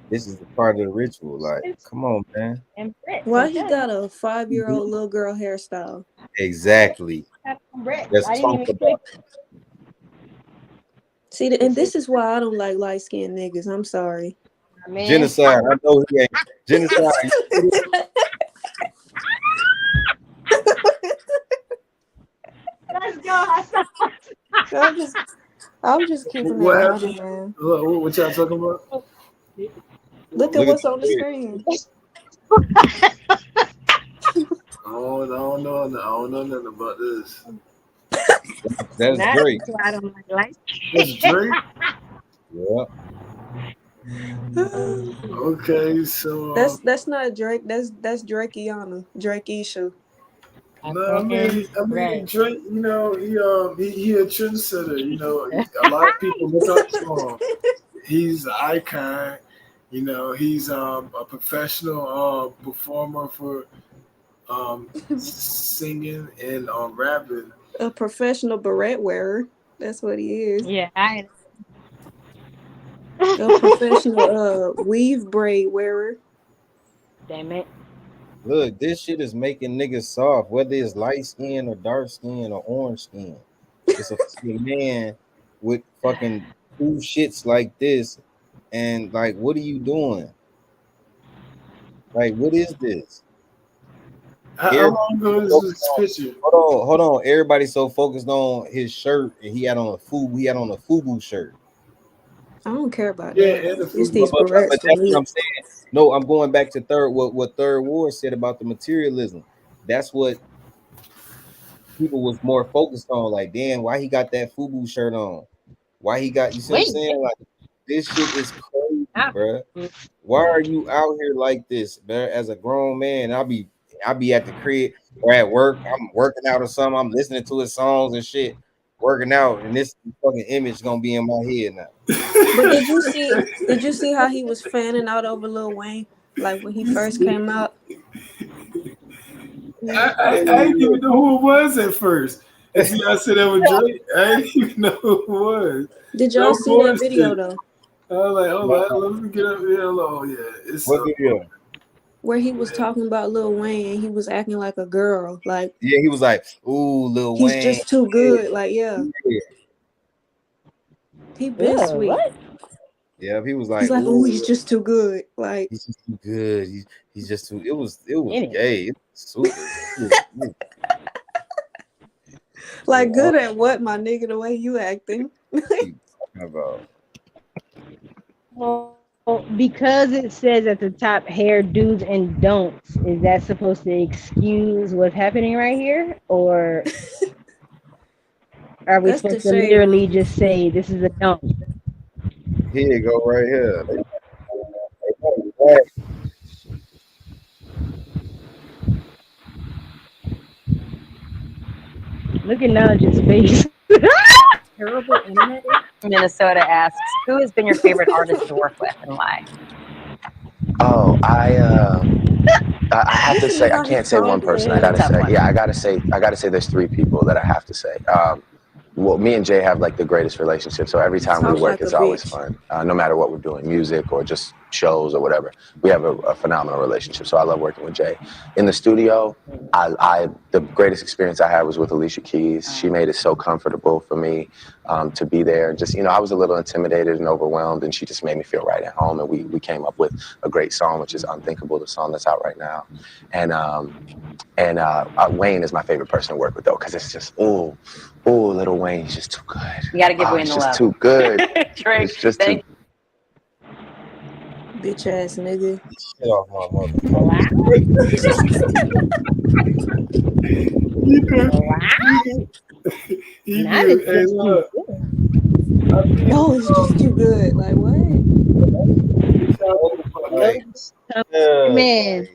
this is the part of the ritual. Like, come on, man. And Brett. Why he got a 5-year-old little girl hairstyle? Exactly. Brett. Let's I didn't talk even about click. See, and this is why I don't like light skinned niggas. I'm sorry. Man. genocide. I know he ain't genocide. Let's go. I'm just keeping it What honest, happened? man. What y'all talking about? Look at what's on the screen. I don't know nothing about this. That's Drake. Why I don't like That's Drake. Yeah. Okay, so That's not Drake. That's Drake Iana. Drake Isha. no, I mean Right. Drake. You know, he a trendsetter. You know, a lot of people look up to him. He's an icon. You know, he's a professional performer for singing and rapping. A professional beret wearer. That's what he is. Yeah, I A professional weave braid wearer. damn it. Look, this shit is making niggas soft, whether it's light skin or dark skin or orange skin. It's a fucking man with fucking two shits like this, and like, what are you doing? Like, what is this? How long ago is this picture? Hold on. Everybody's so focused on his shirt, and he had on a FUBU shirt. I don't care about Yeah, that. and the It's these But berets that's for me. what I'm saying. No, I'm going back to what Third Ward said about the materialism. That's what people was more focused on. Like, damn, why he got that FUBU shirt on? Why he got, you see what I'm saying? Like, this shit is crazy, bro. Why are you out here like this, bro? As a grown man, I'll be at the crib or at work. I'm working out or something. I'm listening to his songs and shit, working out, and this fucking image gonna be in my head now. But did you see how he was fanning out over Lil Wayne? Like when he first came out? I didn't even know who it was at first. And see, I said that was Drake. I didn't even know who it was. Did y'all see that video though? I was like, hold on, let me get up here. Oh yeah, it's What video? Where he was talking about Lil Wayne and he was acting like a girl. Like, Yeah, he was like, "Ooh, Lil he's Wayne, just too good." Like, yeah. He been sweet. What? Yeah, he was like, He's like, "Oh, he's just too good." Like, he's just too good. He's just too. It was Anyway. gay. It was super. like good at what, my nigga? The way you acting. About. Well, because it says at the top hair do's and don'ts, is that supposed to excuse what's happening right here? Or are we That's supposed the to shade. literally just say this is a don't? Here you go, right here. Look at Nudge's face. Terrible internet. Minnesota asks, who has been your favorite artist to work with and why? Oh, I have to say, I can't say one person. I gotta say, there's three people that I have to say. Well, me and Jay have like the greatest relationship. So every time we work, it's always fun. No matter what we're doing, music or just shows or whatever, we have a phenomenal relationship. So I love working with Jay. In the studio, the greatest experience I had was with Alicia Keys. She made it so comfortable for me to be there. Just, I was a little intimidated and overwhelmed, and she just made me feel right at home. And we came up with a great song, which is Unthinkable, the song that's out right now. And Wayne is my favorite person to work with, though, because it's just, ooh, Little Wayne, he's just too good. You got to give Wayne the love. He's just too good. Drake, it's just too. Bitch ass nigga. Get off my No, it's just too good. Like what? Man,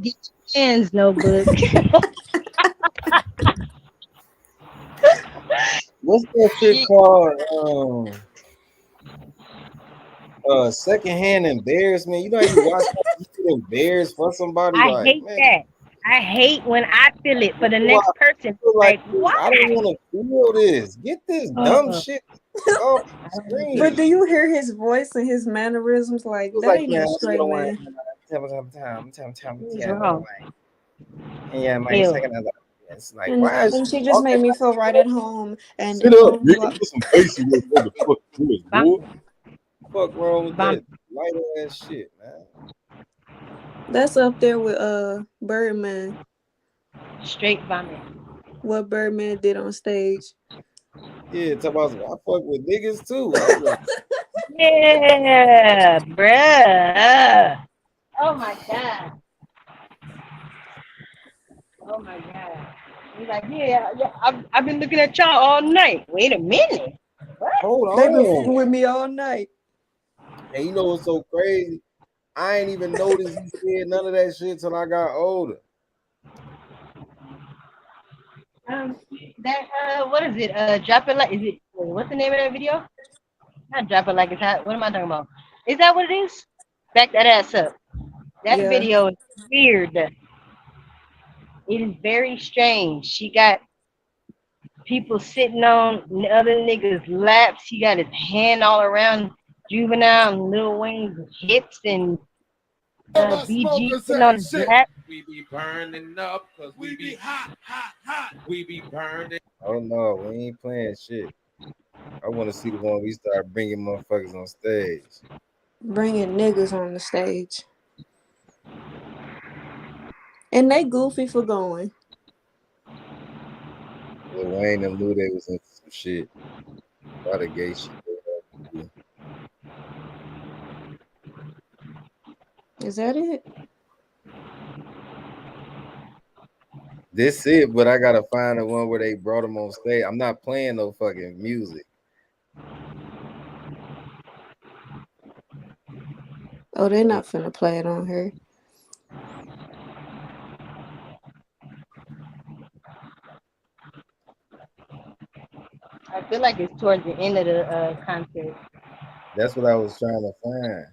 get your hands no book. What's that shit called? Secondhand embarrassment. You know, you watch you get embarrassed for somebody. I Like, hate man, that. I hate when I feel it for the you next are- person. feel Like, I why? don't want to feel this. Get this dumb shit off the screen. But do you hear his voice and his mannerisms? Like It's that like, ain't man, no straight man. Yeah, my Ew. second other. It's like, why is And she just made me feel right at home. And sit up, nigga? Put some bass in your motherfucking voice, boy. Fuck wrong with that light ass shit, man. that's up there with Birdman. Straight vomit. What Birdman did on stage. Yeah, talk about I fuck with niggas too. I was like, Yeah, bruh. Oh my god. Oh my god. He's like, yeah, I've been looking at y'all all night. Wait a minute. hold They been on. fucking with me all night. And you know what's so crazy? I ain't even noticed he said none of that shit till I got older. What is it? Drop it like, is it? What's the name of that video? Not drop it like it's hot. What am I talking about? Is that what it is? Back that ass up. That Yeah. video is weird. It is very strange. She got people sitting on other niggas' laps. He got his hand all around Juvenile and Lil Wayne's hips and BG sitting on his lap. We be burning up because we be hot. We be burning. Oh no, we ain't playing shit. I want to see the one we start bringing motherfuckers on stage. Bringing niggas on the stage. And they goofy for going. Lil Wayne and Lou, they was into some shit. A lot of gay shit. Is that it? This it, but I gotta find the one where they brought him on stage. I'm not playing no fucking music. Oh, they're not finna play it on her. I feel like it's towards the end of the concert. That's what I was trying to find.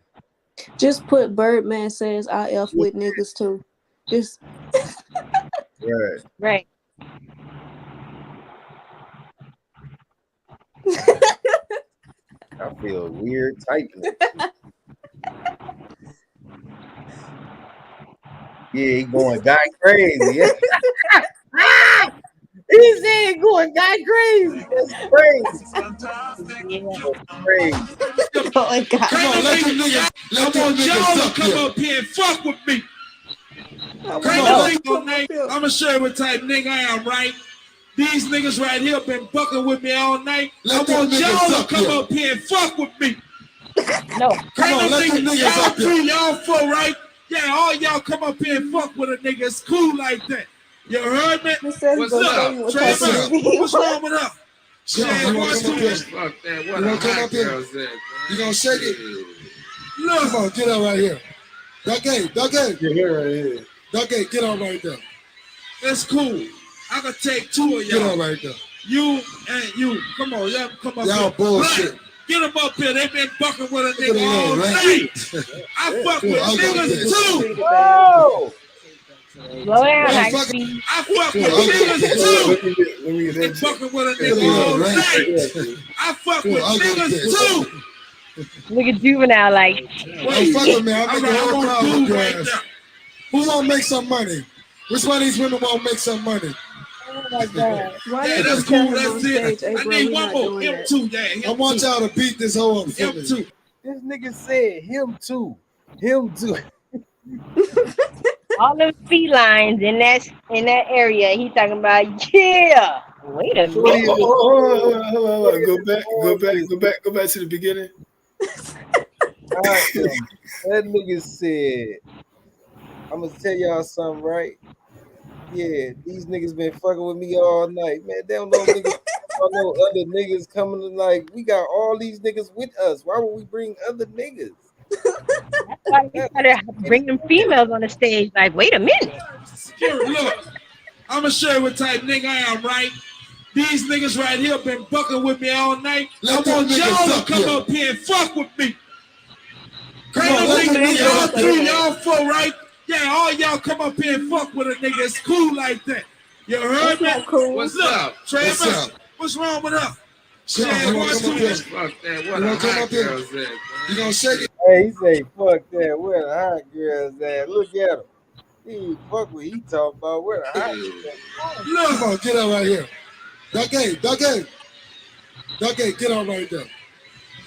Just put Birdman says I F with niggas too. Just Right. Right. I feel weird typing. Yeah, he going guy crazy. He said going guy crazy. That's crazy. Crazy. oh God. Come on, let them niggas. I want y'all to come up here and fuck with me. I'm gonna show you what type nigga I am, right? These niggas right here been fucking with me all night. I want y'all to come up here and fuck with me. No. Come on, let them niggas up here. Y'all full, right? Yeah, all y'all come up here and fuck with a nigga. It's cool like that. You heard me? What's up? What's wrong with her? Fuck that. What a hot girl said. You gonna shake it? Look. Come on, get out right here. Duckgate. Get here right here. Duckgate, get out right there. It's cool. I can take two of y'all. Get out right there. You and you. Come on, y'all come up y'all here. Bullshit. Right. Get them up here. They been fucking with a nigga all night. I fuck with niggas too. Whoa. Slow down, I fuck with niggas too. Been fucking with a nigga all night. I fuck with niggas too. Look at Juvenile like. Wait, fuck with me. I'll make a whole crowd with your ass. Who wanna make some money? Which one of these women wanna make some money? Oh my God. Yeah, that's cool. That's it. I need one more. Him too. Yeah, I want y'all to beat this hoe up for him me. too. This nigga said him too. Him too. All them felines in that area. He talking about, yeah. Wait a minute. Hold on. Go back to the beginning. That nigga said, I'm gonna tell y'all something, right? Yeah, these niggas been fucking with me all night, man. They don't know niggas, don't know other niggas coming to like. We got all these niggas with us. Why would we bring other niggas? That's why we gotta bring them females on the stage. Like, wait a minute. Look, I'm a Sherwood type nigga I am, right? These niggas right here been fucking with me all night. I want y'all to come up here and fuck with me. Y'all three, y'all four, right? Yeah, all y'all come up here and fuck with a nigga. It's cool like that. You heard me? Cool. What's up, Trevor? What's wrong with us? Fuck that. What the hot girls at? You gonna shake it? Hey, he say, fuck that. Where the hot girls at? Look at him. He ain't fuck what he talking about. Where the hot girls at? Look. Come on, get out right here. Duck, get out right there.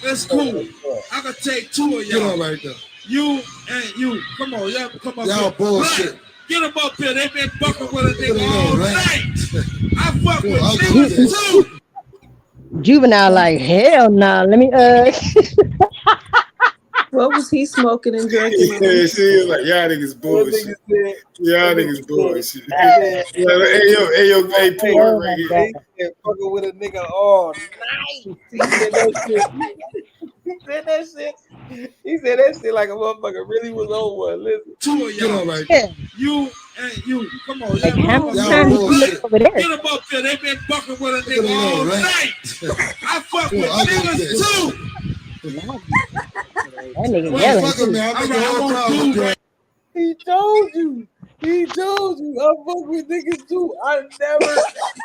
That's cool. I can take two of y'all. Get out right there. You and you. Come on, y'all come up y'all here. Bullshit. Get them up here. They been fucking with a nigga all night. I fuck with niggas too. Juvenile like, hell nah. Let me What was he smoking and drinking? Yeah, she was like, y'all niggas bullshit. Y'all niggas bullshit. Hey, poor right here. Fucking with a nigga all night. He said that shit. He said that shit like a motherfucker really was on one. Listen. Two of y'all. Right you and you. Come on. Like, how many times you look over there? Get them up here. They been fucking with a nigga all night. I fuck with niggas too. That nigga yelling too. He told you. I fuck with niggas too. I never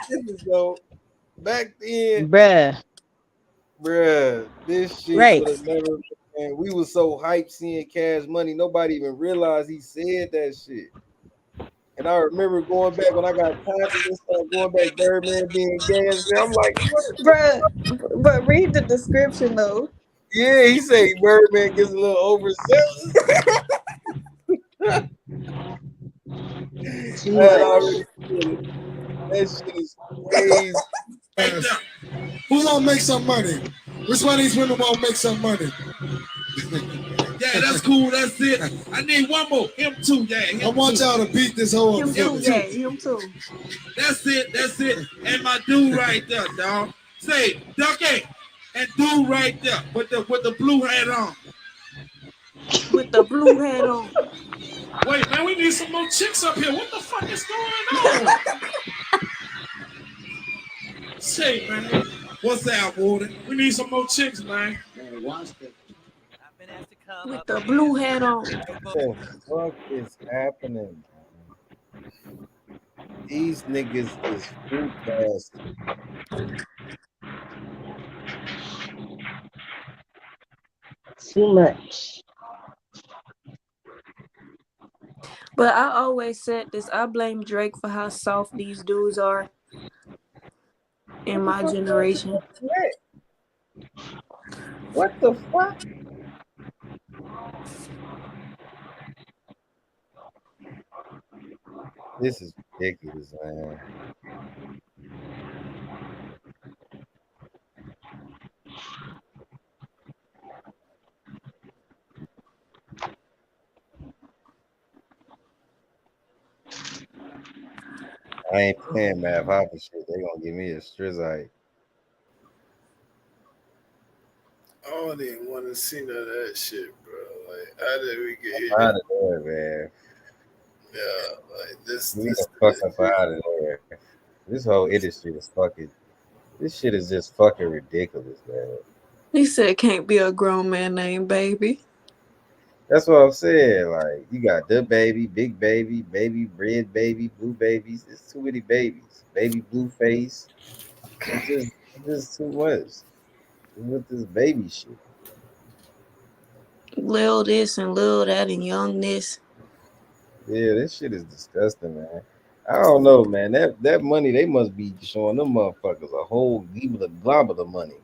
this though. Back then, bruh, this shit would have never. Man, we was so hyped seeing Cash Money. Nobody even realized he said that shit. And I remember going back when I got tired and stuff, going back Birdman being gay. I'm like, bruh, but read the description though. Yeah, he say Birdman gets a little overzealous. That shit is crazy. Who gonna make some money? Which one of these women won't make some money? Yeah, that's cool. That's it. I need one more. Him too. Yeah. Him I want y'all to beat this whole. Him too. That's it. And my dude right there, dog. Say, Ducky, and dude right there with the blue hat on. With the blue hat on. Wait, man, we need some more chicks up here. What the fuck is going on? Say, man, what's that, Warden? We need some more chicks, man. With the blue hat on. What the fuck is happening? These niggas is fruit basket. Too much. But I always said this. I blame Drake for how soft these dudes are in my generation. What the fuck? This is ridiculous, man. I ain't playing Math Hopper shit. They gonna give me a strizite. I don't even want to see none of that shit, bro. Like, how did we get here? Out of there, man. Yeah, like this. We need to fuck up out of there. This whole industry is fucking. This shit is just fucking ridiculous, man. He said can't be a grown man named Baby. That's what I'm saying. Like, you got the baby, big baby, baby, red baby, blue babies. It's too many babies. Baby blue face. It's just too much. With this baby shit. Lil this and Lil that and young this. Yeah, this shit is disgusting, man. I don't know, man. That money, they must be showing them motherfuckers a whole glob of the money.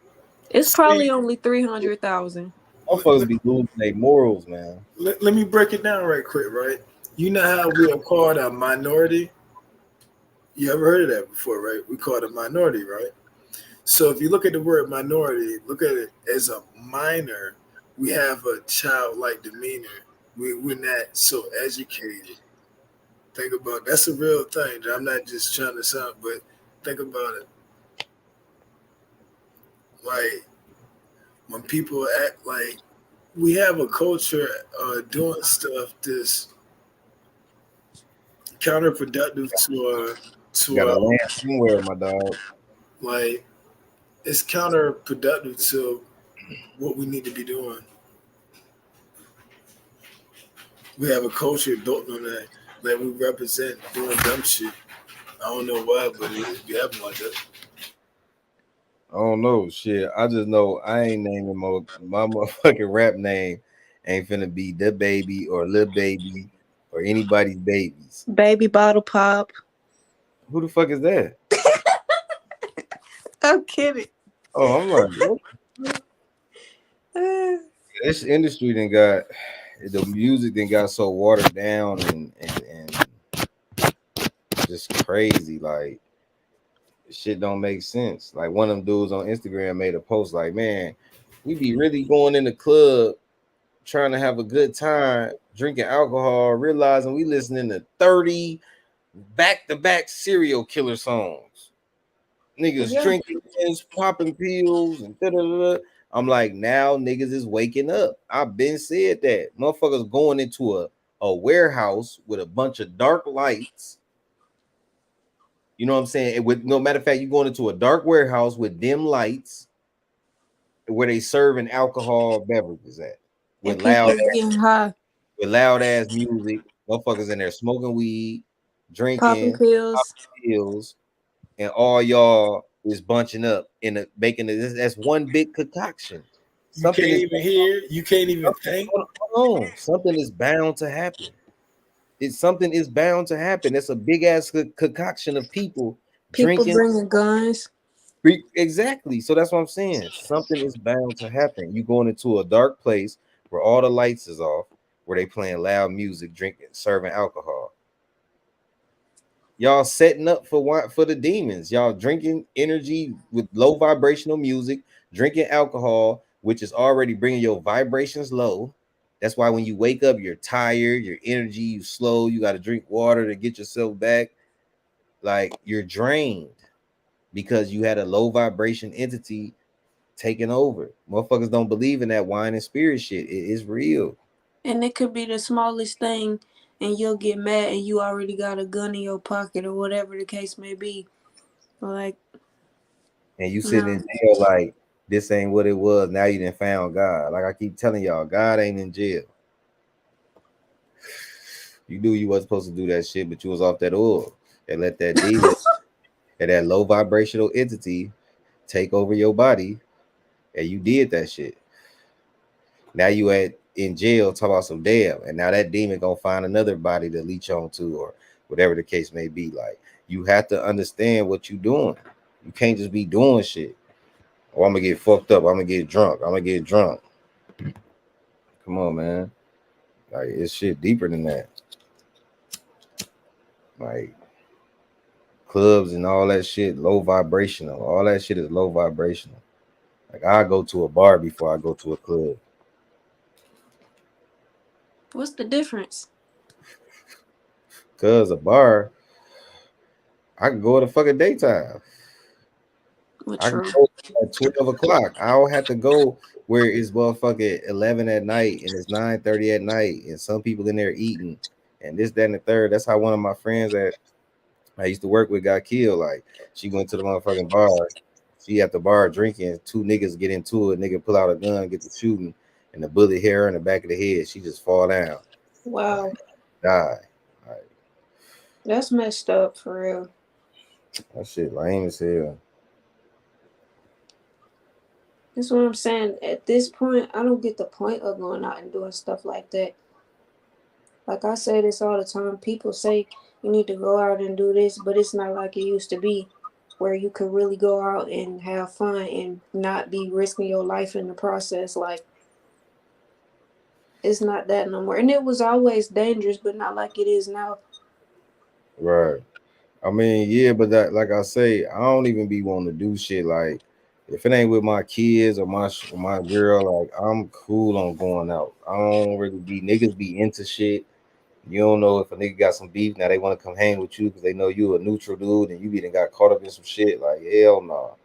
It's probably only 300,000. Motherfuckers be losing their morals, man. Let me break it down right quick, right? You know how we are called a minority? You ever heard of that before, right? We call it a minority, right? So if you look at the word minority, look at it as a minor, we have a childlike demeanor. We're not so educated. Think about it. That's a real thing. I'm not just trying to sound, but think about it. Like, when people act like we have a culture doing stuff that's counterproductive to to Gotta land somewhere, my dog. like it's counterproductive to what we need to be doing. We have a culture built on that we represent doing dumb shit. I don't know why, but it be happening like that. I don't know shit. I just know I ain't naming my motherfucking rap name ain't finna be the baby or Lil Baby or anybody's babies. Baby Bottle Pop. Who the fuck is that? I'm kidding. Oh, I'm like, this industry then got the music then got so watered down and just crazy. Like shit don't make sense. Like one of them dudes on Instagram made a post like, man, we be really going in the club trying to have a good time, drinking alcohol, realizing we listening to 30 back-to-back serial killer songs. Niggas drinking pills, popping pills, and da-da-da-da. I'm like, now niggas is waking up. I've been said that. Motherfuckers going into a warehouse with a bunch of dark lights. You know what I'm saying? With no matter of fact, you going into a dark warehouse with dim lights where they serving alcohol beverages at. With loud ass music. Motherfuckers in there smoking weed, drinking, popping pills, and all y'all is bunching up in a making this. That's one big concoction. You can't even hear. You can't even think. Hold on. Something is bound to happen. Something is bound to happen. It's a big ass concoction of people drinking, bringing guns. Exactly. So that's what I'm saying. Something is bound to happen. You going into a dark place where all the lights is off, where they playing loud music, drinking, serving alcohol. Y'all setting up for the demons. Y'all drinking energy with low vibrational music, drinking alcohol, which is already bringing your vibrations low. That's why when you wake up, you're tired, your energy, you slow, you got to drink water to get yourself back. Like you're drained because you had a low vibration entity taking over. Motherfuckers don't believe in that wine and spirit shit. It is real. And it could be the smallest thing, and you'll get mad, and you already got a gun in your pocket or whatever the case may be. Like, and you sitting in jail like, this ain't what it was. Now you done found God. Like I keep telling y'all, God ain't in jail. You knew you wasn't supposed to do that shit, but you was off that oil and let that demon and that low vibrational entity take over your body, and you did that shit. Now you in jail talking about some damn, and now that demon gonna find another body to leech on to, or whatever the case may be. Like you have to understand what you doing. You can't just be doing shit. Oh, I'm gonna get fucked up. I'm gonna get drunk. I'm gonna get drunk. Come on, man. Like it's shit deeper than that. Like clubs and all that shit, low vibrational. All that shit is low vibrational. Like I go to a bar before I go to a club. What's the difference? Cause a bar, I can go at a fucking daytime. I can go at 12 o'clock. I don't have to go where it's motherfucking 11 at night and it's 9:30 at night and some people in there eating and this, that, and the third. That's how one of my friends that I used to work with got killed. Like she went to the motherfucking bar. She at the bar drinking. Two niggas get into it. Nigga pull out a gun, get to shooting, and the bullet hit her in the back of the head. She just fall down. Wow. Die. Like, that's messed up for real. That shit lame as hell. That's what I'm saying. At this point, I don't get the point of going out and doing stuff like that. Like I say this all the time. People say you need to go out and do this, but it's not like it used to be where you could really go out and have fun and not be risking your life in the process. Like, it's not that no more. And it was always dangerous, but not like it is now. Right. I mean, yeah, but that, like I say, I don't even be wanting to do shit like, if it ain't with my kids or my girl, like I'm cool on going out. I don't really be niggas be into shit. You don't know if a nigga got some beef, now they want to come hang with you because they know you a neutral dude and you be got caught up in some shit. Like hell no.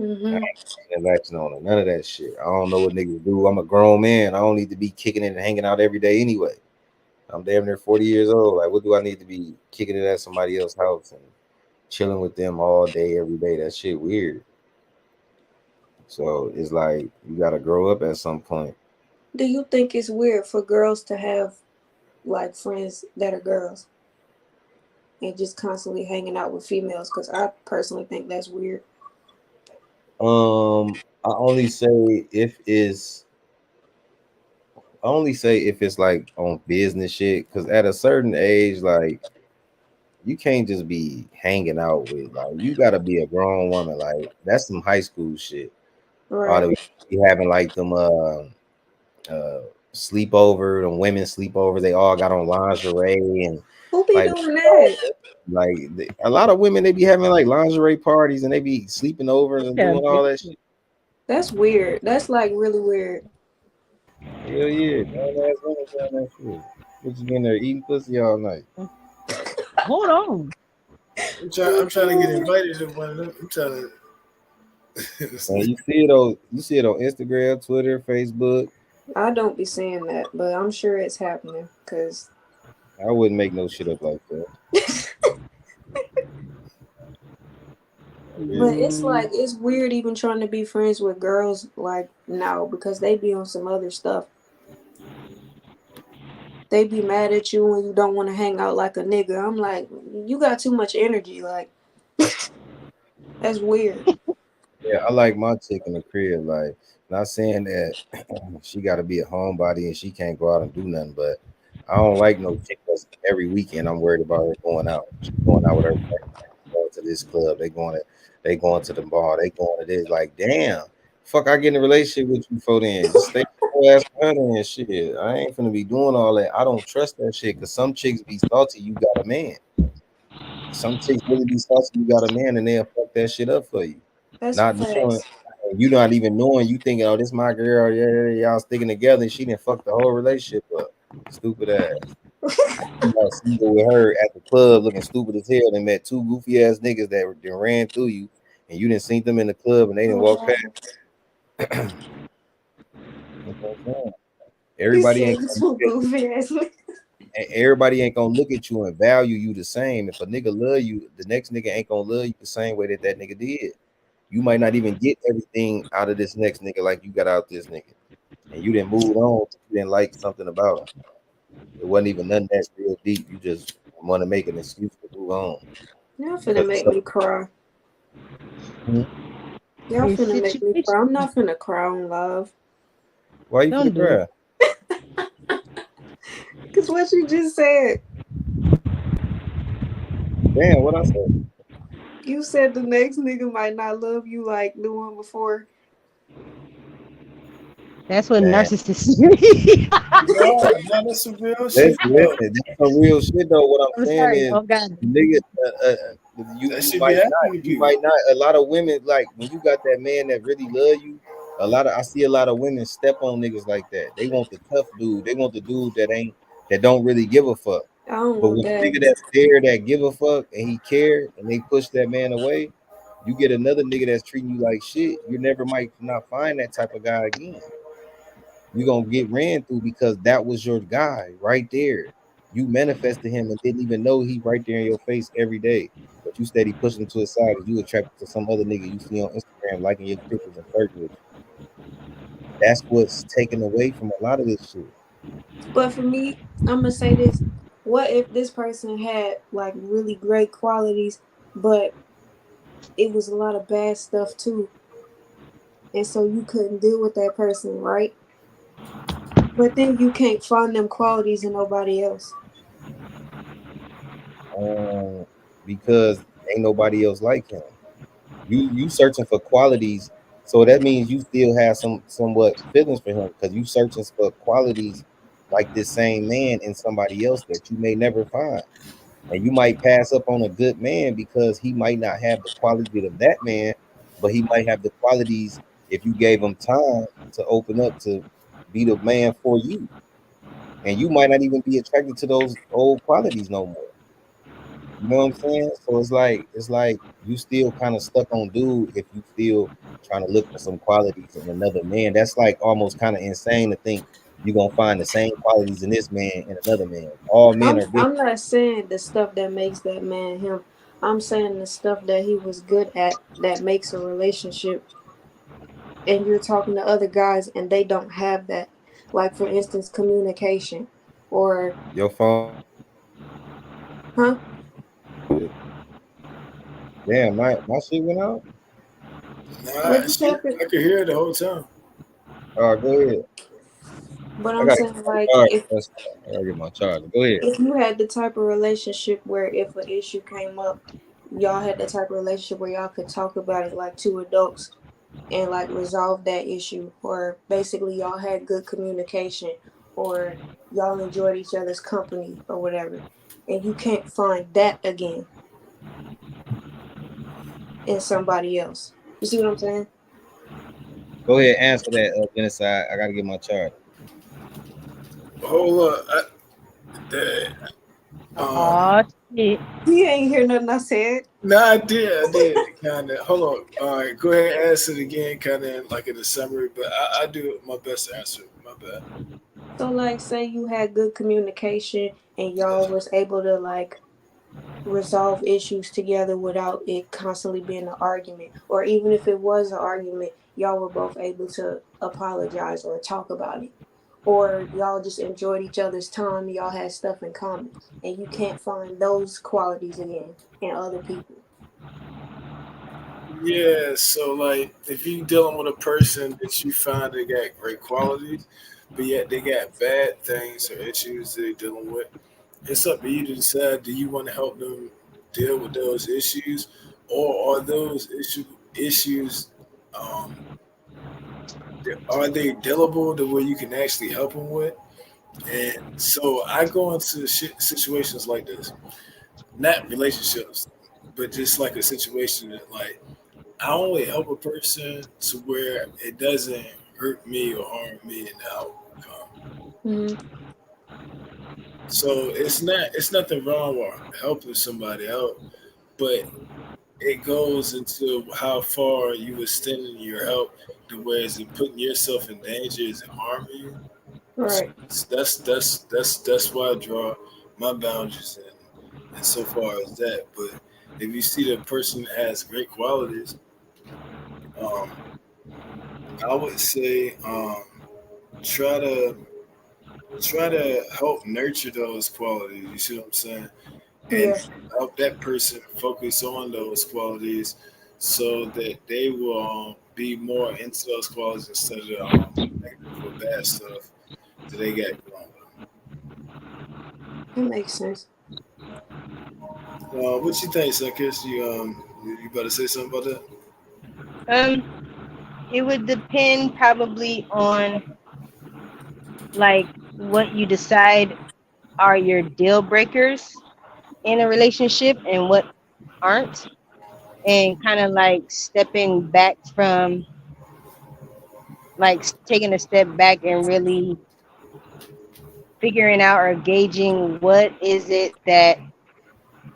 I ain't action on it. None of that shit. I don't know what niggas do. I'm a grown man. I don't need to be kicking it and hanging out every day anyway. I'm damn near 40 years old. Like what do I need to be kicking it at somebody else's house and chilling with them all day, every day. That shit weird. So it's like you gotta grow up at some point. Do you think it's weird for girls to have like friends that are girls and just constantly hanging out with females? Because I personally think that's weird. I only say if it's like on business shit, because at a certain age, like you can't just be hanging out with, like, you gotta be a grown woman. Like that's some high school shit. Right. Or be having like them sleepover, them women sleepover, they all got on lingerie and who be like doing that? Like a lot of women, they be having like lingerie parties and they be sleeping over and doing all that shit. That's weird. That's like really weird. Hell yeah, grown-ass women doing that shit. What you in there eating pussy all night? Hold on. I'm trying to get invited to one of them. I'm trying to. And you see it on Instagram, Twitter, Facebook. I don't be seeing that, but I'm sure it's happening because I wouldn't make no shit up like that. But it's like it's weird even trying to be friends with girls like now because they be on some other stuff. They be mad at you when you don't want to hang out like a nigga. I'm like, you got too much energy. Like, that's weird. Yeah, I like my chick in the crib. Like, not saying that she got to be a homebody and she can't go out and do nothing, but I don't like no chick that's every weekend I'm worried about her going out. She's going out with her friends, going to this club. They going to the bar. They going to this. Like, damn, fuck, I get in a relationship with you for then. Just stay your ass running and shit. I ain't finna be doing all that. I don't trust that shit because some chicks be salty. You got a man. Some chicks really be salty. You got a man and they'll fuck that shit up for you. That's not knowing, you not even knowing, you thinking, oh, this my girl, yeah, y'all sticking together, and she didn't fuck the whole relationship up. Stupid ass. You see with her at the club looking stupid as hell. They met two goofy ass niggas that ran through you, and you didn't see them in the club, and they didn't walk past. Everybody ain't gonna look at you and value you the same. If a nigga love you, the next nigga ain't gonna love you the same way that nigga did. You might not even get everything out of this next nigga like you got out this nigga. And you didn't move on. You didn't like something about him. It wasn't even nothing that's real deep. You just want to make an excuse to move on. Y'all finna make me cry. Y'all finna make me cry. I'm not finna cry on love. Why you finna cry? Because what you just said. Damn, what I said? You said the next nigga might not love you like the one before. That's what narcissists do. That's some real shit. Listen, that's some real shit though. What I'm saying is, nigga, you might not. A lot of women, like when you got that man that really love you, I see a lot of women step on niggas like that. They want the tough dude. They want the dude that don't really give a fuck. But when a nigga that's there that give a fuck and he care and they push that man away, you get another nigga that's treating you like shit. You never might not find that type of guy again. You're gonna get ran through because that was your guy right there. You manifested him and didn't even know he right there in your face every day. But you steady pushing him to his side because you attracted to some other nigga you see on Instagram liking your pictures and flirting with you. That's what's taken away from a lot of this shit. But for me, I'm gonna say this. What if this person had like really great qualities, but it was a lot of bad stuff too? And so you couldn't deal with that person, right? But then you can't find them qualities in nobody else. Because ain't nobody else like him. You searching for qualities, so that means you still have somewhat feelings for him because you searching for qualities like this same man in somebody else that you may never find. And you might pass up on a good man because he might not have the quality of that man, but he might have the qualities if you gave him time to open up to be the man for you. And you might not even be attracted to those old qualities no more. You know what I'm saying? So it's like you still kind of stuck on dude if you still trying to look for some qualities in another man. That's like almost kind of insane to think you're gonna find the same qualities in this man and another man. All men are different. I'm not saying the stuff that makes that man him, I'm saying the stuff that he was good at that makes a relationship, and you're talking to other guys and they don't have that. Like for instance, communication, or Your phone. huh? Damn, my shit went out. Nah, What just happened? I could hear it the whole time. Go ahead. But I I'm gotta saying get like my if charger. I gotta get my charger. Go ahead. if you had the type of relationship where if an issue came up, y'all had the type of relationship where y'all could talk about it like two adults and like resolve that issue, or basically y'all had good communication, or y'all enjoyed each other's company or whatever, and you can't find that again in somebody else. You see what I'm saying? Go ahead, answer that, Genocide. I gotta get my charger. Hold up. Oh shit. You ain't hear nothing I said. No, I did, kind of. Hold on. All right, go ahead and answer it again, kind of like in a summary, but I do my best to answer it. My bad. So like say you had good communication and y'all was able to like resolve issues together without it constantly being an argument, or even if it was an argument, y'all were both able to apologize or talk about it, or y'all just enjoyed each other's time, y'all had stuff in common, and you can't find those qualities again in other people. Yeah, so like if you dealing with a person that you find they got great qualities, but yet they got bad things or issues they're dealing with, it's up to you to decide: do you want to help them deal with those issues, or are those issues um, are they dealable to where you can actually help them with? And so I go into situations like this, not relationships, but just like a situation that like I only help a person to where it doesn't hurt me or harm me in the outcome. Mm-hmm. So it's nothing wrong with helping somebody out, but it goes into how far you extending your help to where is it putting yourself in danger, is it harming you? Right. So that's why I draw my boundaries and so far as that. But if you see the person has great qualities, I would say try to help nurture those qualities. You see what I'm saying? And Yeah. help that person focus on those qualities so that they will be more into those qualities instead of negative or bad stuff that they got going on. That makes sense. What you think, Sarkis? You better say something about Um, it would depend probably on like what you decide are your deal breakers in a relationship and what aren't, and kind of like stepping back from like taking a step back and really figuring out or gauging what is it that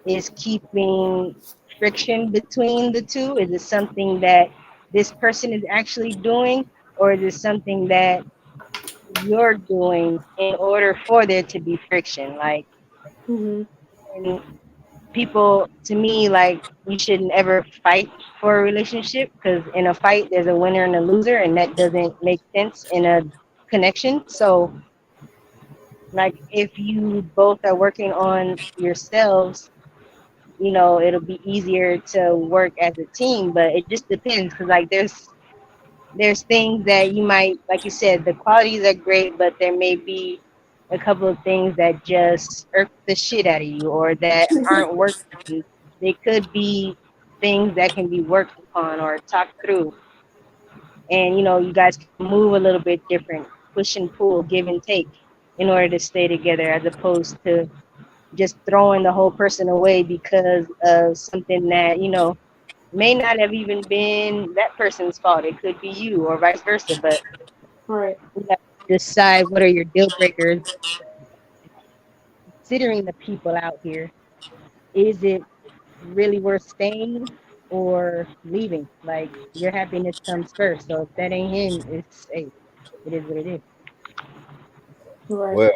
is keeping friction between the two. Is it something that this person is actually doing, or is it something that you're doing in order for there to be friction? Like, Mm-hmm. and people, to me, like, you shouldn't ever fight for a relationship, because in a fight there's a winner and a loser, and that doesn't make sense in a connection. So like if you both are working on yourselves, you know, it'll be easier to work as a team. But it just depends, because like there's things that you might, like you said, the qualities are great, but there may be a couple of things that just irk the shit out of you or that aren't working. They could be things that can be worked upon or talked through. And, you know, you guys can move a little bit different, push and pull, give and take in order to stay together, as opposed to just throwing the whole person away because of something that, you know, may not have even been that person's fault. It could be you or vice versa. But Right. you have to decide what are your deal breakers. Considering the people out here, is it really worth staying or leaving? Like, your happiness comes first. So if that ain't him, it's, hey, it is what it is. Right. Well,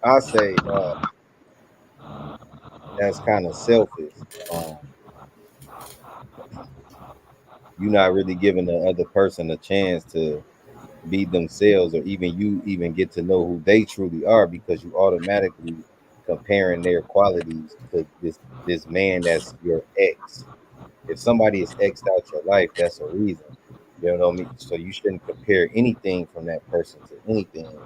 I say that's kind of selfish. Um, you're not really giving the other person a chance to be themselves, or even you even get to know who they truly are, because you automatically comparing their qualities to this man that's your ex. If somebody is x'd out your life, that's a reason. You know what I mean? So you shouldn't compare anything from that person to anything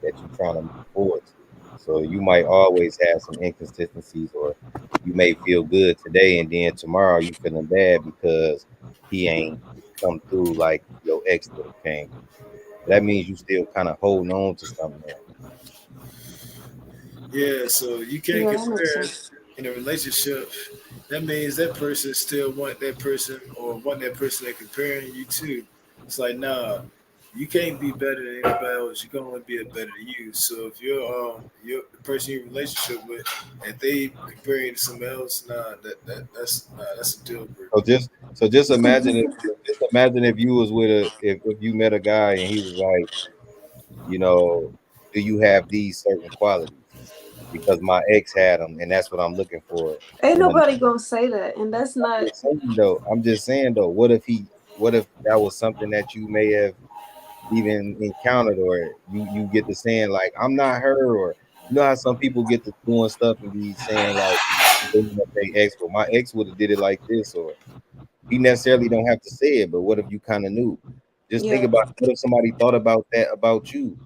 that you're trying to move forward to. So you might always have some inconsistencies, or you may feel good today and then tomorrow you feeling bad because he ain't come through like your ex would have came. That means you still kind of holding on to something there. Yeah, so you can't compare in a relationship. That means that person still want that person, or want that person they're comparing you to. It's like, nah, you can't be better than anybody else. You can only be better than you. So if you're the person you're in a relationship with, and they compare you to somebody else, that's a deal breaker. So just imagine if you was with if you met a guy and he was like, you know, do you have these certain qualities? Because my ex had them, and that's what I'm looking for. Ain't nobody gonna say that, and that's not. I'm just saying though. What if that was something that you may have even encountered, or you get to saying like, I'm not her, or you know how some people get to doing stuff and be saying like, they ex, well, my ex would have did it like this, or he necessarily don't have to say it, but what if you kind of knew? Just think about, what if somebody thought about that about you?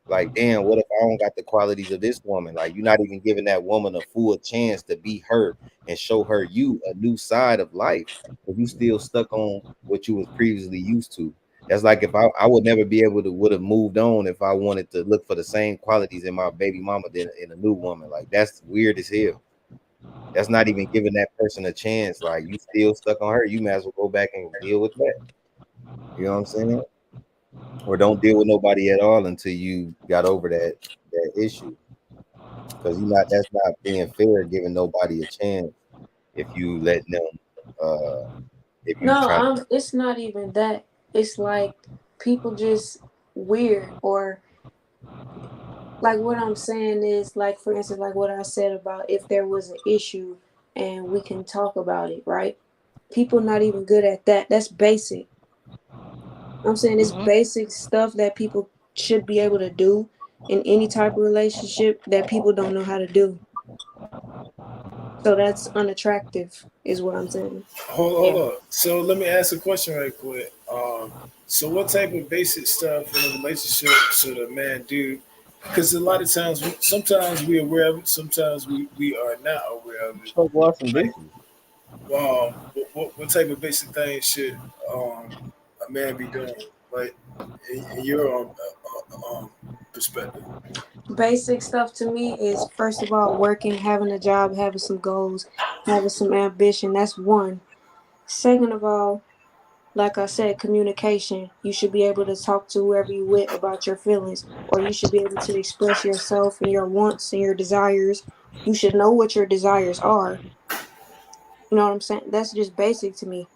Like, damn, what if I don't got the qualities of this woman? Like, you're not even giving that woman a full chance to be her and show her you a new side of life, but you still stuck on what you was previously used to. That's like if I would never be able to would have moved on if I wanted to look for the same qualities in my baby mama than in a new woman. Like, that's weird as hell. That's not even giving that person a chance. Like, you still stuck on her. You might as well go back and deal with that. You know what I'm saying? Or don't deal with nobody at all until you got over that issue. Because that's not being fair, giving nobody a chance if you let them if you try. It's not even that. It's like people just weird, or like what I'm saying is, like, for instance, like what I said about if there was an issue and we can talk about it, right? People not even good at that. That's basic. I'm saying it's basic stuff that people should be able to do in any type of relationship that people don't know how to do. So that's unattractive, is what I'm saying. Hold on. So let me ask a question right quick. So what type of basic stuff in a relationship should a man do? Because a lot of times, sometimes we're aware of it, sometimes we are not aware of it. Washing dishes. What type of basic things should a man be doing, like in your perspective? Basic stuff to me is, first of all, working, having a job, having some goals, having some ambition. That's one. Second of all, like I said, communication. You should be able to talk to whoever you with about your feelings, or you should be able to express yourself and your wants and your desires. You should know what your desires are. You know what I'm saying? That's just basic to me.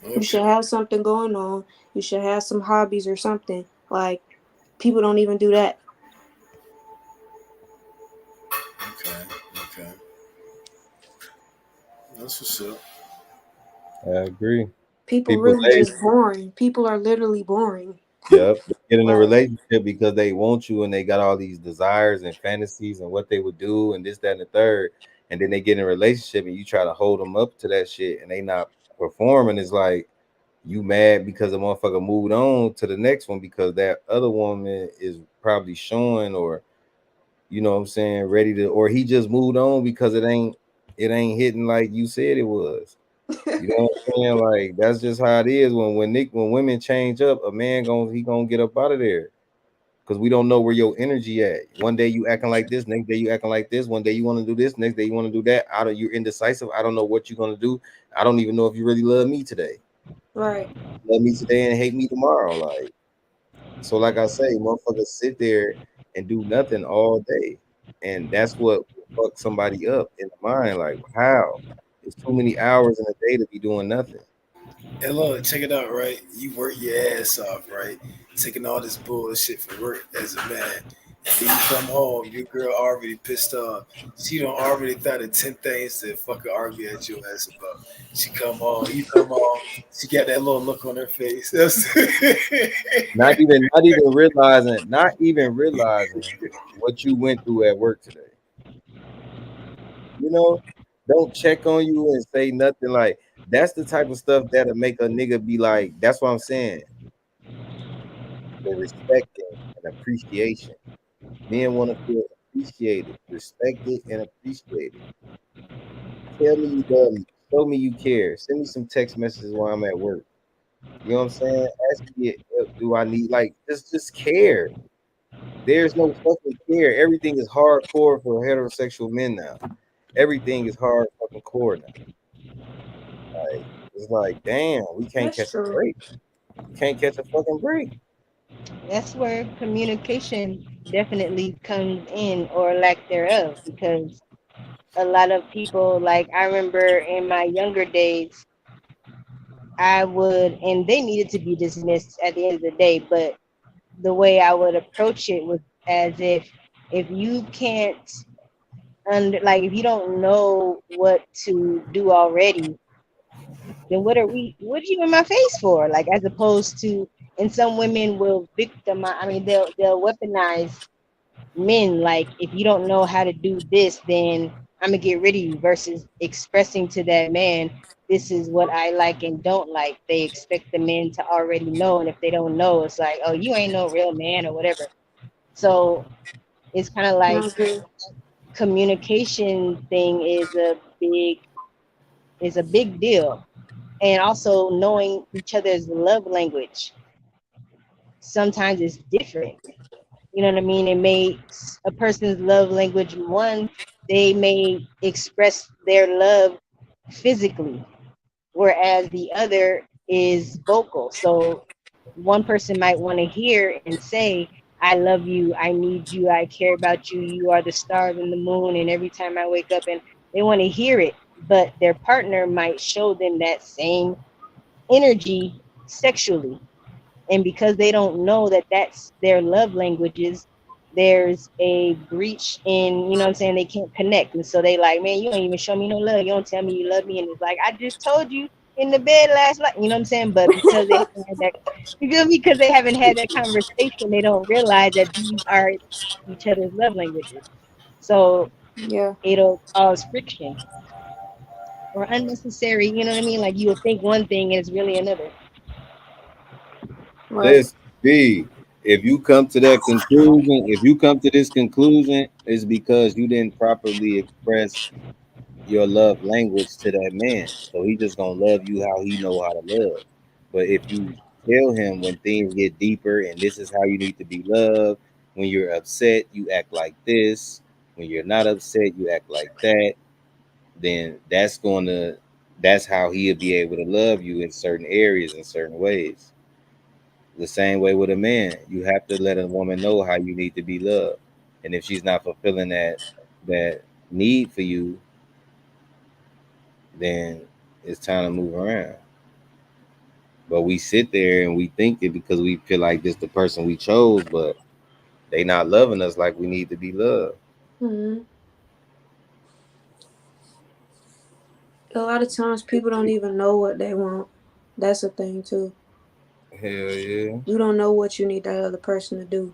Okay. You should have something going on. You should have some hobbies or something. Like, people don't even do that. Okay. That's what's up. I agree. People really just boring. People are literally boring. Yep. They get in a relationship because they want you and they got all these desires and fantasies and what they would do and this, that, and the third. And then they get in a relationship and you try to hold them up to that shit and they not performing. It's like you mad because the motherfucker moved on to the next one because that other woman is probably showing, or you know what I'm saying, ready to, or he just moved on because it ain't hitting like you said it was. You know what I'm saying? Like, that's just how it is when women change up, a man gonna get up out of there. Because we don't know where your energy at. One day you acting like this, next day you acting like this, one day you want to do this, next day you want to do that. You're indecisive. I don't know what you're gonna do. I don't even know if you really love me today. Right. Love me today and hate me tomorrow. Like, so like I say, motherfuckers sit there and do nothing all day. And that's what fucks somebody up in the mind. Like, how? It's too many hours in a day to be doing nothing. And look, check it out, right? You work your ass off, right? Taking all this bullshit for work as a man. Then you come home, your girl already pissed off. She done already thought of 10 things to fucking argue at your ass about. She come home, you come home, she got that little look on her face. not even realizing what you went through at work today. You know, don't check on you and say nothing. Like, that's the type of stuff that'll make a nigga be like, that's what I'm saying. The respect and appreciation. Men want to feel appreciated, respected, and appreciated. Tell me you love me. Show me you care. Send me some text messages while I'm at work. You know what I'm saying? Ask me, do I need, like, just care. There's no fucking care. Everything is hardcore for heterosexual men now. Everything is hard fucking core now. Like, it's like, damn, we can't catch a break. We can't catch a fucking break. That's where communication definitely comes in, or lack thereof, because a lot of people, like, I remember in my younger days, I would, and they needed to be dismissed at the end of the day, but the way I would approach it was as if you can't like, if you don't know what to do already, then what are you in my face for? Like, as opposed to, and some women will victimize, I mean, they'll weaponize men, like, if you don't know how to do this, then I'm gonna get rid of you, versus expressing to that man, this is what I like and don't like. They expect the men to already know, and if they don't know, it's like, oh, you ain't no real man or whatever. So it's kind of like communication thing is a big deal. And also knowing each other's love language. Sometimes it's different. You know what I mean? It makes a person's love language one, they may express their love physically, whereas the other is vocal. So one person might want to hear and say, I love you, I need you, I care about you, you are the stars and the moon, and every time I wake up, and they want to hear it, but their partner might show them that same energy sexually. And because they don't know that that's their love languages, there's a breach in, you know what I'm saying, they can't connect. And so they like, man, you don't even show me no love. You don't tell me you love me. And it's like, I just told you in the bed last night, you know what I'm saying? But because they haven't had that, you feel me? Because they haven't had that conversation, they don't realize that these are each other's love languages. So yeah, it'll cause friction or unnecessary, you know what I mean? Like, you would think one thing and it's really another. Let's be. If you come to that conclusion, if you come to this conclusion, it's because you didn't properly express your love language to that man. So he just gonna love you how he know how to love. But if you tell him when things get deeper and this is how you need to be loved, when you're upset, you act like this. When you're not upset, you act like that. Then that's how he'll be able to love you in certain areas in certain ways. The same way with a man, you have to let a woman know how you need to be loved, and if she's not fulfilling that need for you, then it's time to move around. But we sit there and we think it because we feel like this the person we chose, but they not loving us like we need to be loved. Mm-hmm. A lot of times people don't even know what they want. That's a thing too. Hell yeah. You don't know what you need that other person to do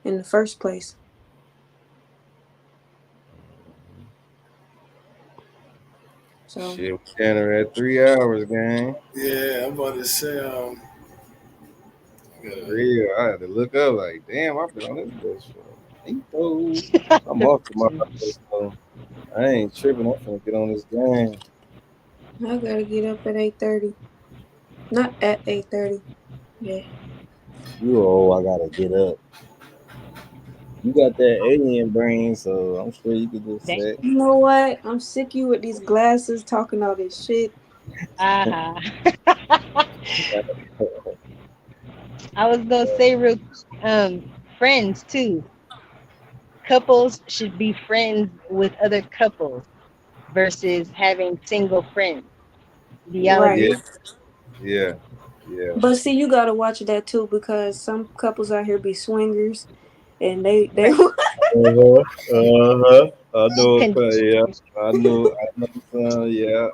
in the first place. So shit, we're at 3 hours, gang. Yeah, I'm about to say, real. I had to look up like, damn, I've been on this bitch. I'm off to my place, so I ain't tripping. I'm finna get on this game. I gotta get up at 8:30. Not at 8:30. Yeah. You old, I gotta get up. You got that alien brain, so I'm sure you could just say. You know what? I'm sick of you with these glasses talking all this shit. I was gonna say real friends too. Couples should be friends with other couples versus having single friends. Right. Yeah. But see, you gotta watch that too, because some couples out here be swingers, and they I know, yeah, I know, son. Yeah.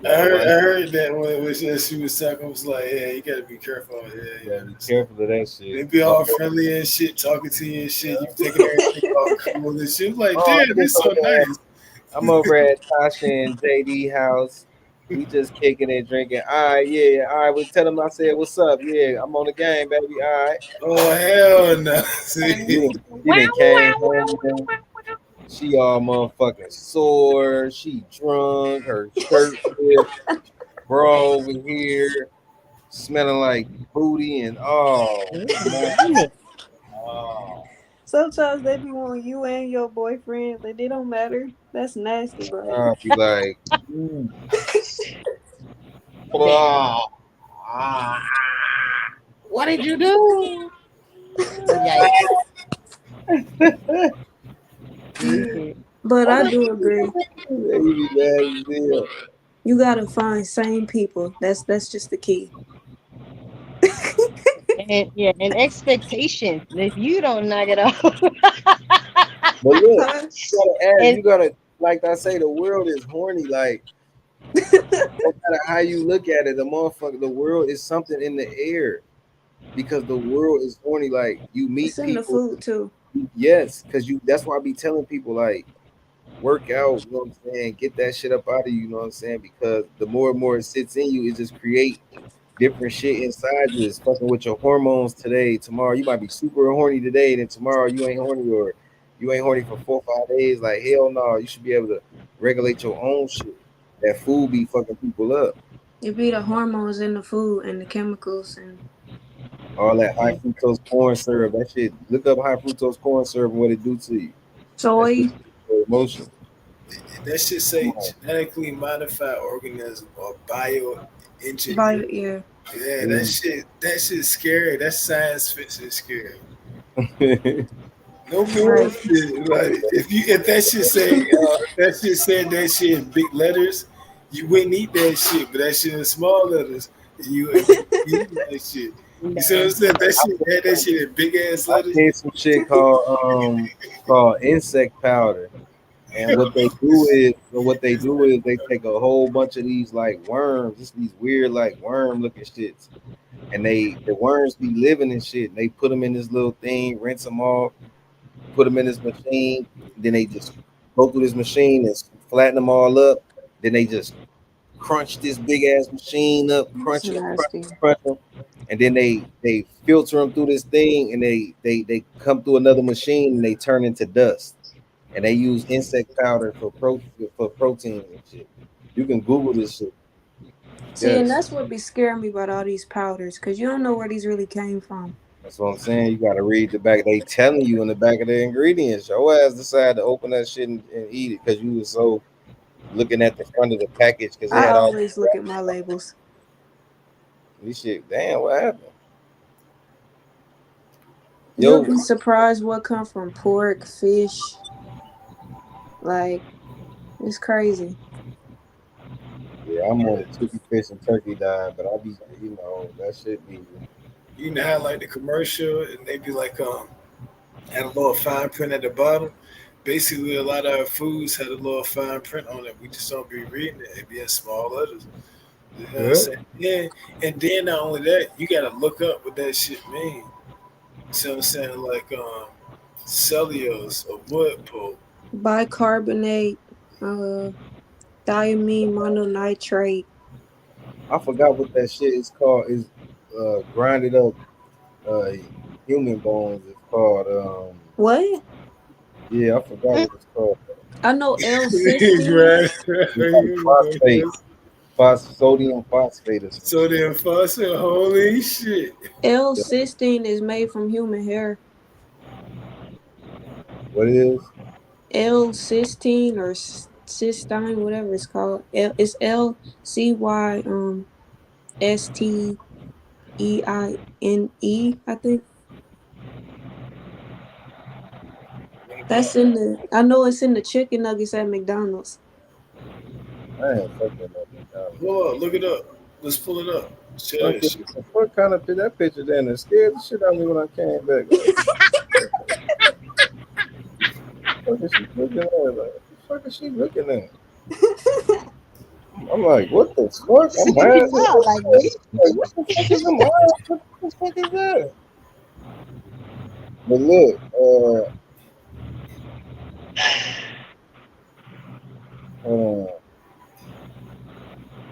I heard that when she was talking, was like, yeah, you gotta be careful. Yeah. Be careful of that shit. They be all friendly and shit, talking to you and shit. You taking everything all cool and shit. Like, damn, this so nice. I'm over at Tasha and JD house. We just kicking and drinking. All right, yeah. All right, we tell them I said, what's up? Yeah, I'm on the game, baby. All right. Oh, hell no. See? He came home. She all motherfucking sore. She drunk. Her shirt bro over here smelling like booty and man. Sometimes they be on you and your boyfriend, like they don't matter. That's nasty, bro. I'll be like, what did you do? But I do agree. You gotta find sane people. That's just the key. And expectations. If you don't knock it off. But look, you gotta, like I say, the world is horny. Like, no matter how you look at it, the world is something in the air because the world is horny. Like, you meet it's in people. The food too. Yes, because that's why I be telling people, like, work out, you know what I'm saying? Get that shit up out of you, you know what I'm saying? Because the more and more it sits in you, it just create different shit inside you. It's fucking with your hormones today. Tomorrow you might be super horny today, then tomorrow you ain't horny, or you ain't horny for 4 or 5 days. Like, hell no, you should be able to regulate your own shit. That food be fucking people up. It be the hormones in the food and the chemicals and all that high fructose corn syrup. That shit. Look up high fructose corn syrup and what it do to you. Soy. Emotion. That shit say genetically modified organism or bioengineered. Yeah, that shit's scary. That's science fiction scary. No bullshit. Like if that shit said that shit in big letters, you wouldn't eat that shit. But that shit in small letters, you eat that shit. You see what I'm saying? That shit in big ass letters. I some shit called insect powder. And what they do is they take a whole bunch of these like worms, just these weird like worm looking shits, and the worms be living and shit. And they put them in this little thing, rinse them off, put them in this machine. Then they just go through this machine and flatten them all up. Then they just crunch this big ass machine up, crunch them, and then they filter them through this thing, and they come through another machine and they turn into dust. And they use insect powder for protein and shit. You can Google this shit. See, and that's what be scaring me about all these powders, because you don't know where these really came from. That's what I'm saying. You got to read the back. They telling you in the back of the ingredients. Your ass decided to open that shit and eat it because you was so looking at the front of the package. Because I always look at my labels. This shit, damn, what happened? You'll be surprised what come from pork, fish. Like, it's crazy. Yeah, I'm on the chicken, fish, and turkey diet, but I be, that shit be. You know how like the commercial, and they be like, had a little fine print at the bottom. Basically, a lot of our foods had a little fine print on it. We just don't be reading it. It be in small letters. You know what I'm saying? Yeah, and then not only that, you gotta look up what that shit mean. See what I'm saying? Like cellulose or wood pulp. Bicarbonate, thiamine mononitrate. I forgot what that shit is called. Is grinded up human bones. It's called what? Yeah, I forgot what it's called. I know L-cysteine. Sodium phosphate. Sodium phosphate. Holy shit. L-cysteine is made from human hair. What it is? L-cysteine or cysteine, whatever it's called. It's LCYSTEINE, I think. That's in the. I know it's in the chicken nuggets at McDonald's. I ain't fucking up. Look it up. Let's pull it up. Share Okay, that shit. what kind of that picture then? It scared the shit out of me when I came back. What is she looking at? Like, what the fuck is she looking at? I'm like, what the fuck? I'm high. Like, what the fuck is them eyes? What the fuck is that? But look,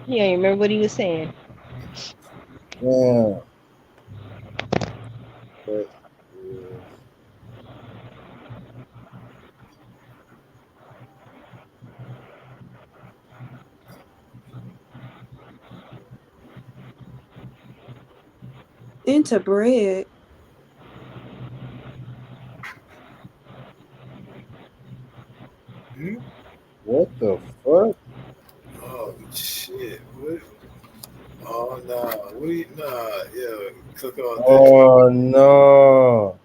Yeah, you remember what he was saying? yeah. But, Into bread. what the fuck? Oh shit! What? Oh no! Yeah, click on that. Oh no!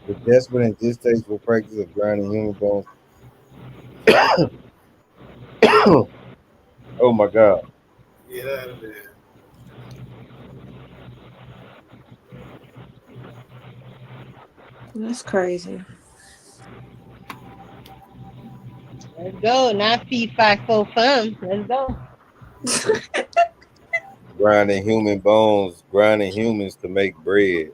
The desperate and distasteful practice of grinding human bones. Oh my god! Get out of there. That's crazy. Let's go. Not feed 5 4 fun. Let's go. Grinding human bones, grinding humans to make bread.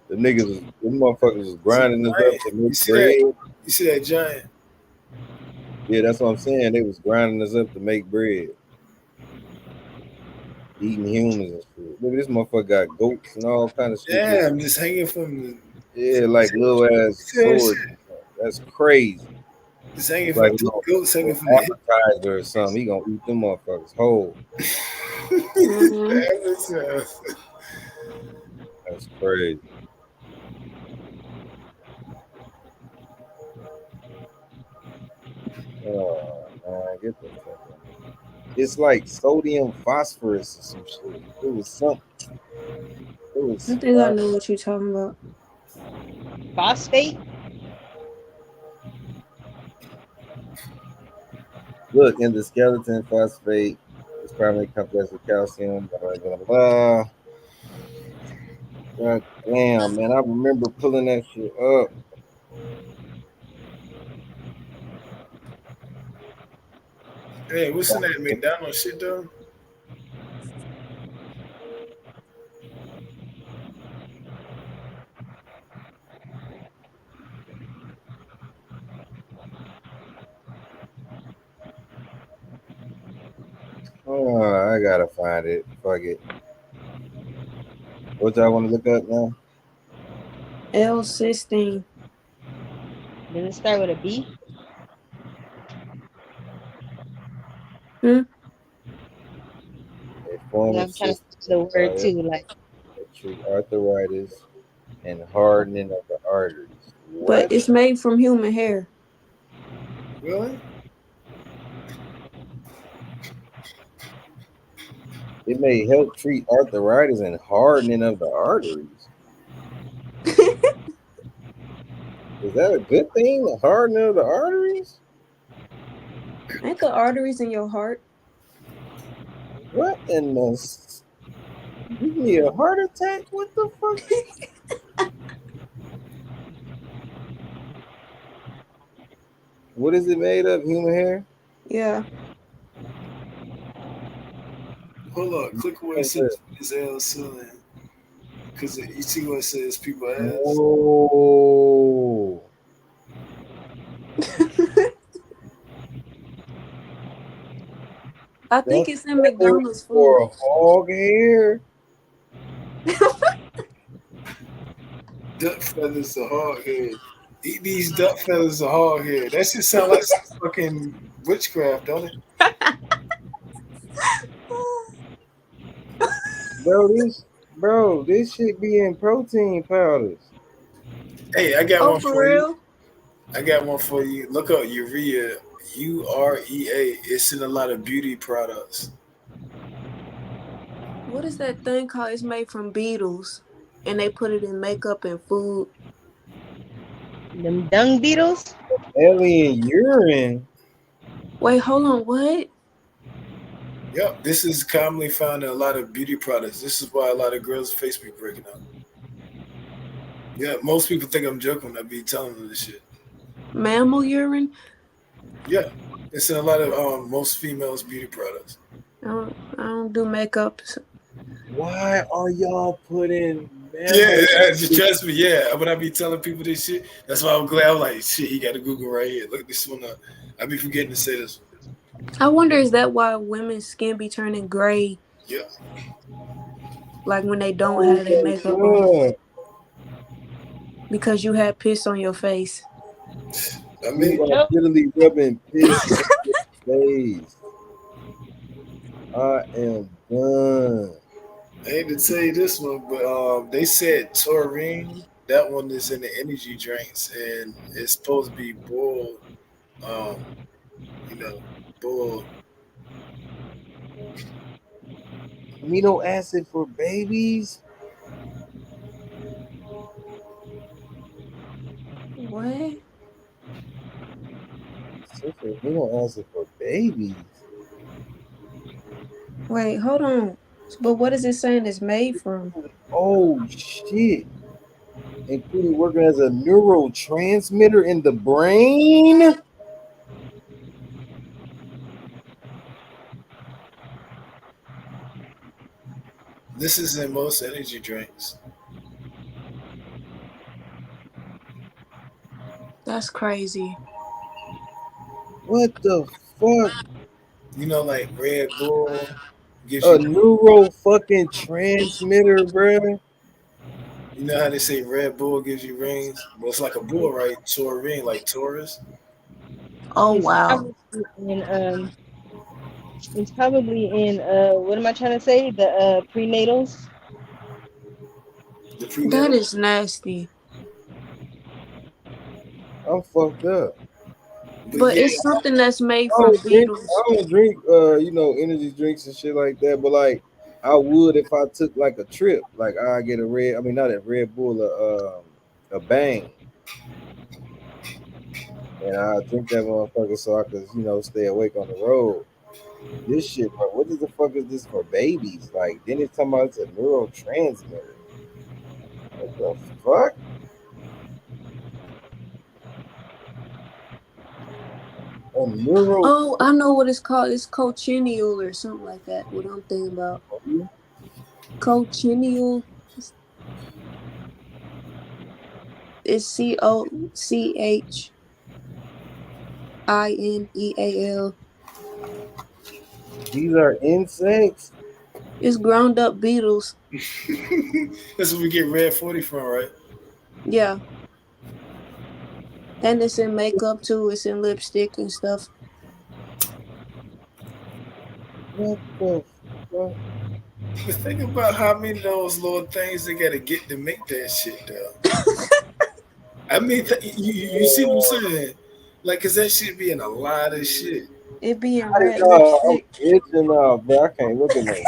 The niggas, them motherfuckers was grinding us up to make bread. You see that giant? Yeah, that's what I'm saying. They was grinding us up to make bread. Eating humans and shit. Look at this motherfucker got goats and all kind of shit. Yeah, I'm just hanging from the. Yeah, like little ass swords. That's crazy. Just hanging like, from two goats hanging from the appetizer or something. He gonna eat them motherfuckers whole. That's crazy. Oh man, get the fuck out. It's like sodium phosphorus or some shit. It was something. It was. I think I know what you're talking about. Phosphate? Look, in the skeleton, phosphate is primarily complex with calcium. Blah, blah, blah, blah. God damn, man. I remember pulling that shit up. Hey, what's in that McDonald's shit though? Oh, I gotta find it. Fuck it. What y'all want to look up now? L-cysteine. Does it start with a B? Hmm? I'm trying to the word too, like treat arthritis and hardening of the arteries. What? But it's made from human hair. Really? It may help treat arthritis and hardening of the arteries. Is that a good thing? The hardening of the arteries? Ain't the arteries in your heart? What in the? You need a heart attack? What the fuck? What is it made of? Human hair? Yeah. Hold on, click where it says it's L-cysteine. Because you see what it says people ask. Whoa. I think it's in McDonald's food. For a hog hair? Duck feathers are hog head. Eat these duck feathers are hog head. That shit sound like some fucking witchcraft, don't it? Bro, this shit be in protein powders. Hey, I got one for real? you. I got one for you. Look up urea. UREA. It's in a lot of beauty products. What is that thing called? It's made from beetles, and they put it in makeup and food. Them dung beetles? Alien urine. Wait, hold on. What? Yep, this is commonly found in a lot of beauty products. This is why a lot of girls' face be breaking out. Yeah, most people think I'm joking when I be telling them this shit. Mammal urine? Yeah, it's in a lot of most females' beauty products. I don't do makeup. Why are y'all putting? Just trust me. Yeah, when I be telling people this shit, that's why I'm glad. I'm like, shit, he got a Google right here. Look this one up. I be forgetting to say this. I wonder, is that why women's skin be turning gray? Yeah. Like when they don't have their makeup on? Because you had piss on your face. I mean, literally rubbing piss on your face. I am done. I hate to tell you this one, but they said taurine. That one is in the energy drinks, and it's supposed to be boiled. Boiled. Amino acid for babies. What? Amino acid for babies. Wait, hold on. But what is it saying it's made from? Oh shit! Including working as a neurotransmitter in the brain. This is in most energy drinks. That's crazy. What the fuck? You know, like Red Bull gives A you neuro fucking transmitter, bro. You know how they say Red Bull gives you rings? Well, it's like a bull, right? Taurine, like Taurus. Oh wow. It's probably in what am I trying to say? The prenatals. That is nasty. I'm fucked up. But yeah, it's something that's made from beetles. I don't drink, energy drinks and shit like that. But like, I would if I took like a trip. Like I get not a Red Bull, a Bang, and I drink that motherfucker so I could, stay awake on the road. This shit, bro. What the fuck is this for babies? Like, then it's talking about it's a neurotransmitter. What the fuck? Oh, I know what it's called. It's cochineal or something like that. What I'm thinking about. Cochineal. It's COCHINEAL. These are insects. It's ground up beetles. That's where we get Red 40 from, right? Yeah. And it's in makeup too. It's in lipstick and stuff. What the fuck? Think about how many of those little things they gotta get to make that shit, though. I mean, you see what I'm saying? Like, cause that shit be in a lot of shit. It be in red lipstick. I'm itching off, bro. I can't look at that.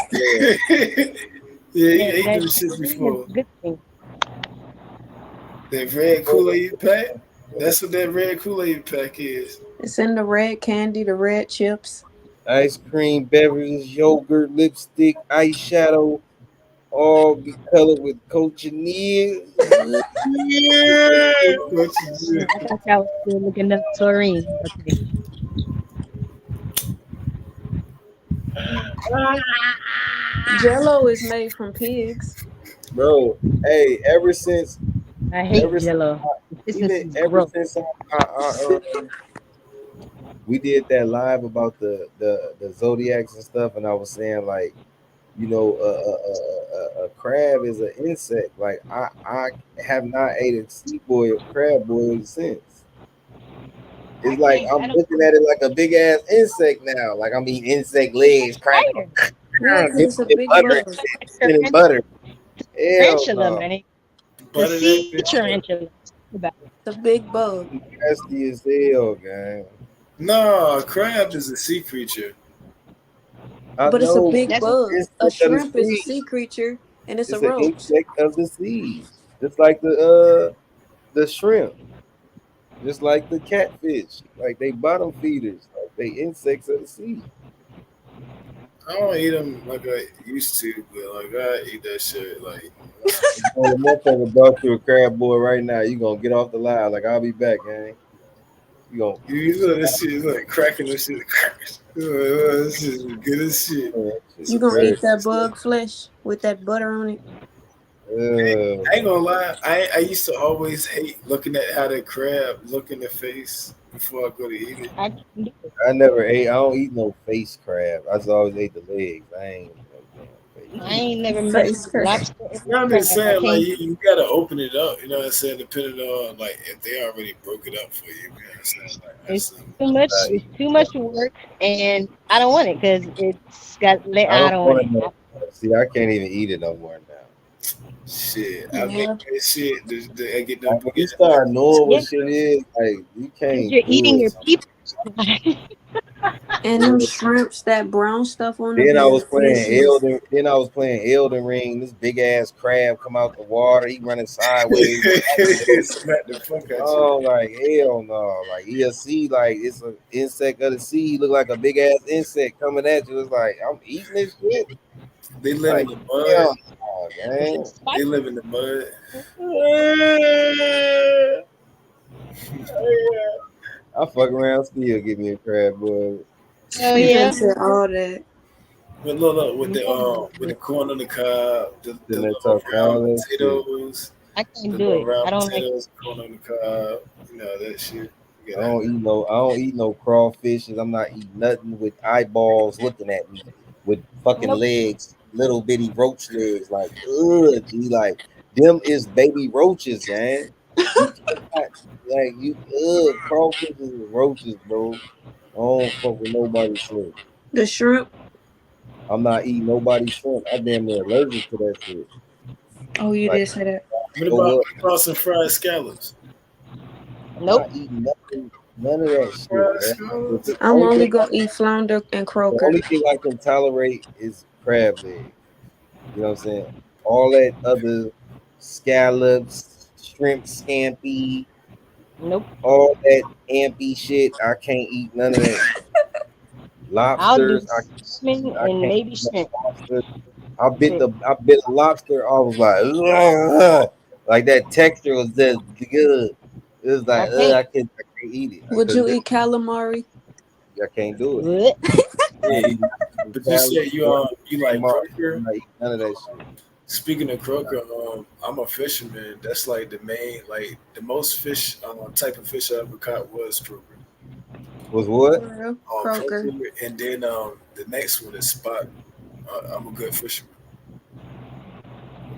Yeah, you ate them shit before. That red Kool-Aid pack. That's what that red Kool-Aid pack is. It's in the red candy, the red chips. Ice cream, beverages, yogurt, lipstick, eyeshadow, all be colored with cochineal. Yeah. I thought y'all was still looking up taurine. Okay. Jello is made from pigs. Bro, hey, ever since I hate Jello. Ever since we did that live about the zodiacs and stuff, and I was saying like, a crab is an insect. Like I have not ate a sea boiled crab boiled since. It's like I'm looking at it like a big ass insect now. Like I'm eating insect legs, crab. It's a big butter, and butter. Tarantula, man. The sea tarantula. The big bug. Nasty as hell, gang. No, a crab is a sea creature. But it's a big bug. A shrimp is a sea creature, and it's a roach. Insect of the sea, just like the shrimp, just like the catfish. Like they bottom feeders. Like they insects of the sea. I don't eat them like I used to, but like I eat that shit like. The motherfucker brought you a crab boy right now. You gonna get off the line? Like I'll be back, gang. You gonna? You know this shit is like cracking this shit. This is good as shit. You gonna eat that bug flesh with that butter on it? I ain't gonna lie. I used to always hate looking at how the crab look in the face before I go to eat it. I never ate. I don't eat no face crab. I just always ate the legs. I ain't never met lobster. You know what I'm just saying? Like you gotta open it up. You know what I'm saying? Depending on like if they already broke it up for you. You know what I'm saying? Like, it's too much. It's too much work, and I don't want it because it's got. I don't want it. See, I can't even eat it no more now. Shit, I make that shit. I get them. When you start knowing what shit is, like you can't. You're eating your people. And them shrimps, that brown stuff on Then the I was playing Elden Ring. This big ass crab come out the water. He running sideways. Smack the fuck out oh, like hell no! Like you'll see, like it's an insect of the sea. He look like a big ass insect coming at you. It's like I'm eating this shit. They live in the mud. Oh, man. They live in the mud. I fuck around, still give me a crab boy. Oh yeah, all that. But look, with the corn on the cob, the round potatoes. I can't do it. I don't like corn on the cob. You know that shit. I don't eat no crawfishes. I'm not eating nothing with eyeballs looking at me with fucking legs, little bitty roach legs. Like, ugh, G, like them is baby roaches, man. Crawfishes and roaches, bro. I don't fuck with nobody's shrimp. The shrimp. I'm not eating nobody's shrimp. I damn near allergic to that shit. Oh, you did say that. What about some fried scallops? Nope. Not eating none of that shit. I'm only gonna eat flounder and croaker. The only thing I can tolerate is crab leg. You know what I'm saying? All that other scallops, shrimp scampi, all that ampy shit, I can't eat none of that. Lobsters, and maybe shrimp. I bit a lobster. I was like, ugh. Like that texture was just good. It was like, I can't eat it. Would you eat calamari? I can't do it. But you said you like croaker. None of that shit. Speaking of croaker, I'm a fisherman. That's like the main, like the most fish type of fish I ever caught was croaker. Was what? Croaker. And then the next one is spot. I'm a good fisherman.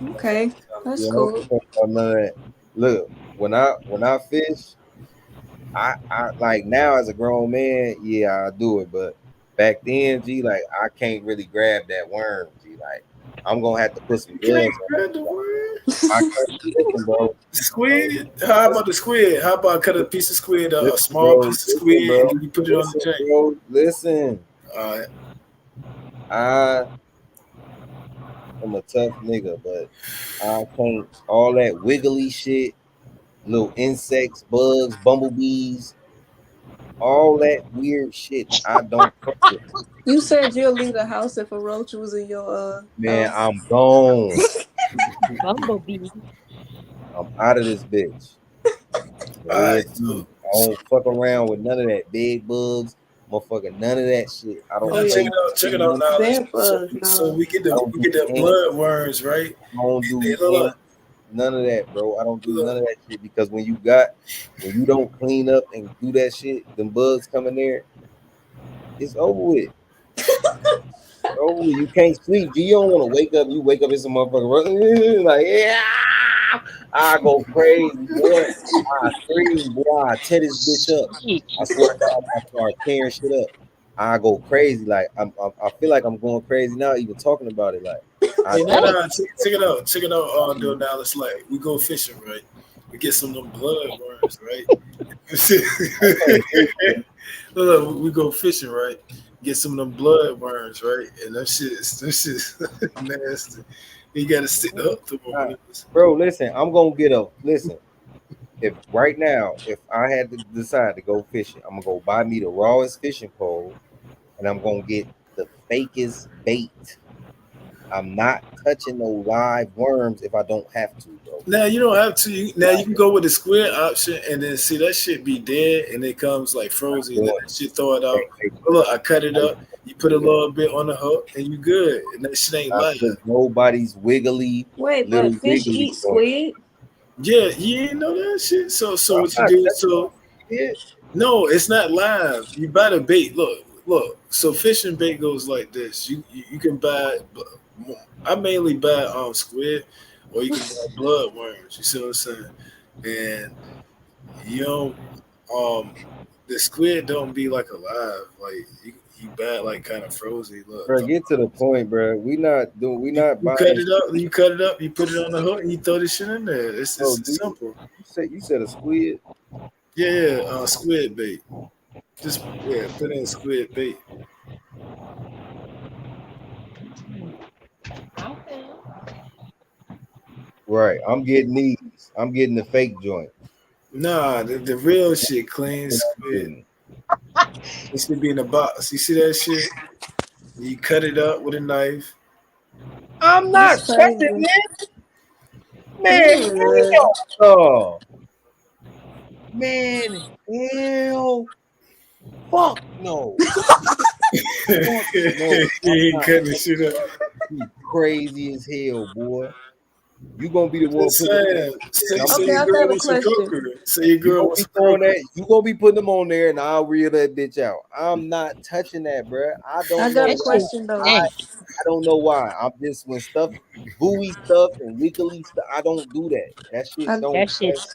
Okay, that's cool. Look, when I fish, I like now as a grown man, yeah, I do it. But back then, G, like I can't really grab that worm, G. Like I'm gonna have to put some gloves on. I can't eat it, bro. Squid? How about the squid? How about cut a piece of squid, a small piece of squid, bro. and you put it on the tank? Bro, listen. I'm a tough nigga, but I can't all that wiggly shit, little insects, bugs, bumblebees, all that weird shit. I don't fuck with. You said you'll leave the house if a roach was in your man, house. I'm gone. Bumblebee. I'm out of this bitch. I don't fuck around with none of that big bugs, motherfucker. None of that shit. I don't. Check it out now. So we get the blood worms, right? I don't do none of that, bro. I don't do none of that shit because when you don't clean up and do that shit, them bugs come in there, it's over with. Oh, you can't sleep. You don't want to wake up. You wake up in some motherfucker like, yeah. I go crazy, boy. I scream, boy. I tear this bitch up. I swear to God, I start tearing shit up. I go crazy. Like I feel like I'm going crazy now, even talking about it. Like, check it out. Now it's like we go fishing, right? We get some of them blood worms, right? Look, we go fishing, right? Get some of them blood worms, right? And that shit's nasty. You gotta stick up to them. Bro, listen, I'm gonna listen. If right now, if I had to decide to go fishing, I'm gonna go buy me the rawest fishing pole, and I'm gonna get the fake as bait. I'm not touching no live worms if I don't have to, bro. Now you don't have to. Now you can go with the squid option, and then see that shit be dead, and it comes like frozen. And then that shit throw it out. Look, I cut it up. You put a little bit on the hook, and you good. And that shit ain't live. Nobody's wiggly. Wait, but fish eat squid? Yeah, you ain't know that shit. So what you do? So no, it's not live. You buy the bait. Look. So fishing bait goes like this. You can buy. I mainly buy squid, or you can buy bloodworms. You see what I'm saying? And the squid don't be like alive. Like you buy it like kind of frozen. Look, bro, get to the point, bro. We not buying. You cut it up. You put it on the hook, and you throw this shit in there. It's simple. You said a squid. Yeah, squid bait. Just put in squid bait. Right, I'm getting these. I'm getting the fake joint. Nah, the real shit, clean squid. It should be in a box. You see that shit? You cut it up with a knife. I'm not touching it. Man, hell. Man, hell. Fuck no. You ain't cutting the shit up. You crazy as hell, boy. You gonna be the one You gonna be putting them on there, and I'll reel that bitch out. I'm not touching that, bro. I got a question though. I don't know why. I'm just when stuff, buoy stuff and wiggly stuff. I don't do that. That shit don't. That shit's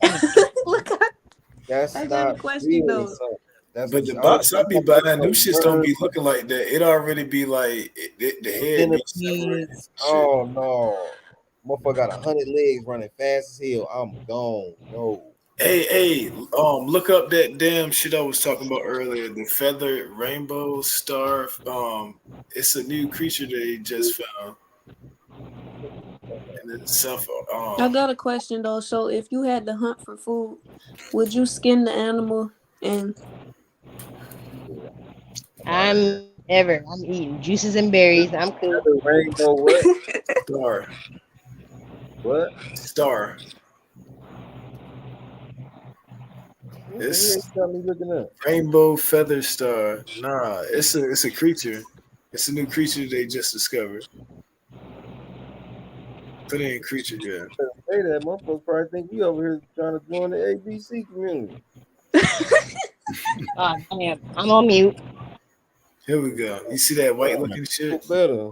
That's I not got a question real, though. But the box I be buying, them shits don't be looking like that. It already be like the head. Oh no. Motherfucker got 100 legs running fast as hell. I'm gone. No. Hey, look up that damn shit I was talking about earlier. The feathered rainbow star. It's a new creature they just found. And it's I got a question though. So if you had to hunt for food, would you skin the animal and? I'm eating juices and berries. I'm cool. Rainbow what? Star. What? Star. It's looking up. Rainbow feather star. Nah, it's a creature. It's a new creature they just discovered. Put in creature, yeah. Say that, motherfuckers probably think we over here trying to join the ABC community. I'm on mute. Here we go. You see that white looking shit? Better.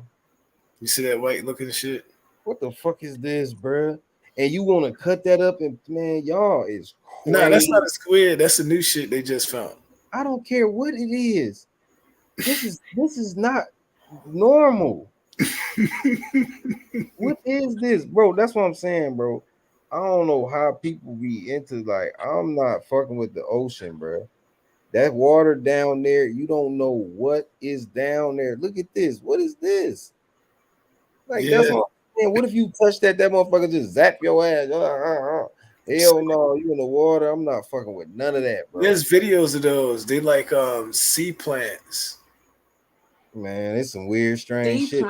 You see that white looking shit? What the fuck is this, bro? And you want to cut that up and man, y'all is crazy. Nah, that's not a squid. That's a new shit they just found. I don't care what it is. This is not normal. What is this, bro? That's what I'm saying, bro. I don't know how people be into like I'm not fucking with the ocean, bro. That water down there, you don't know what is down there. Look at this. What is this? Like that's what I'm saying. What if you touch that motherfucker just zap your ass? Hell no, you in the water. I'm not fucking with none of that, bro. There's videos of those. They like sea plants. Man, it's some weird, strange shit.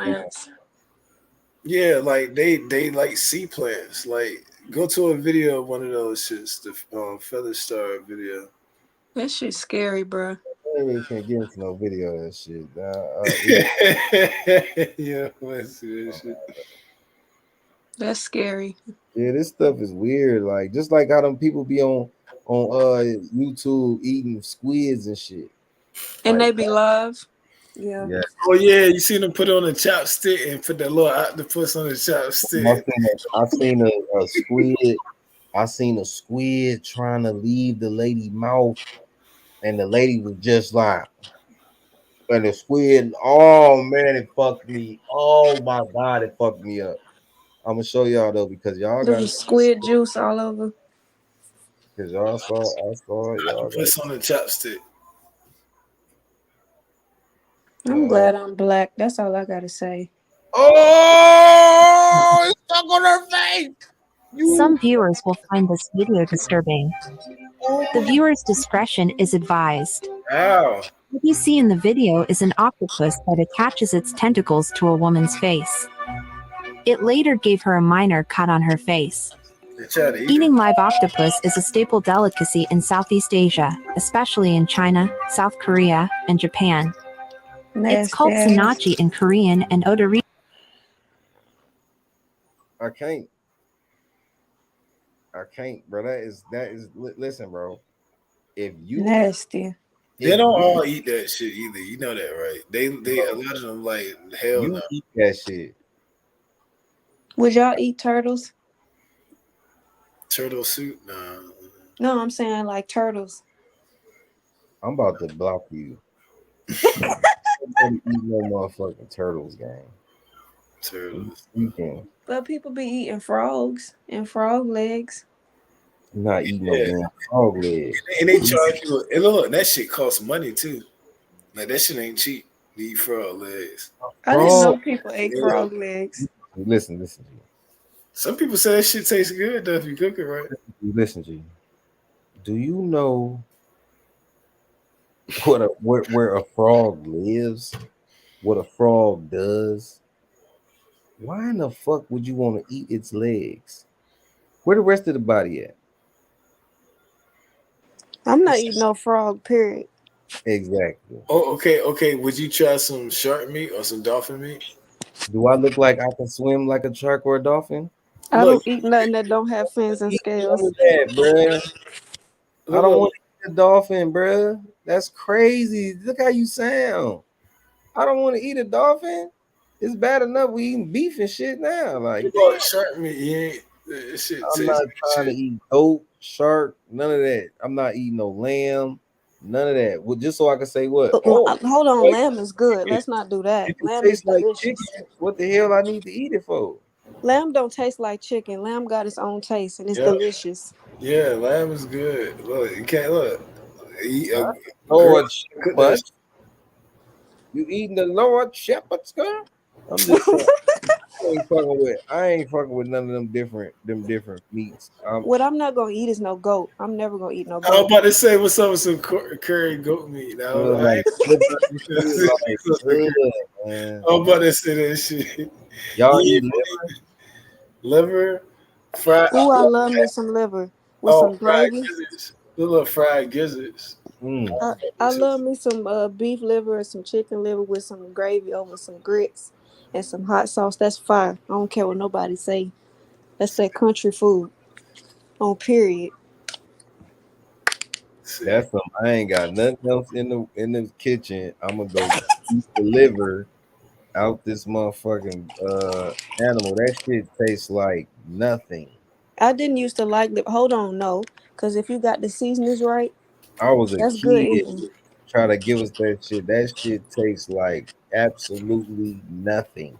Yeah, like they like sea plants. Like go to a video of one of those shits, the feather star video. That shit's scary, bro. I really can't get into no video of that shit. Yeah, let's see that shit. That's scary. Yeah, this stuff is weird. Like just like how them people be on YouTube eating squids and shit. And they be live. Yeah. Oh yeah, you seen them put on a chopstick and put that little octopus on the chopstick. I seen a squid. I seen a squid trying to leave the lady mouth, and the lady was just like, and the squid. Oh man, it fucked me. Oh my god, it fucked me up. I'm gonna show y'all though because y'all got squid juice all over. Cause y'all saw, I saw y'all. Octopus on the chopstick. I'm glad I'm black. That's all I gotta say. Oh, it's stuck on her face. Some viewers will find this video disturbing. The viewer's discretion is advised. Ow. What you see in the video is an octopus that attaches its tentacles to a woman's face. It later gave her a minor cut on her face. Eating live octopus is a staple delicacy in Southeast Asia, especially in China, South Korea, and Japan. It's called sinachi in Korean and odori. I can't, bro. Listen, bro. If you Nasty. They don't all eat that shit either. You know that, right? They a lot of them like hell you no. eat that shit. Would y'all eat turtles? Turtle soup? Nah. No, I'm saying like turtles. I'm about to block you. Nobody eat no motherfucking turtles, gang. Turtles. But people be eating frogs and frog legs. I'm not eating no damn frog leg. And they charge you. And look, that shit costs money too. Like that shit ain't cheap. To eat frog legs. I didn't know people ate frog legs. Listen. Some people say that shit tastes good though if you cook it right. Listen, G. Do you know where a frog lives? What a frog does? Why in the fuck would you want to eat its legs? Where the rest of the body at? I'm not eating no frog, period. Exactly. Oh, okay. Would you try some shark meat or some dolphin meat? Do I look like I can swim like a shark or a dolphin? I don't eat nothing that don't have fins and scales. That, bruh. I don't want to eat a dolphin, bruh. That's crazy. Look how you sound. I don't want to eat a dolphin. It's bad enough we eating beef and shit now. Like shark meat, you ain't shit. I'm not trying to eat goat, shark, none of that. I'm not eating no lamb, none of that. Well, just so I can say what? Hold on, lamb is good. Let's not do that. Lamb is like delicious. chicken. What the hell I need to eat it for? Lamb don't taste like chicken. Lamb got its own taste and it's delicious. Yeah, lamb is good. Look, you can't look. Lord Shepherd. You eating the Lord Shepherd's girl? I'm just saying, I ain't fucking with none of them different meats. What I'm not gonna eat is no goat. I'm never gonna eat no goat. I was about to say what's up with some curry goat meat. Now, I'm about to say that shit. Y'all eat liver, fried. Ooh, I love me some liver with some gravy. The little fried gizzards. I love me some beef liver and some chicken liver with some gravy over some grits and some hot sauce. That's fire. I don't care what nobody say. That's that country food. On period. That's some. I ain't got nothing else in the kitchen. I'm gonna go eat the liver out this motherfucking animal. That shit tastes like nothing. I didn't used to like liver. Hold on, no, because if you got the seasonings right, I was a that's good kid eating. try to give us that shit. That shit tastes like absolutely nothing.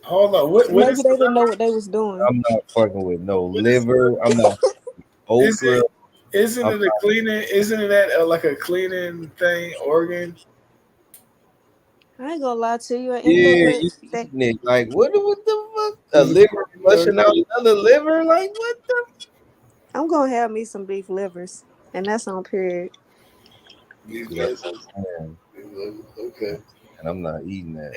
Hold on, what maybe they didn't know what they was doing. I'm not fucking with no liver. I'm not okra. Isn't it a cleaning? Isn't it like a cleaning thing organ? I ain't gonna lie to you. Like what the fuck? A liver flushing out another liver? Like what the? I'm gonna have me some beef livers, and that's on period. Okay. And I'm not eating that.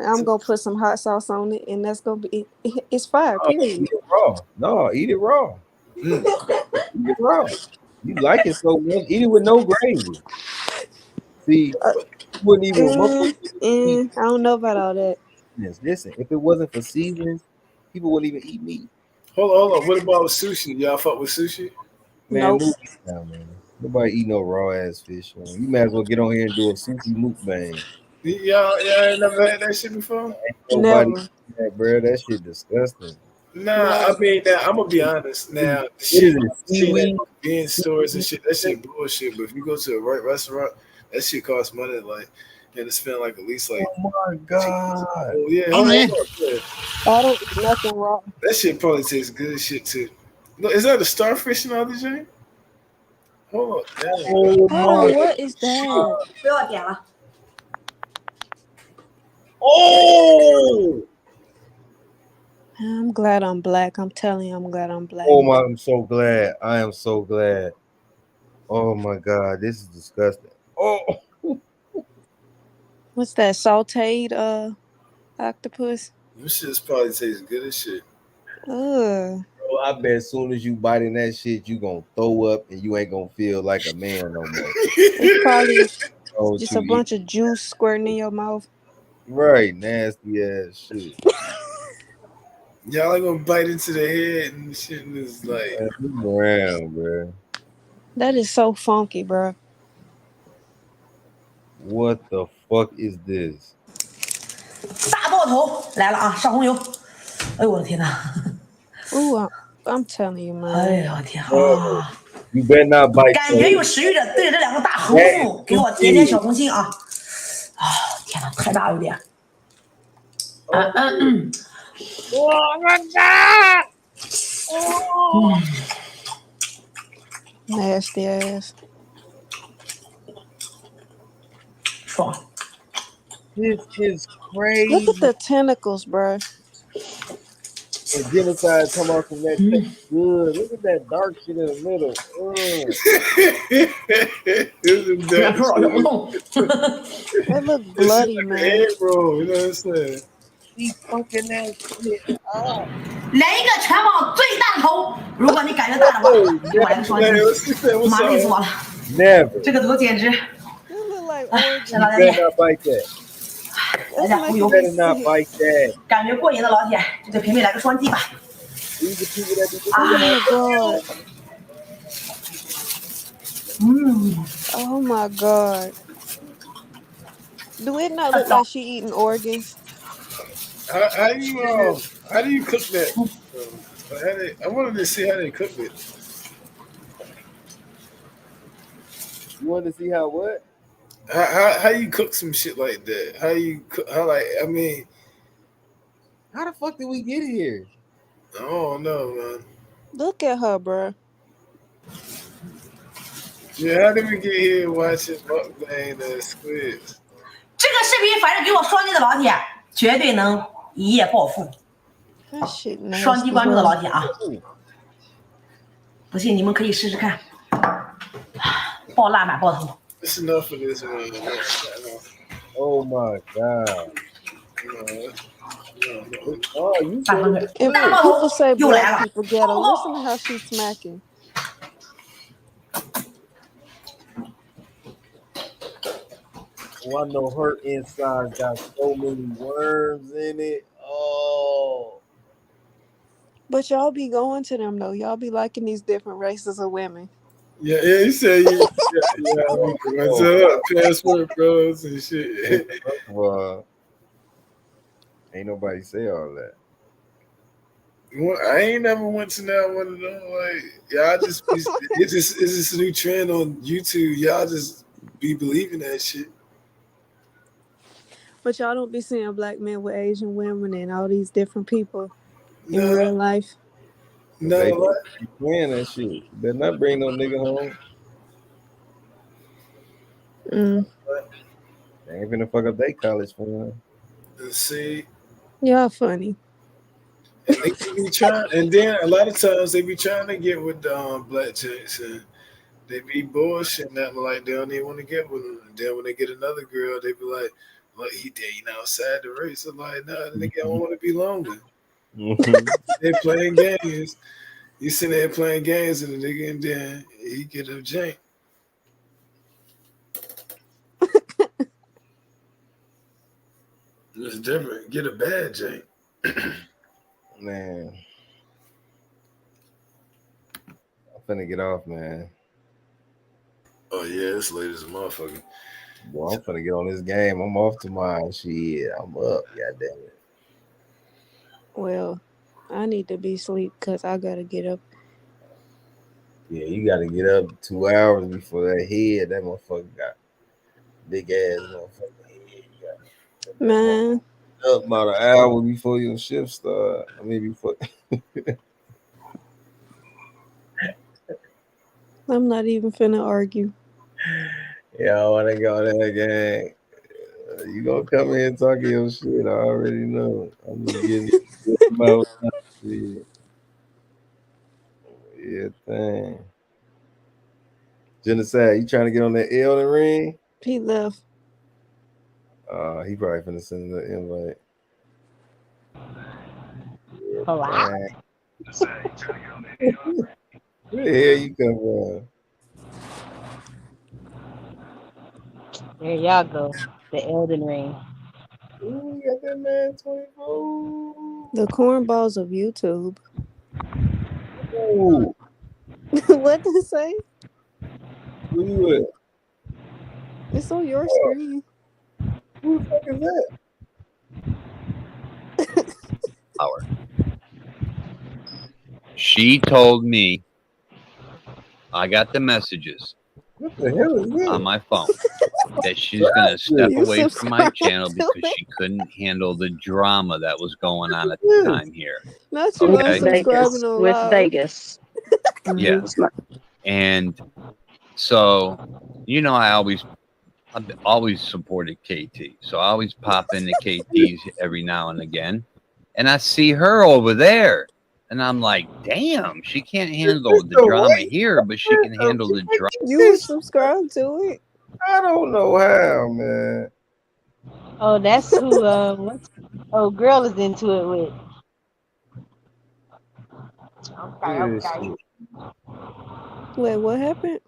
I'm gonna put some hot sauce on it, and that's gonna be it's fire. Period. Eat it raw. No, eat it raw. Eat it raw. You like it so much, eat it with no gravy. See, you wouldn't even. I don't know about all that. Listen, if it wasn't for seasonings, people wouldn't even eat meat. Hold on. What about sushi? Y'all fuck with sushi? Man, man. Nobody eat no raw ass fish. Man. You might as well get on here and do a sushi mukbang. Y'all ain't never had that shit before? Nobody that, bro. That shit disgusting. Nah, I mean, now, I'm gonna be honest. Now, the shit in stores and shit, that shit bullshit. But if you go to a right restaurant, that shit costs money. Like, you had to spend like at least like. Oh my god! Oh yeah, I don't eat nothing raw. That shit probably tastes good as shit too. Look, is that a starfish in the other joint? Hold on. Oh, what is that? Oh! I'm glad I'm black. I'm telling you, I'm glad I'm black. Oh my! I'm so glad. I am so glad. Oh my god, this is disgusting. Oh. What's that? Sauteed octopus? This shit's probably tastes good as shit. Ugh. Bro, I bet as soon as you bite in that shit, you gonna throw up and you ain't gonna feel like a man no more. It's probably Oh, just you a bunch of juice squirting in your mouth. right, nasty ass shit. Y'all ain't gonna bite into the head and shit and it's like around, bro. That is so funky, bro. What the fuck is this? 大爆头来了啊！上红油，哎呦我的天哪！ Ooh, I'm telling you, man. 哎呦我天啊！ You better not bite. 感觉有食欲的对着这两个大横幅给我点点小红心啊！啊，天哪，太大有点。我们家。Nasty ass. 爽。 This is crazy. Look at the tentacles, bro. And genocide come off from that good. Look at that dark shit in the middle. They look bloody, man. Bro, you know what I'm saying? He fucking that shit up. 来一个全网最大头，如果你感觉大的话，给我来个双击，妈累死我了。 Never. 这个都简直。 You better not bite that. 来点红油。 You better not bite that. 感觉过瘾的老铁，就给平妹来个双击吧。 These are people that be Oh my god. Oh my god. Do it not look like she eating organs? How do you cook that? I wanted to see how they cook it. You want to see how what? How you cook some shit like that? How you cook? How I mean, how the fuck did we get here? I don't know, man. Look at her, bro. Yeah, how did we get here watching mukbang and squids? 这个视频反正给我双击的老铁，绝对能一夜暴富。双击关注的老铁啊，不信你们可以试试看，爆辣买爆头。 It's enough for this one. Oh my god. Oh, you If people say black people ghetto, listen to how she's smacking. Oh, I know her inside got so many worms in it. Oh. But y'all be going to them though. Y'all be liking these different races of women. Yeah, he said what's up, password bros and shit. Well, ain't nobody say all that. I ain't never went to that one of them. Like, y'all just be, it's just a new trend on YouTube. Y'all just be believing that shit. But y'all don't be seeing black men with Asian women and all these different people in real life. No, you playing that shit. You better not bring no nigga home. They ain't finna fuck up their college fund. See, y'all funny. And they be trying, and then a lot of times they be trying to get with the black chicks, and they be bullshitting that like they don't even want to get with them. And then when they get another girl, they be like, "Look, he dating outside the race." I'm like, "Nah, the nigga don't want to be longer." They playing games. You sitting there playing games, and the nigga, and then he get a jank. It's different. Get a bad jank. Man, I'm finna get off, man. Oh yeah, it's late as a motherfucker. Well, I'm finna get on this game. I'm off tomorrow. Shit, I'm up. Goddamn it. Well, I need to be asleep because I gotta get up. Yeah, you gotta get up 2 hours before that head. That motherfucker got big ass motherfucker head. Man. Up about an hour before your shift start. I mean, before. I'm not even finna argue. Yeah, I wanna go to that game. You gonna come in and talk your shit? I already know. I'm just getting about shit. Yeah, thing. Genocide, you trying to get on that Elden Ring? He left. He probably finna send the invite. Hello? Where the hell you come from? There y'all go. The Elden Ring. Ooh, you got that man 24. The cornballs of YouTube. Ooh, What did it say? where you at? It's on your screen. Who the fuck is that? Hour. She told me I got the messages What the hell is this? on my phone that she's gonna step away from my channel because she couldn't handle the drama that was going on at the time here. Not you unsubscribing on with live. Vegas. Yeah. And so, you know, I've always supported KT. So I always pop into KT's every now and again. And I see her over there. And I'm like, damn, she can't handle the drama here, but she can handle the drama. You subscribe to it? I don't know how, man. Oh, that's who girl is into it with. Okay. Wait, what happened?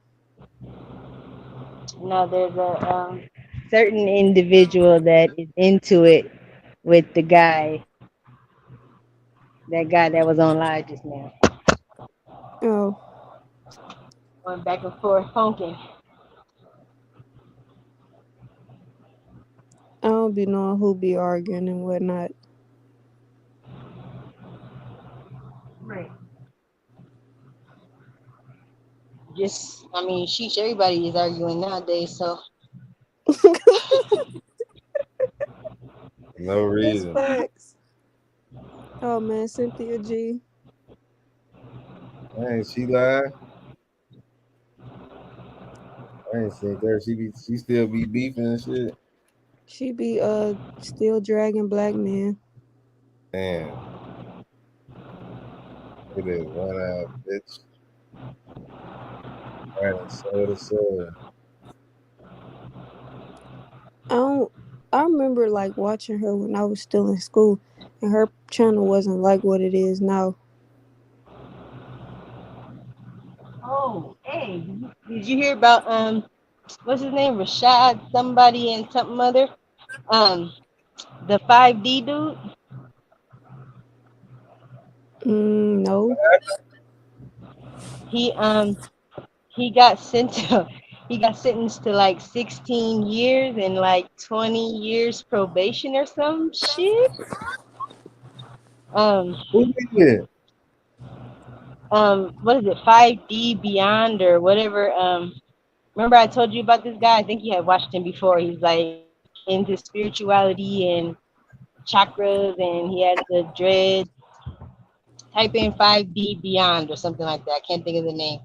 No, there's a certain individual that is into it with the guy. That guy that was on live just now. Oh. Going back and forth honking. I don't be knowing who be arguing and whatnot. Right. Sheesh, everybody is arguing nowadays, so. No reason. That's facts. Oh man, Cynthia G. Ain't she live? I ain't seen her. She still be beefing and shit. She be still dragging black men. Damn. It is 1 hour, bitch. Right, soul. I remember like watching her when I was still in school, and her channel wasn't like what it is now. Oh, hey, did you hear about what's his name? Rashad somebody and something other? The 5D dude? No. He got sentenced to like 16 years and like 20 years probation or some shit. Who did it? What is it? 5D Beyond or whatever. Remember I told you about this guy? I think you had watched him before. He's like into spirituality and chakras, and he has the dread. Type in 5D Beyond or something like that. I can't think of the name.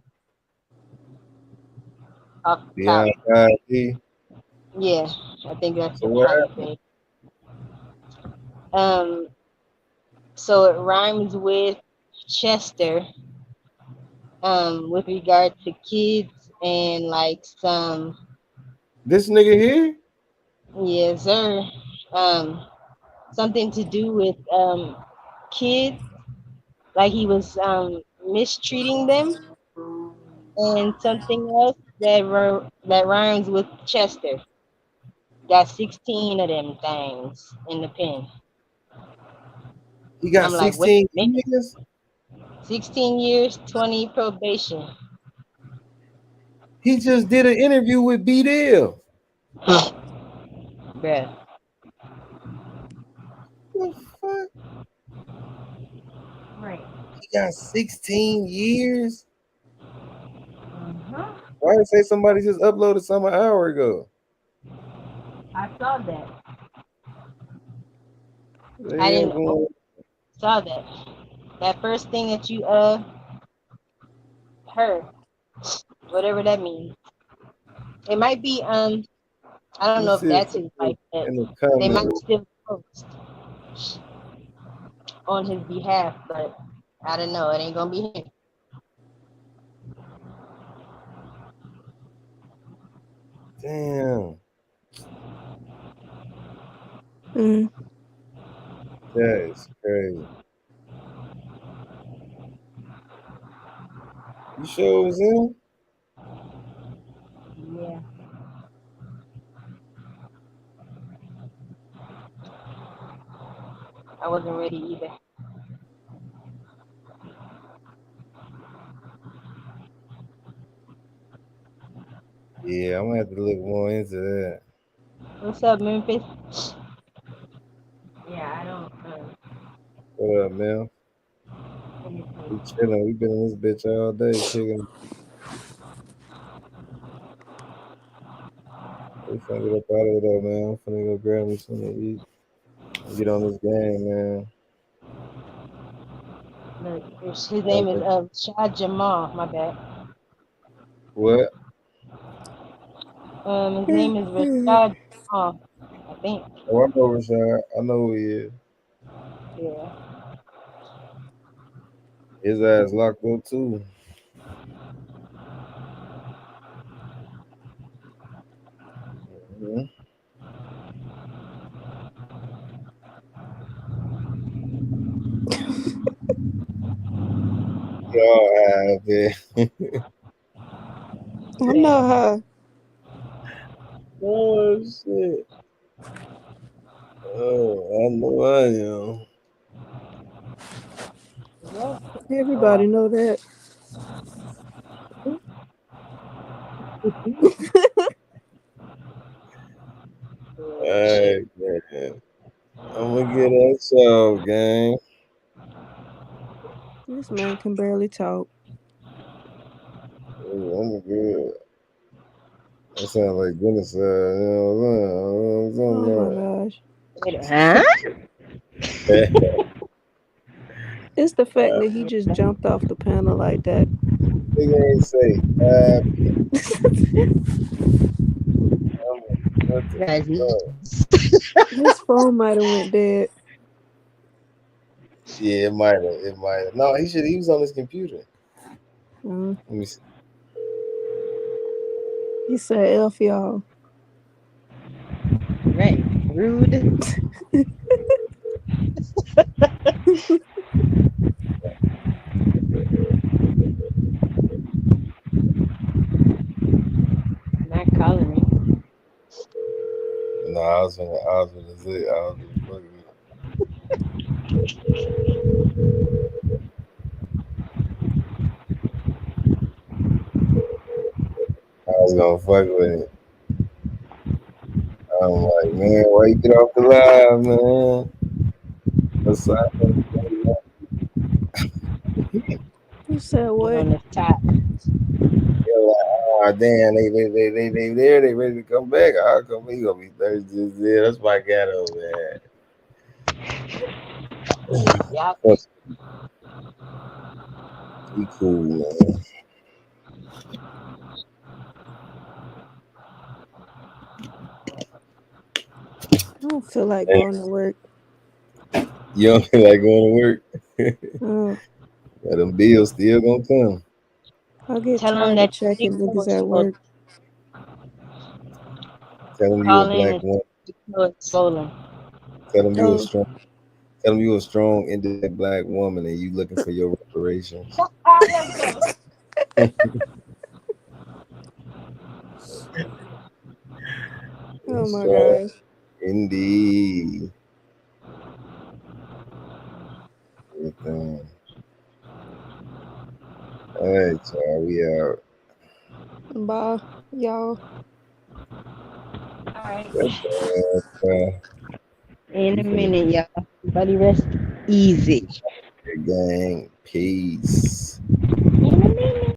Beyond 5D. Yeah, I think that's So how what you say it. So it rhymes with Chester, with regard to kids and like some. This nigga here? Yes, sir. Something to do with kids, like he was mistreating them, and something else that rhymes with Chester. Got 16 of them things in the pen. He got I'm like, 16 wait, years? 16 years, 20 probation. He just did an interview with B Dale. Bruh. What the fuck? Right. He got 16 years? Why did it say somebody just uploaded some an hour ago? I saw that. They I ain't didn't going- saw that. That first thing that you heard, whatever that means. It might be I don't know if that's his like that. They might still post on his behalf, but I don't know. It ain't gonna be him. Damn. Mm. That is crazy. You sure it was him? Yeah. I wasn't ready either. Yeah, I'm gonna have to look more into that. What's up, Memphis? Yeah, I don't. What up, man? We chilling. We been in this bitch all day, kicking. We finna get up out of there, man. I'm finna go grab me something to eat. Get on this game, man. Look, his name is Shah Jamal. My bad. What? His name is Rashad Jamal, I think. Oh, I know Rashad. I know who he is. Yeah. His ass locked up too. Mm-hmm. Y'all have it. I'm not high. Oh shit. Oh, I know I am. Everybody know that. Alright, man. I'm gonna get that show, gang. This man can barely talk. I'm good. That sounds like genocide. You know Oh what my gosh. Huh? It's the fact that he just jumped off the panel like that. Nigga ain't say His phone might have went dead. Yeah, it might have. It might have. No, he was on his computer. Mm. Let me see. He said F y'all. Right. Rude. Not calling me. No, I was gonna say, I was gonna fuck with it. I'm like, man, why you get off the live, man? You said what? On the top. You're like, oh damn, they there, they ready to come back. I'll come. He gonna be Thursday. Yeah, that's my ghetto, man. Yeah. He cool, man. I don't feel like going to work. You don't feel like going to work? Oh. But them bills still gonna come. I'll get Tell tired him of that checking niggas at work. Tell him you Call a black in woman. swollen. Tell him you a strong. Tell him you a strong, independent black woman, and you looking for your reparations. Oh my gosh. Indeed. Everything. All right, y'all. We out. Bye, y'all. All right. Bye. In a minute, y'all. Everybody rest easy. Gang. Peace.